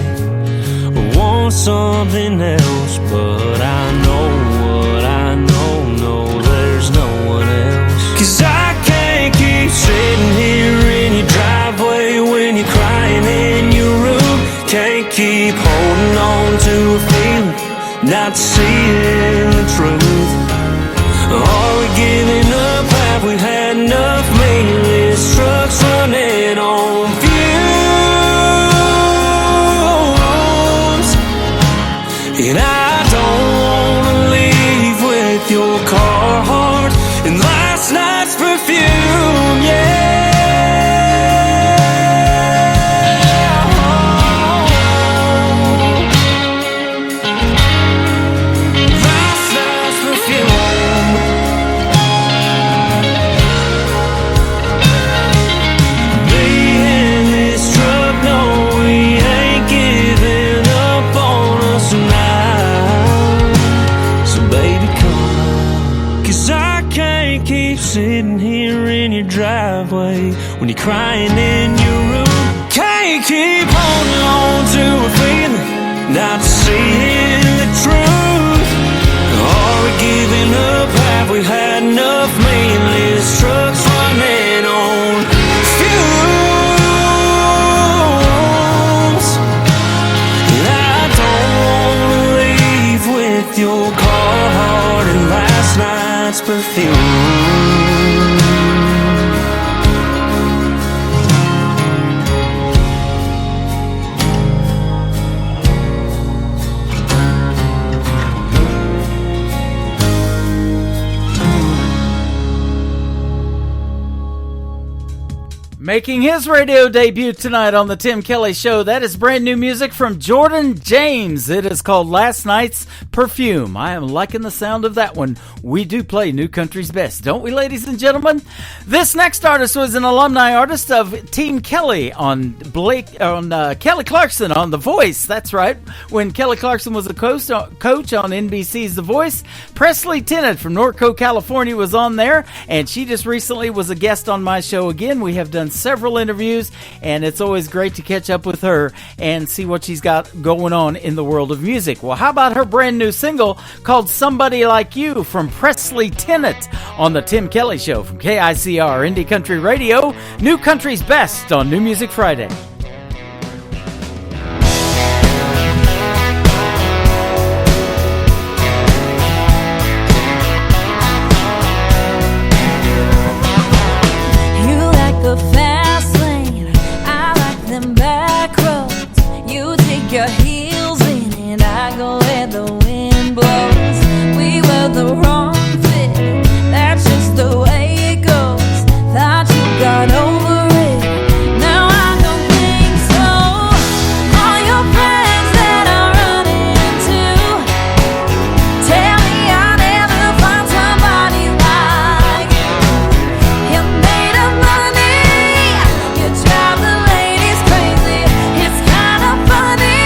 [SPEAKER 11] or want something else, but I know what I know, there's no one else. 'Cause I can't keep sitting here in your driveway when you're crying in your room. Can't keep holding on to a feeling, not seeing the truth. Are we giving up? Have we had enough? Mainless trucks running on fumes. And I don't wanna leave with your Carhartt and last night's perfume, yeah. Last night's perfume. Me and this truck, no, we ain't giving up on us now. So baby, come, 'cause I can't keep sitting here in your driveway when you're crying in your room. Can't keep holding on to a feeling, not seeing the truth. Are we giving up? Have we had enough? Mainless trucks running on fumes. And I don't wanna leave with your Carhartt and last night's perfume.
[SPEAKER 3] Making his radio debut tonight on the Tim Kelly Show, that is brand new music from Jordan James. It is called Last Night's Perfume. I am liking the sound of that one. We do play New Country's best, don't we, ladies and gentlemen? This next artist was an alumni artist of Team Kelly on Kelly Clarkson on The Voice. That's right. When Kelly Clarkson was a coach on NBC's The Voice, Presley Tennant from Norco, California was on there, and she just recently was a guest on my show again. We have done several interviews, and it's always great to catch up with her and see what she's got going on in the world of music. Well, how about her brand new single called Somebody Like You from Presley Tennant on the Tim Kelly Show from KICR Indie Country Radio, New Country's best on New Music Friday.
[SPEAKER 9] Your heels in and I go where the wind blows. We were the wrong fit, that's just the way it goes. Thought you got over it, now I don't think so. All your friends that I run into tell me I'll never find somebody like you. You're made of money, you drive the ladies crazy. It's kind of funny.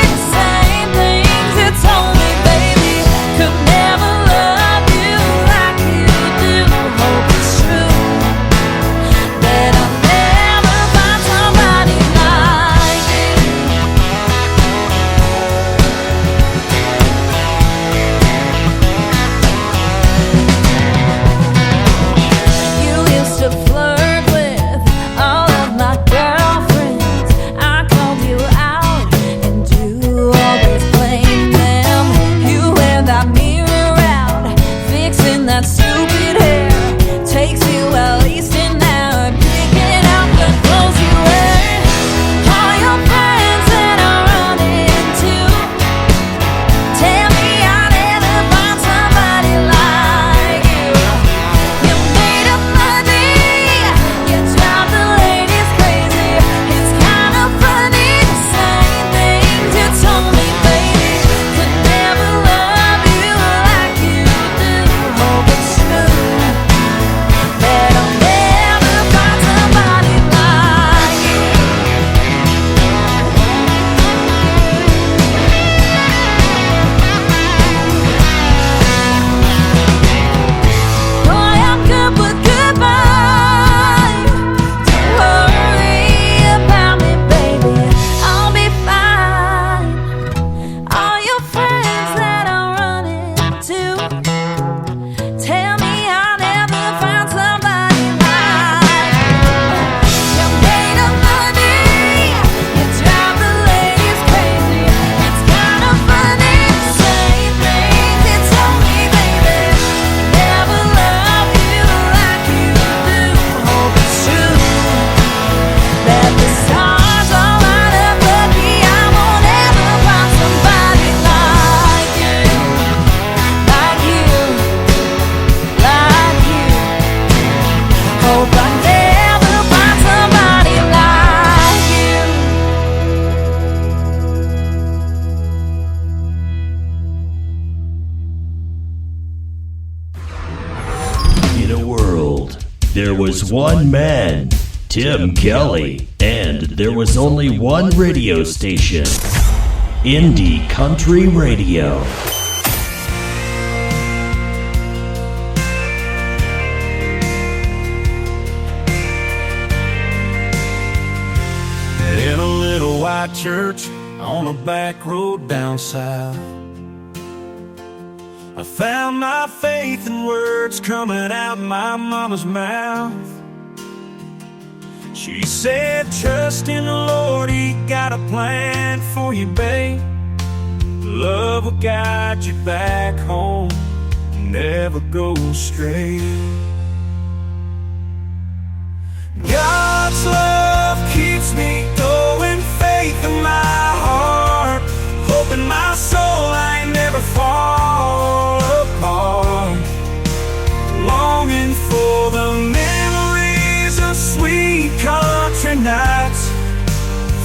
[SPEAKER 6] There was one man, Tim Kelly, and there was only one radio station, Indie Country Radio.
[SPEAKER 16] In a little white church on a back road down south, I found my faith in words coming out my mama's mouth. She said, trust in the Lord, He got a plan for you, babe. Love will guide you back home, never go astray. God's love keeps me going, faith in my heart, hoping my soul I never fall apart, longing for the memories of sweet country nights,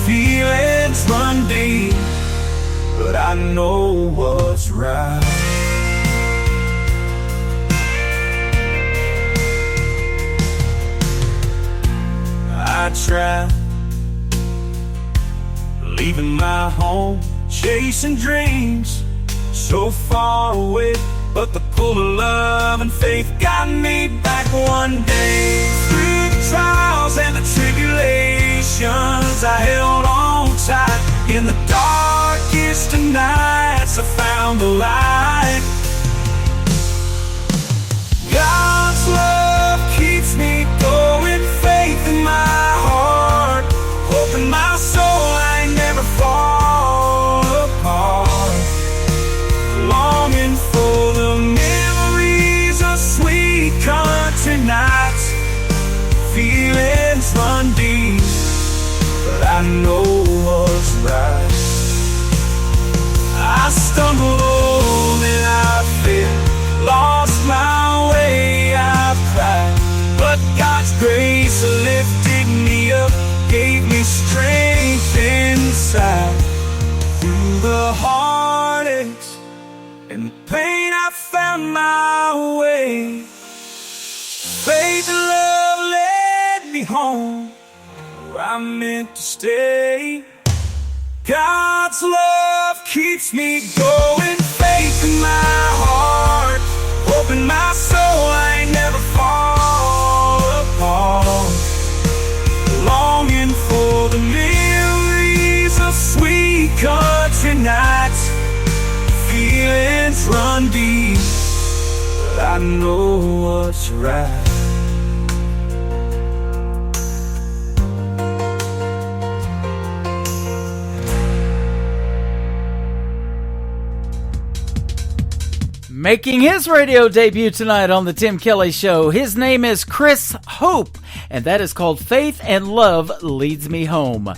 [SPEAKER 16] feelings run deep, but I know what's right. I tried leaving my home, chasing dreams so far away, but the pull of love and faith got me back one day. Through the trials and the tribulations, I held on tight. In the darkest of nights, I found the light. God's love keeps me going, faith in my heart, hope in my soul, I never fall apart. Longing for the memories of sweet country nights, feelings run deep, but I know what's right. I stumbled and I fell, lost my way, I cried, but God's grace lifted me up, gave me strength inside. Through the heartaches and the pain, I found my way. Faith and love led me home, where I'm meant to stay. God's love keeps me going, faith in my heart, hope in my soul, I never fall apart. Longing for the memories of sweet country nights, feelings run deep, but I know what's right.
[SPEAKER 3] Making his radio debut tonight on the Tim Kelly Show, his name is Chris Hope, and that is called Faith and Love Leads Me Home.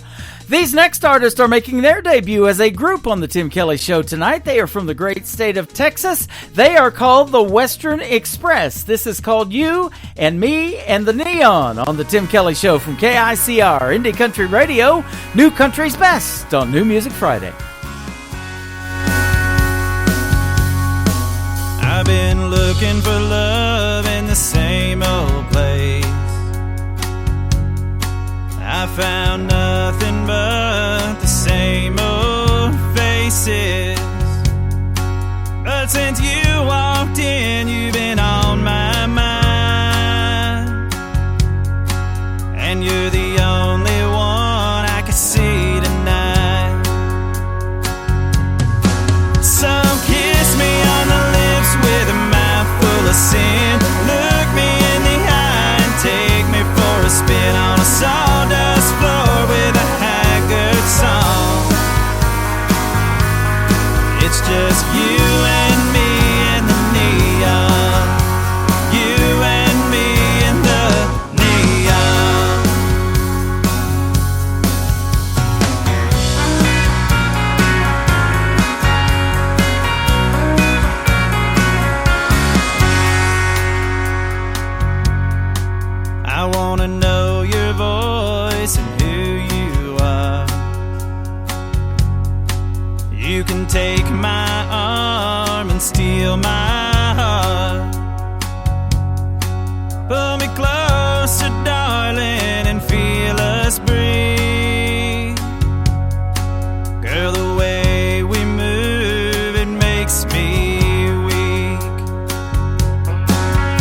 [SPEAKER 3] These next artists are making their debut as a group on the Tim Kelly Show tonight. They are from the great state of Texas. They are called the Western Express. This is called You and Me and the Neon on the Tim Kelly Show from KICR, Indie Country Radio, New Country's Best on New Music Friday.
[SPEAKER 11] I've been looking for love in the same old place. I found nothing but the same old faces. But since you walked in, you've been on my mind. And you're the only one I can see tonight. So kiss me on the lips with a mouth full of sin. Look me in the eye and take me for a spin on a sawdust floor with a haggard song. It's just you and me and the neon. You and me and the neon. I wanna know your voice and who you are. You can take my arm and steal my heart. Pull me closer, darling, and feel us breathe. Girl, the way we move, it makes me weak.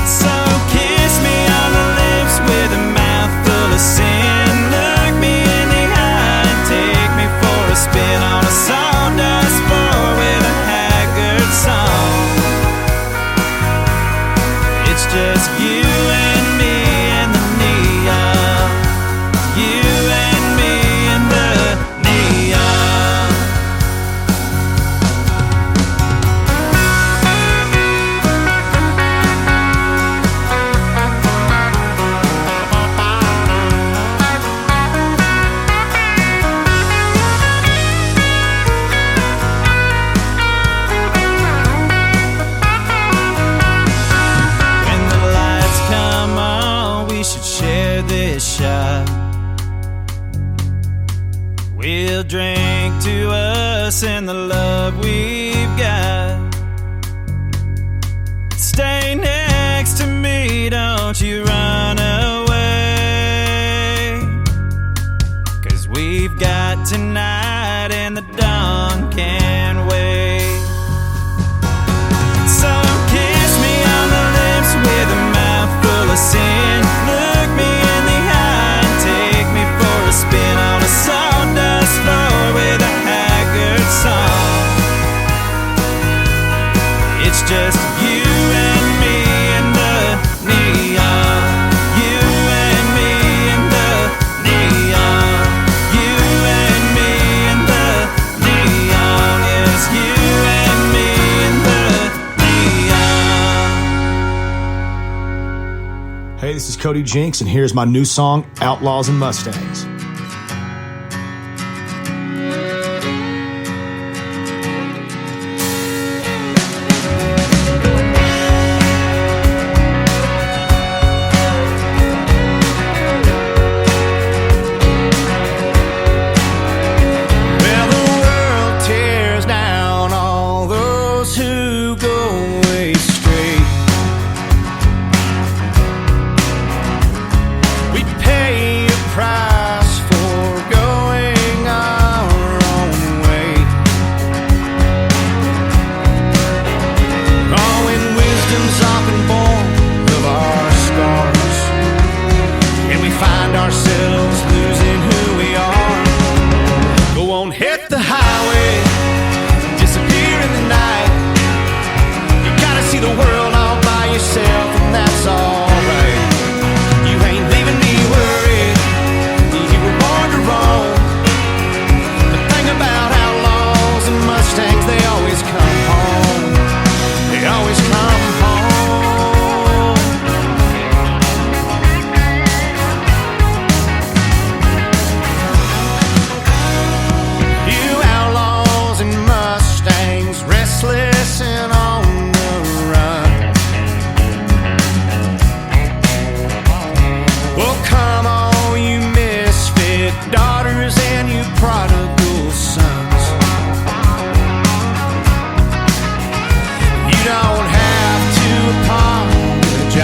[SPEAKER 11] So kiss me on the lips with a mouth full of sin. Look me in the eye and take me for a spin on a sawdust floor with a haggard song. a drink to us and the love we've got. Stay next to me, don't you run away, 'cause we've got tonight and the dawn can't wait. So kiss me on the lips with a mouth full of sin. Look me in the eye and take me for a spin on a sawdust floor with a haggard song. It's just you and me and the neon. You and me and the neon. You and me and the neon. Yes, you and me and the neon.
[SPEAKER 2] Hey, this is Cody Jinks, and here's my new song, Outlaws and Mustangs.
[SPEAKER 11] Well, the world tears down all those who go astray. We pay a price for going our own way. Oh, when wisdom's often born of our scars, and we find ourselves losing who we are. Go on, hit the highway, disappear in the night. You gotta see the world all by yourself, and that's alright. You ain't leaving me worried, you were born to roam. The thing about outlaws and Mustangs, they always come home. They always come home. You outlaws and Mustangs, restless and on the run. Well, come on, you misfit daughters and you prodigal sons. You don't have to apologize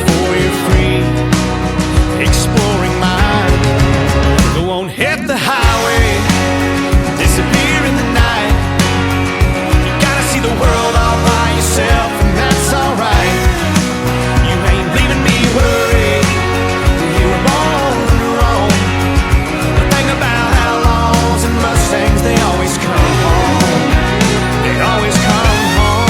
[SPEAKER 11] for your free exploring mind. Go on, hit the highway, disappear in the night. You gotta see the world all by yourself, and that's alright. You ain't leaving me worried, you were born to roam. The thing about outlaws and Mustangs, they always come home. They always come home.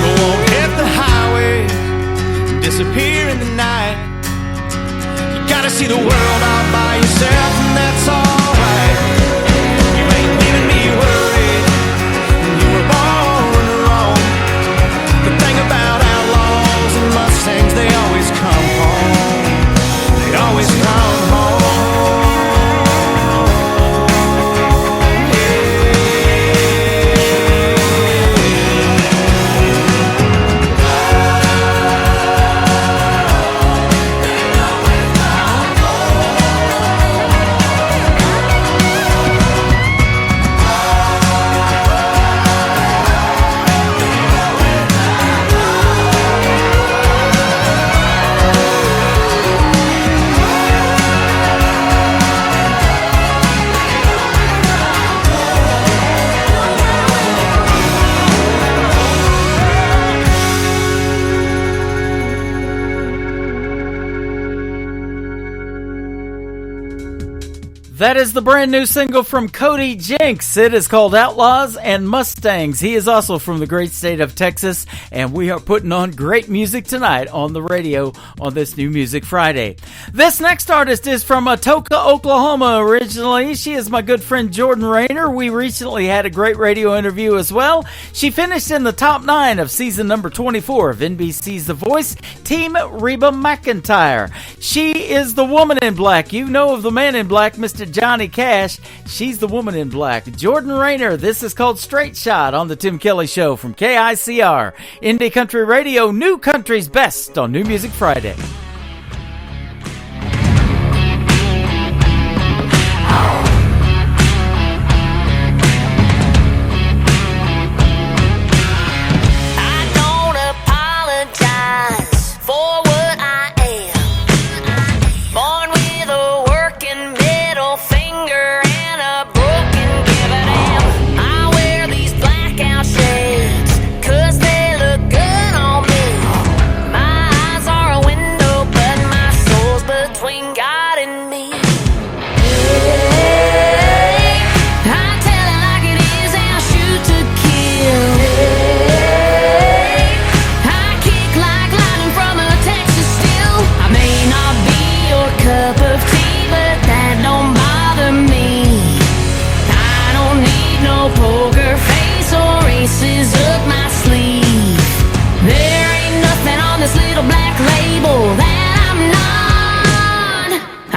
[SPEAKER 11] Go on, hit the highway, disappear in the night. You gotta see the world all by yourself, and that's alright. You ain't leaving me worried, you were born to roam. The thing about outlaws and Mustangs, they always come home. They always come home.
[SPEAKER 3] That is the brand new single from Cody Jinks. It is called Outlaws and Mustangs. He is also from the great state of Texas, and we are putting on great music tonight on the radio on this New Music Friday. This next artist is from Atoka, Oklahoma originally. She is my good friend Jordan Rayner. We recently had a great radio interview as well. She finished in the top 9 of season number 24 of NBC's The Voice, Team Reba McEntire. She is the woman in black. You know of the man in black, Mr. Johnny Cash. She's the woman in black. Jordan Rayner. This is called Straight Shot on the Tim Kelly Show from KICR. Indie Country Radio, New Country's Best on New Music Friday.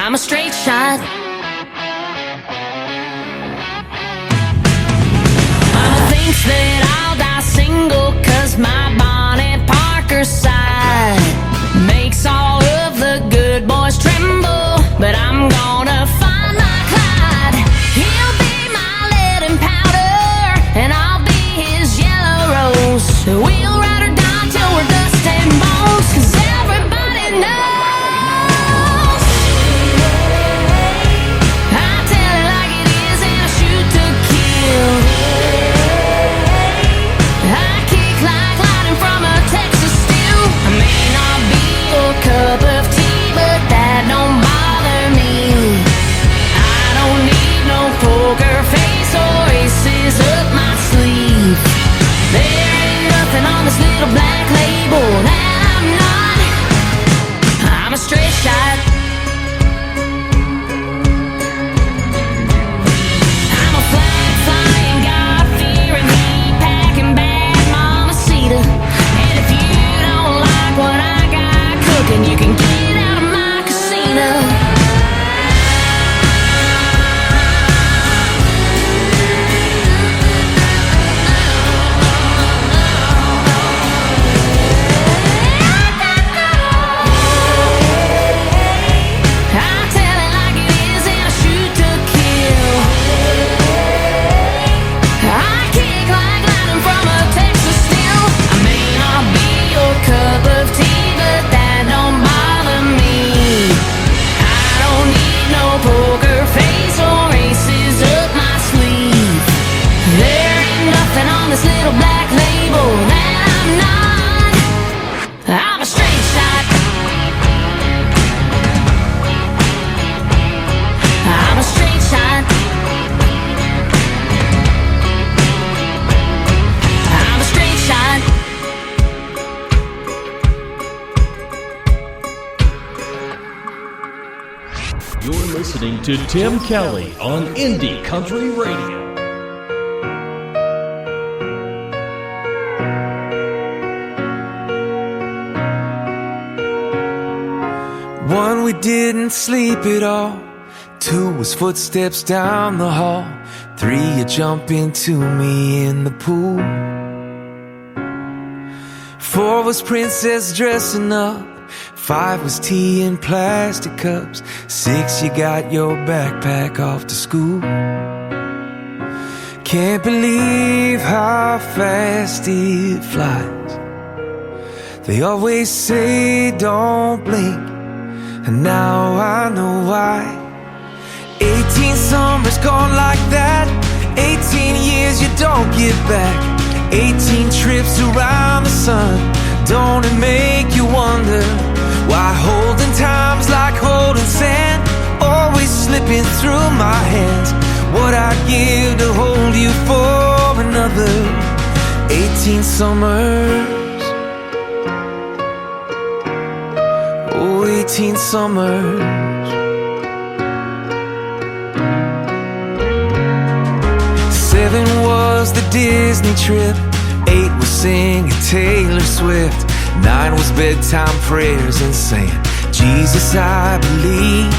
[SPEAKER 1] A straight shot. Mama thinks that I'll die single, 'cause my Bonnie Parker side makes all of the good boys tremble. But I'm gonna find my Clyde. He'll be my lead and powder, and I'll be his yellow rose. We'll ride or die till we're dust and bones, 'cause everybody knows. Cup of tea, but that don't bother me. I don't need no poker face or aces up my sleeve. There ain't nothing on this little black label that I'm not. I'm a straight shot. I'm a flag-flying, God-fearing, heat-packing, bad mamacita. And if you don't like what I and you can get out of my casino. I tell it like it is and I shoot to kill. I kick like lightning from a Texas steel. I may not be your cup of tea, but that don't bother me. I don't need no poker face or aces up my sleeve. There ain't nothing on this little black label that I'm not. I'm a straight shot. I'm a straight shot. I'm a straight shot.
[SPEAKER 6] You're listening to Tim Kelly on Indie Country Radio.
[SPEAKER 8] One, we didn't sleep at all. Two was footsteps down the hall. Three, you jump into me in the pool. Four was princess dressing up. Five was tea in plastic cups. Six, you got your backpack off to school. Can't believe how fast it flies. They always say don't blink, and now I know why. 18 summers gone like that. 18 years you don't get back. 18 trips around the sun. Don't it make you wonder why holding time's like holding sand, always slipping through my hands. What I'd give to hold you for another 18 summers. Oh, 18 summers. 7 was the Disney trip. 8 was singing Taylor Swift. 9 was bedtime prayers and saying, Jesus, I believe.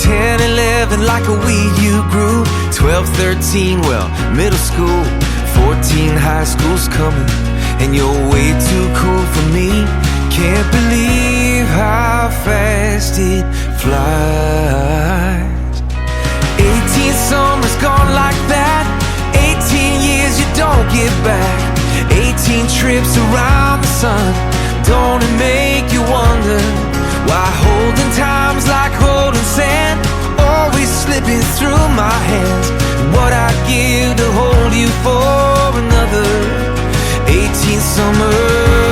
[SPEAKER 8] 10, 11, like a weed you grew. 12, 13, well, middle school. 14, high school's coming, and you're way too cool for me. Can't believe how fast it flies. 18 summers gone like that. 18 years you don't get back. 18 trips around the sun. Don't it make you wonder why holding time's like holding sand, always slipping through my hands? What I'd give to hold you for another 18 summers.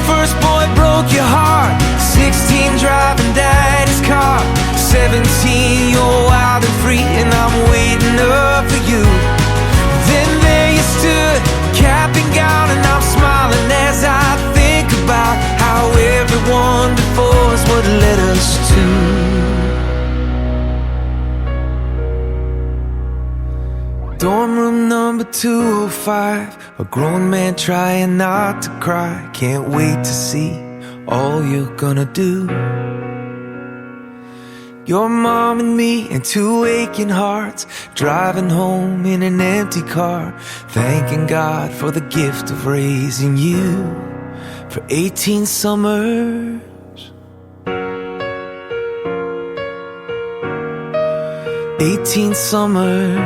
[SPEAKER 8] First boy broke your heart. 16 driving daddy's car. 17 you're wild and free, and I'm waiting up for you. Then there you stood, cap and gown, and I'm smiling as I think about how everyone before us what led us to dorm room number 205. A grown man trying not to cry. Can't wait to see all you're gonna do. Your mom and me and 2 aching hearts, driving home in an empty car, thanking God for the gift of raising you for 18 summers. 18 summers.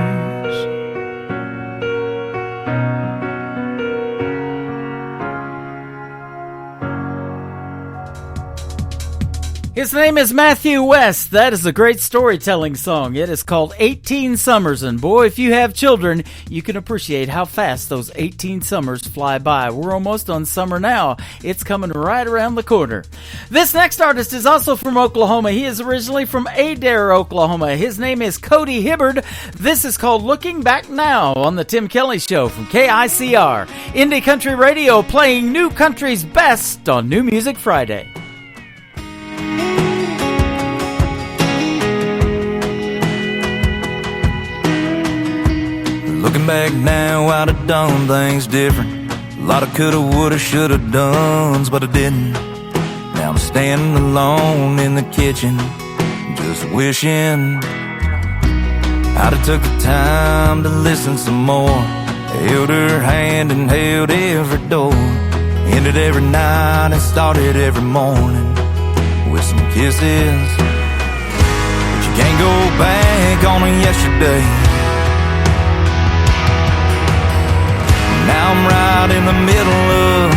[SPEAKER 3] His name is Matthew West. That is a great storytelling song. It is called 18 Summers, and boy, if you have children, you can appreciate how fast those 18 summers fly by. We're almost on summer now. It's coming right around the corner. This next artist is also from Oklahoma. He is originally from Adair, Oklahoma. His name is Cody Hibbard. This is called Looking Back Now on the Tim Kelly Show from KICR. Indie Country Radio, playing new country's best on New Music Friday.
[SPEAKER 11] Looking back now, I'd have done things different. A lot of coulda, woulda, shoulda dones, but I didn't. Now I'm standing alone in the kitchen, just wishing I'd have took the time to listen some more. Held her hand and held every door. Ended every night and started every morning with some kisses. But you can't go back on a yesterday. Now I'm right in the middle of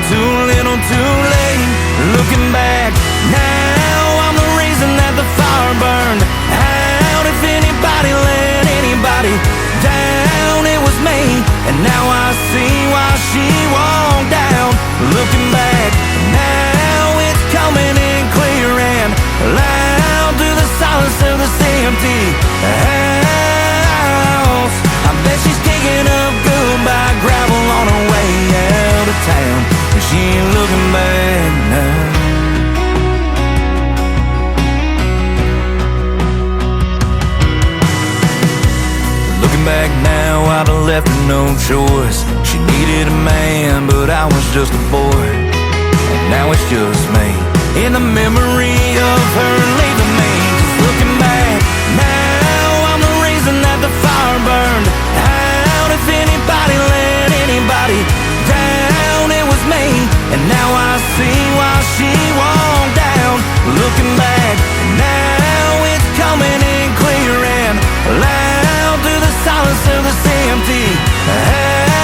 [SPEAKER 11] too little, too late. Looking back now, I'm the reason that the fire burned out. If anybody let anybody down, it was me. And now I see why she walked down. Looking back now, it's coming in clear and loud through the silence of this empty house. I bet she's kicking up goodbye gravel on her way out of town, and she ain't looking back now. Looking back now, I'd have left her no choice. She needed a man, but I was just a boy. And now it's just me, in the memory of her leaving me. Just looking back now, I'm the reason that the fire burned out. If anybody let anybody down, it was me. And now I see why she walked down. Looking back now, it's coming in clear and loud through the silence of this empty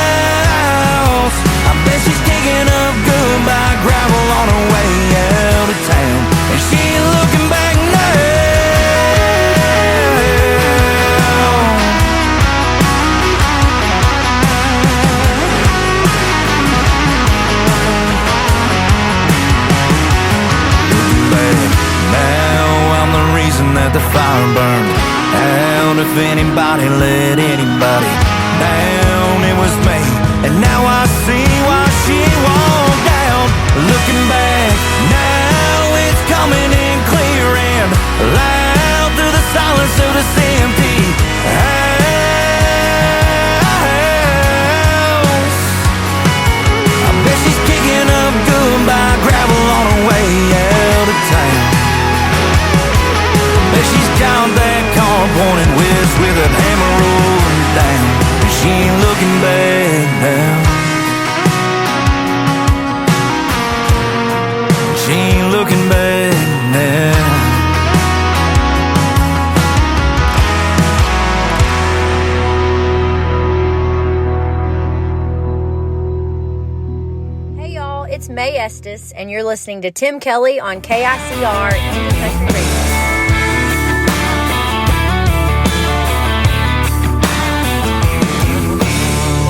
[SPEAKER 11] house. I bet she's kicking up goodbye gravel on her way out of town, and she ain't looking if anybody let anybody down. It was me, and now I see why she walked out. Looking back, now it's coming in clear and loud through the silence of this empty house. I bet she's kicking up goodbye gravel on her way out of town. Bet she's got that car pointed west with a hammer rolling down. She ain't looking back now. She ain't looking back now.
[SPEAKER 7] Hey y'all, it's May Estes, and you're listening to Tim Kelly on KICR Indie Country Radio.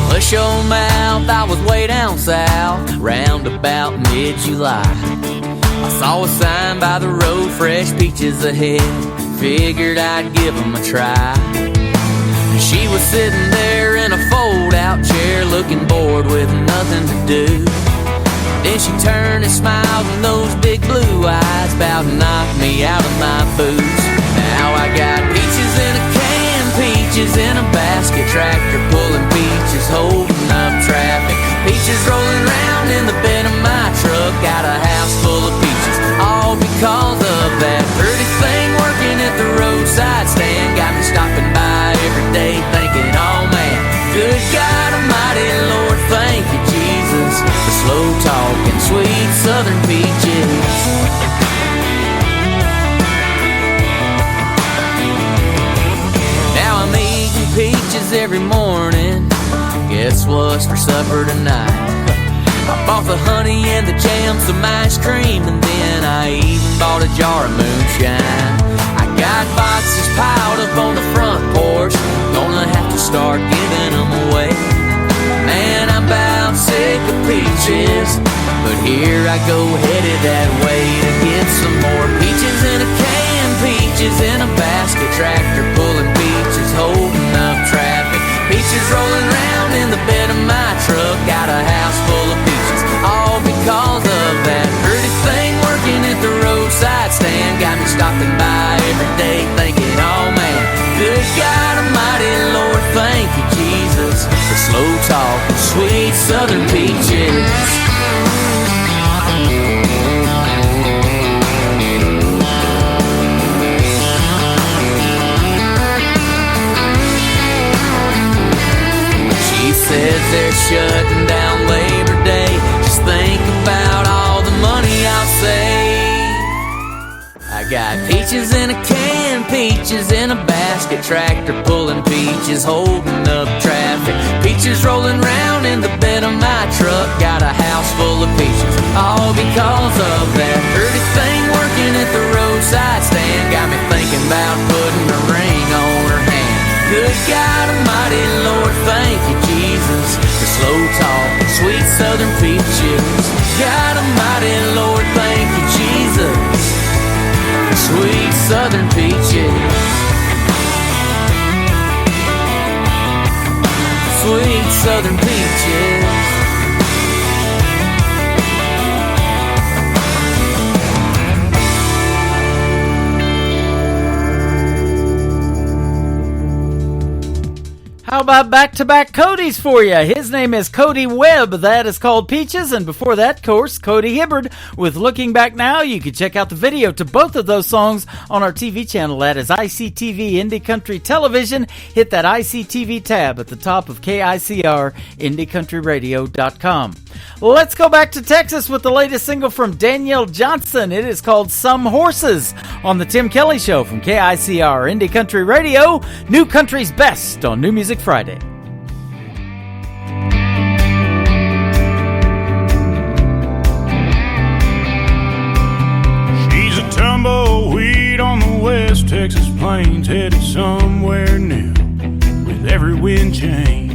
[SPEAKER 8] Hush your mouth, I was way down south, round about mid-July. I saw a sign by the road, fresh peaches ahead, figured I'd give them a try. She was sitting there in a fold-out chair, looking bored with nothing to do. Then she turned and smiled, and those big blue eyes about to knock me out of my boots. Now I got peaches in a can, peaches in a basket, tractor pulling peaches, holding up traffic. Peaches rolling round in the bed of my truck, got a house full of peaches, all because of that pretty thing working at the roadside stand. Got me stopping by every day thinking, oh man, good God Almighty, Lord, thank you, Jesus, for slow talking, sweet southern peaches. Now I'm eating peaches every morning. Guess what's for supper tonight? I bought the honey and the jam, some ice cream, and then I even bought a jar of moonshine. I got boxes piled up on the front porch, gonna have to start giving them away. Man, I'm about sick of peaches, but here I go headed that way to get some more peaches in a can, peaches in a basket, tractor pulling peaches, holding up traffic. Peaches rolling round in the bed of my truck, got a house full of peaches, all because of that pretty thing working at the roadside stand. Got me stopping by every day thinking, oh man, good God Almighty, Lord, thank you, Jesus, for slow talking, sweet southern peaches. Says they're shutting down Labor Day. Just think about all the money I'll save. I got peaches in a can, peaches in a basket, tractor pulling peaches, holding up traffic. Peaches rolling round in the bed of my truck, got a house full of peaches, all because of that pretty thing working at the roadside stand. Got me thinking about putting a ring on her hand. Good God Almighty, Lord, thank you, Jesus, for slow talking, sweet southern peaches. God Almighty, Lord, thank you, Jesus, for sweet southern peaches. Sweet southern peaches.
[SPEAKER 3] How about back-to-back Codys for you? His name is Cody Webb. That is called Peaches. And before that, of course, Cody Hibbard with Looking Back Now. You can check out the video to both of those songs on our TV channel. That is ICTV Indie Country Television. Hit that ICTV tab at the top of KICR IndieCountryRadio.com. Let's go back to Texas with the latest single from Danielle Johnson. It is called Some Horses on the Tim Kelly Show from KICR Indie Country Radio. New Country's Best on New Music Friday.
[SPEAKER 5] She's a tumbleweed on the West Texas plains, headed somewhere new with every wind change.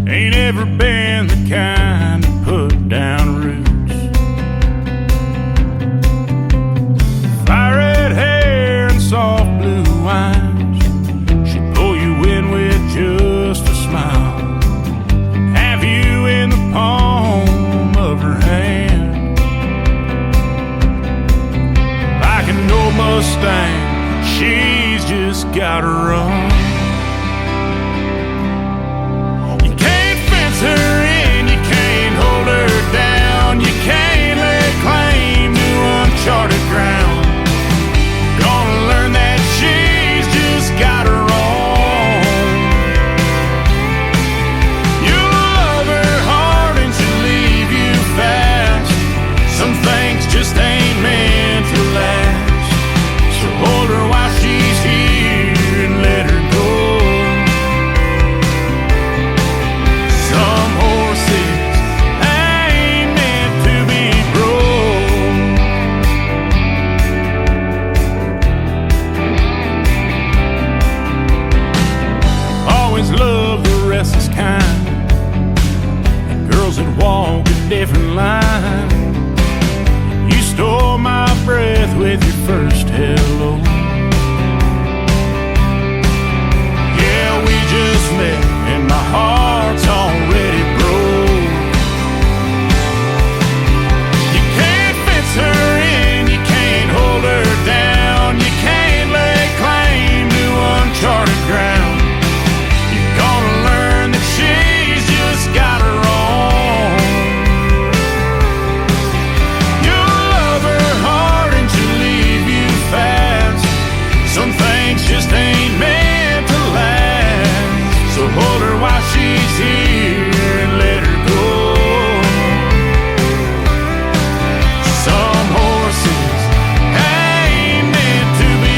[SPEAKER 5] Ain't ever been the kind to put down roots. Fire red hair and soft blue eyes, she
[SPEAKER 16] gotta run. You can't fence her in, you can't hold her down, you can't lay claim to uncharted ground. Gonna learn that she's just got her own. You love her hard and she'll leave you fast. Some things just ain't meant to last. So hold her while she's here and let her go. Some horses ain't meant to be broke. Always love the restless kind, girls that walk a different line. You stole my breath with your first hello. Yeah, we just met and my heart's already broke. You can't fence her in, you can't hold her down, you can't lay claim to uncharted ground. You're gonna learn that she's just got her own. You'll love her hard and she'll leave you fast. Some things just ain't meant to last. So hold her while she's here and let her go. Some horses ain't meant to be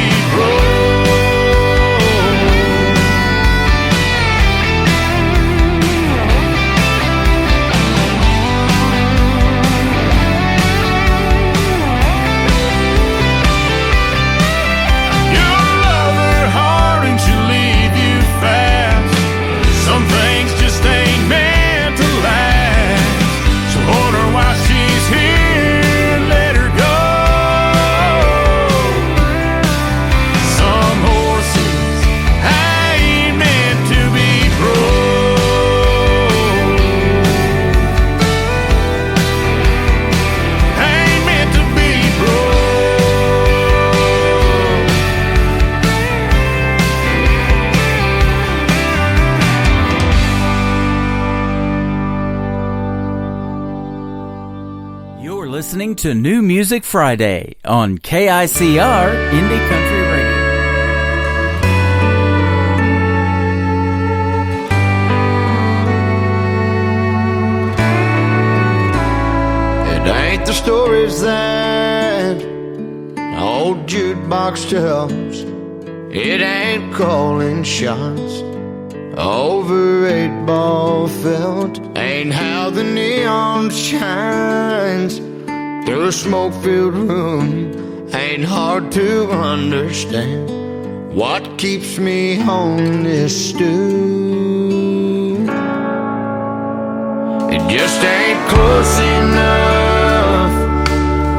[SPEAKER 16] You'll love her hard and she'll leave you fast. Some things just ain't meant to last. So hold her while she's here and let her go. Some horses ain't meant to be broke. Ain't meant to be
[SPEAKER 3] You're listening to New Music Friday on KICR Indie Country Radio.
[SPEAKER 5] It ain't the stories that old jukebox tells. It ain't calling shots over 8-ball felt. Ain't how the neon shines through a smoke-filled room. Ain't hard to understand what keeps me on this stew. It just ain't close enough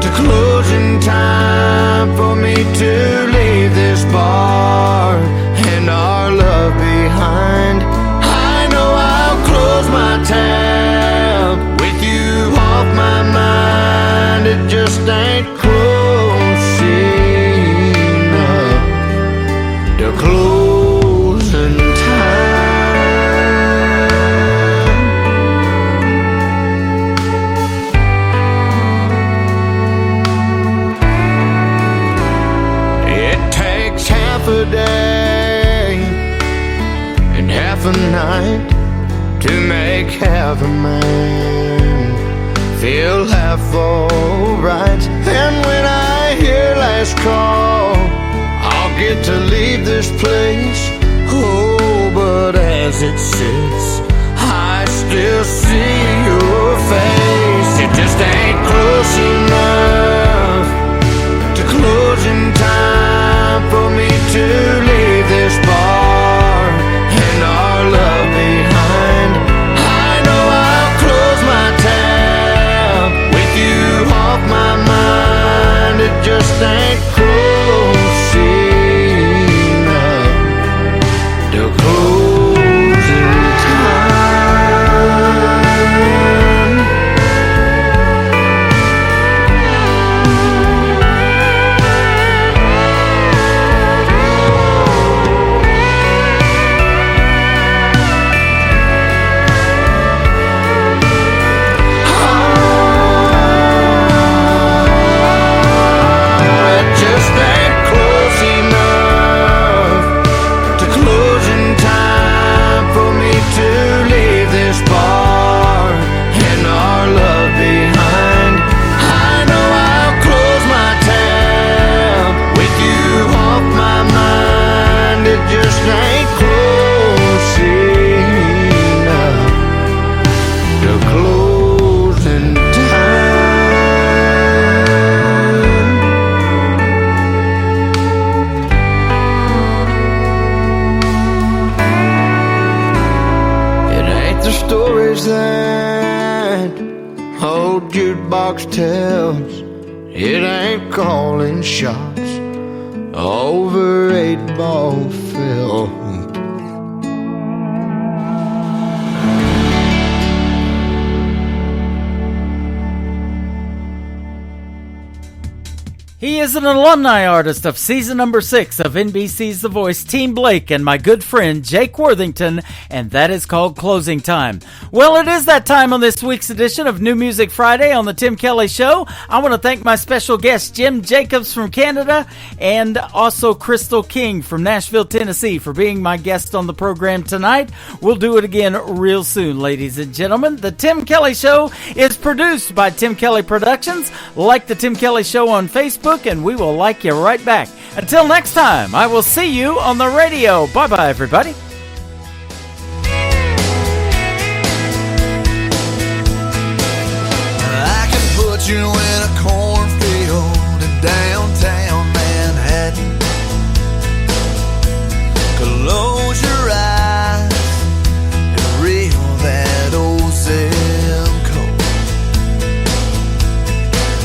[SPEAKER 5] to closing time for me to leave this bar and our love behind. I know I'll close my tab with you off my mind. It just ain't close enough to closing time. It takes half a day and half a night to make half a man feel half alright. And when I hear last call, I'll get to leave this place. Oh, but as it sits, I still see your face. It just ain't close enough to closing time for me to leave this bar and our love behind. I know I'll close my tab with you off my mind. It just ain't close enough to closing time. stories that old jukebox tells. It ain't calling shots over 8-ball film.
[SPEAKER 3] He is an alumni artist of season number 6 of NBC's The Voice, Team Blake, and my good friend Jake Worthington, and that is called Closing Time. Well, it is that time on this week's edition of New Music Friday on the Tim Kelly Show. I want to thank my special guest Jim Jacobs from Canada and also Crystal King from Nashville, Tennessee for being my guest on the program tonight. We'll do it again real soon, ladies and gentlemen. The Tim Kelly Show is produced by Tim Kelly Productions. Like the Tim Kelly Show on Facebook, and we will like you right back. Until next time, I will see you on the radio. Bye-bye, everybody.
[SPEAKER 16] I can put you in a cornfield in downtown Manhattan. Close your eyes and reel that old zip code.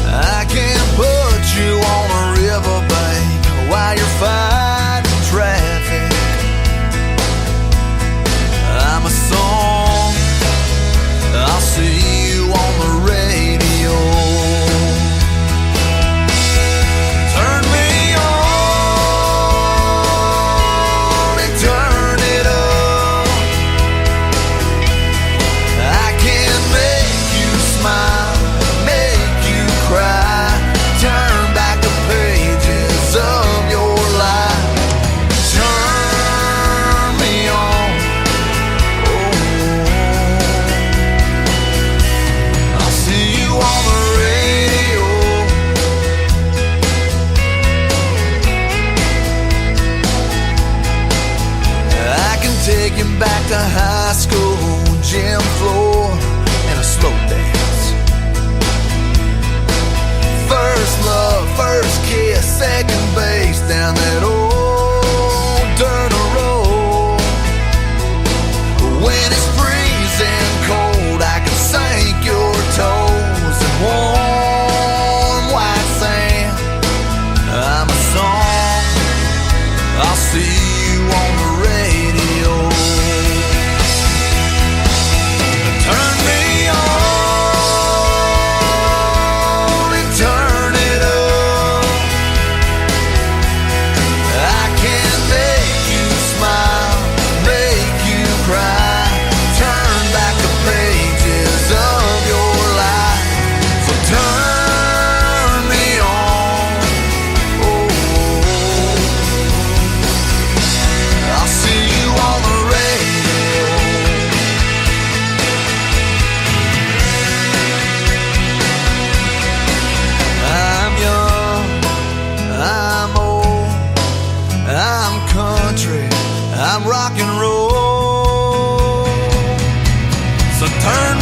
[SPEAKER 16] I can put you on a riverbank while you're fighting traffic. I'm a song, I'll see you on the radio. Turn me on and turn it up. I can make you smile, make you cry, turn back the pages of your life. Turn me on. I'll see you on the radio. I can take you back to high school, gym floor, and a slow dance. First love, first kiss, second base down that old dirt road. When it's freezing cold, I can sink your toes in warm white sand. I'm a song, I'll see you on the radio. Turn me on and turn it up. I can make you smile, make you cry, turn back the pages of your life. So turn me on. I'll see you on the radio. I'm young, I'm old, I'm country, I'm rock and roll. So turn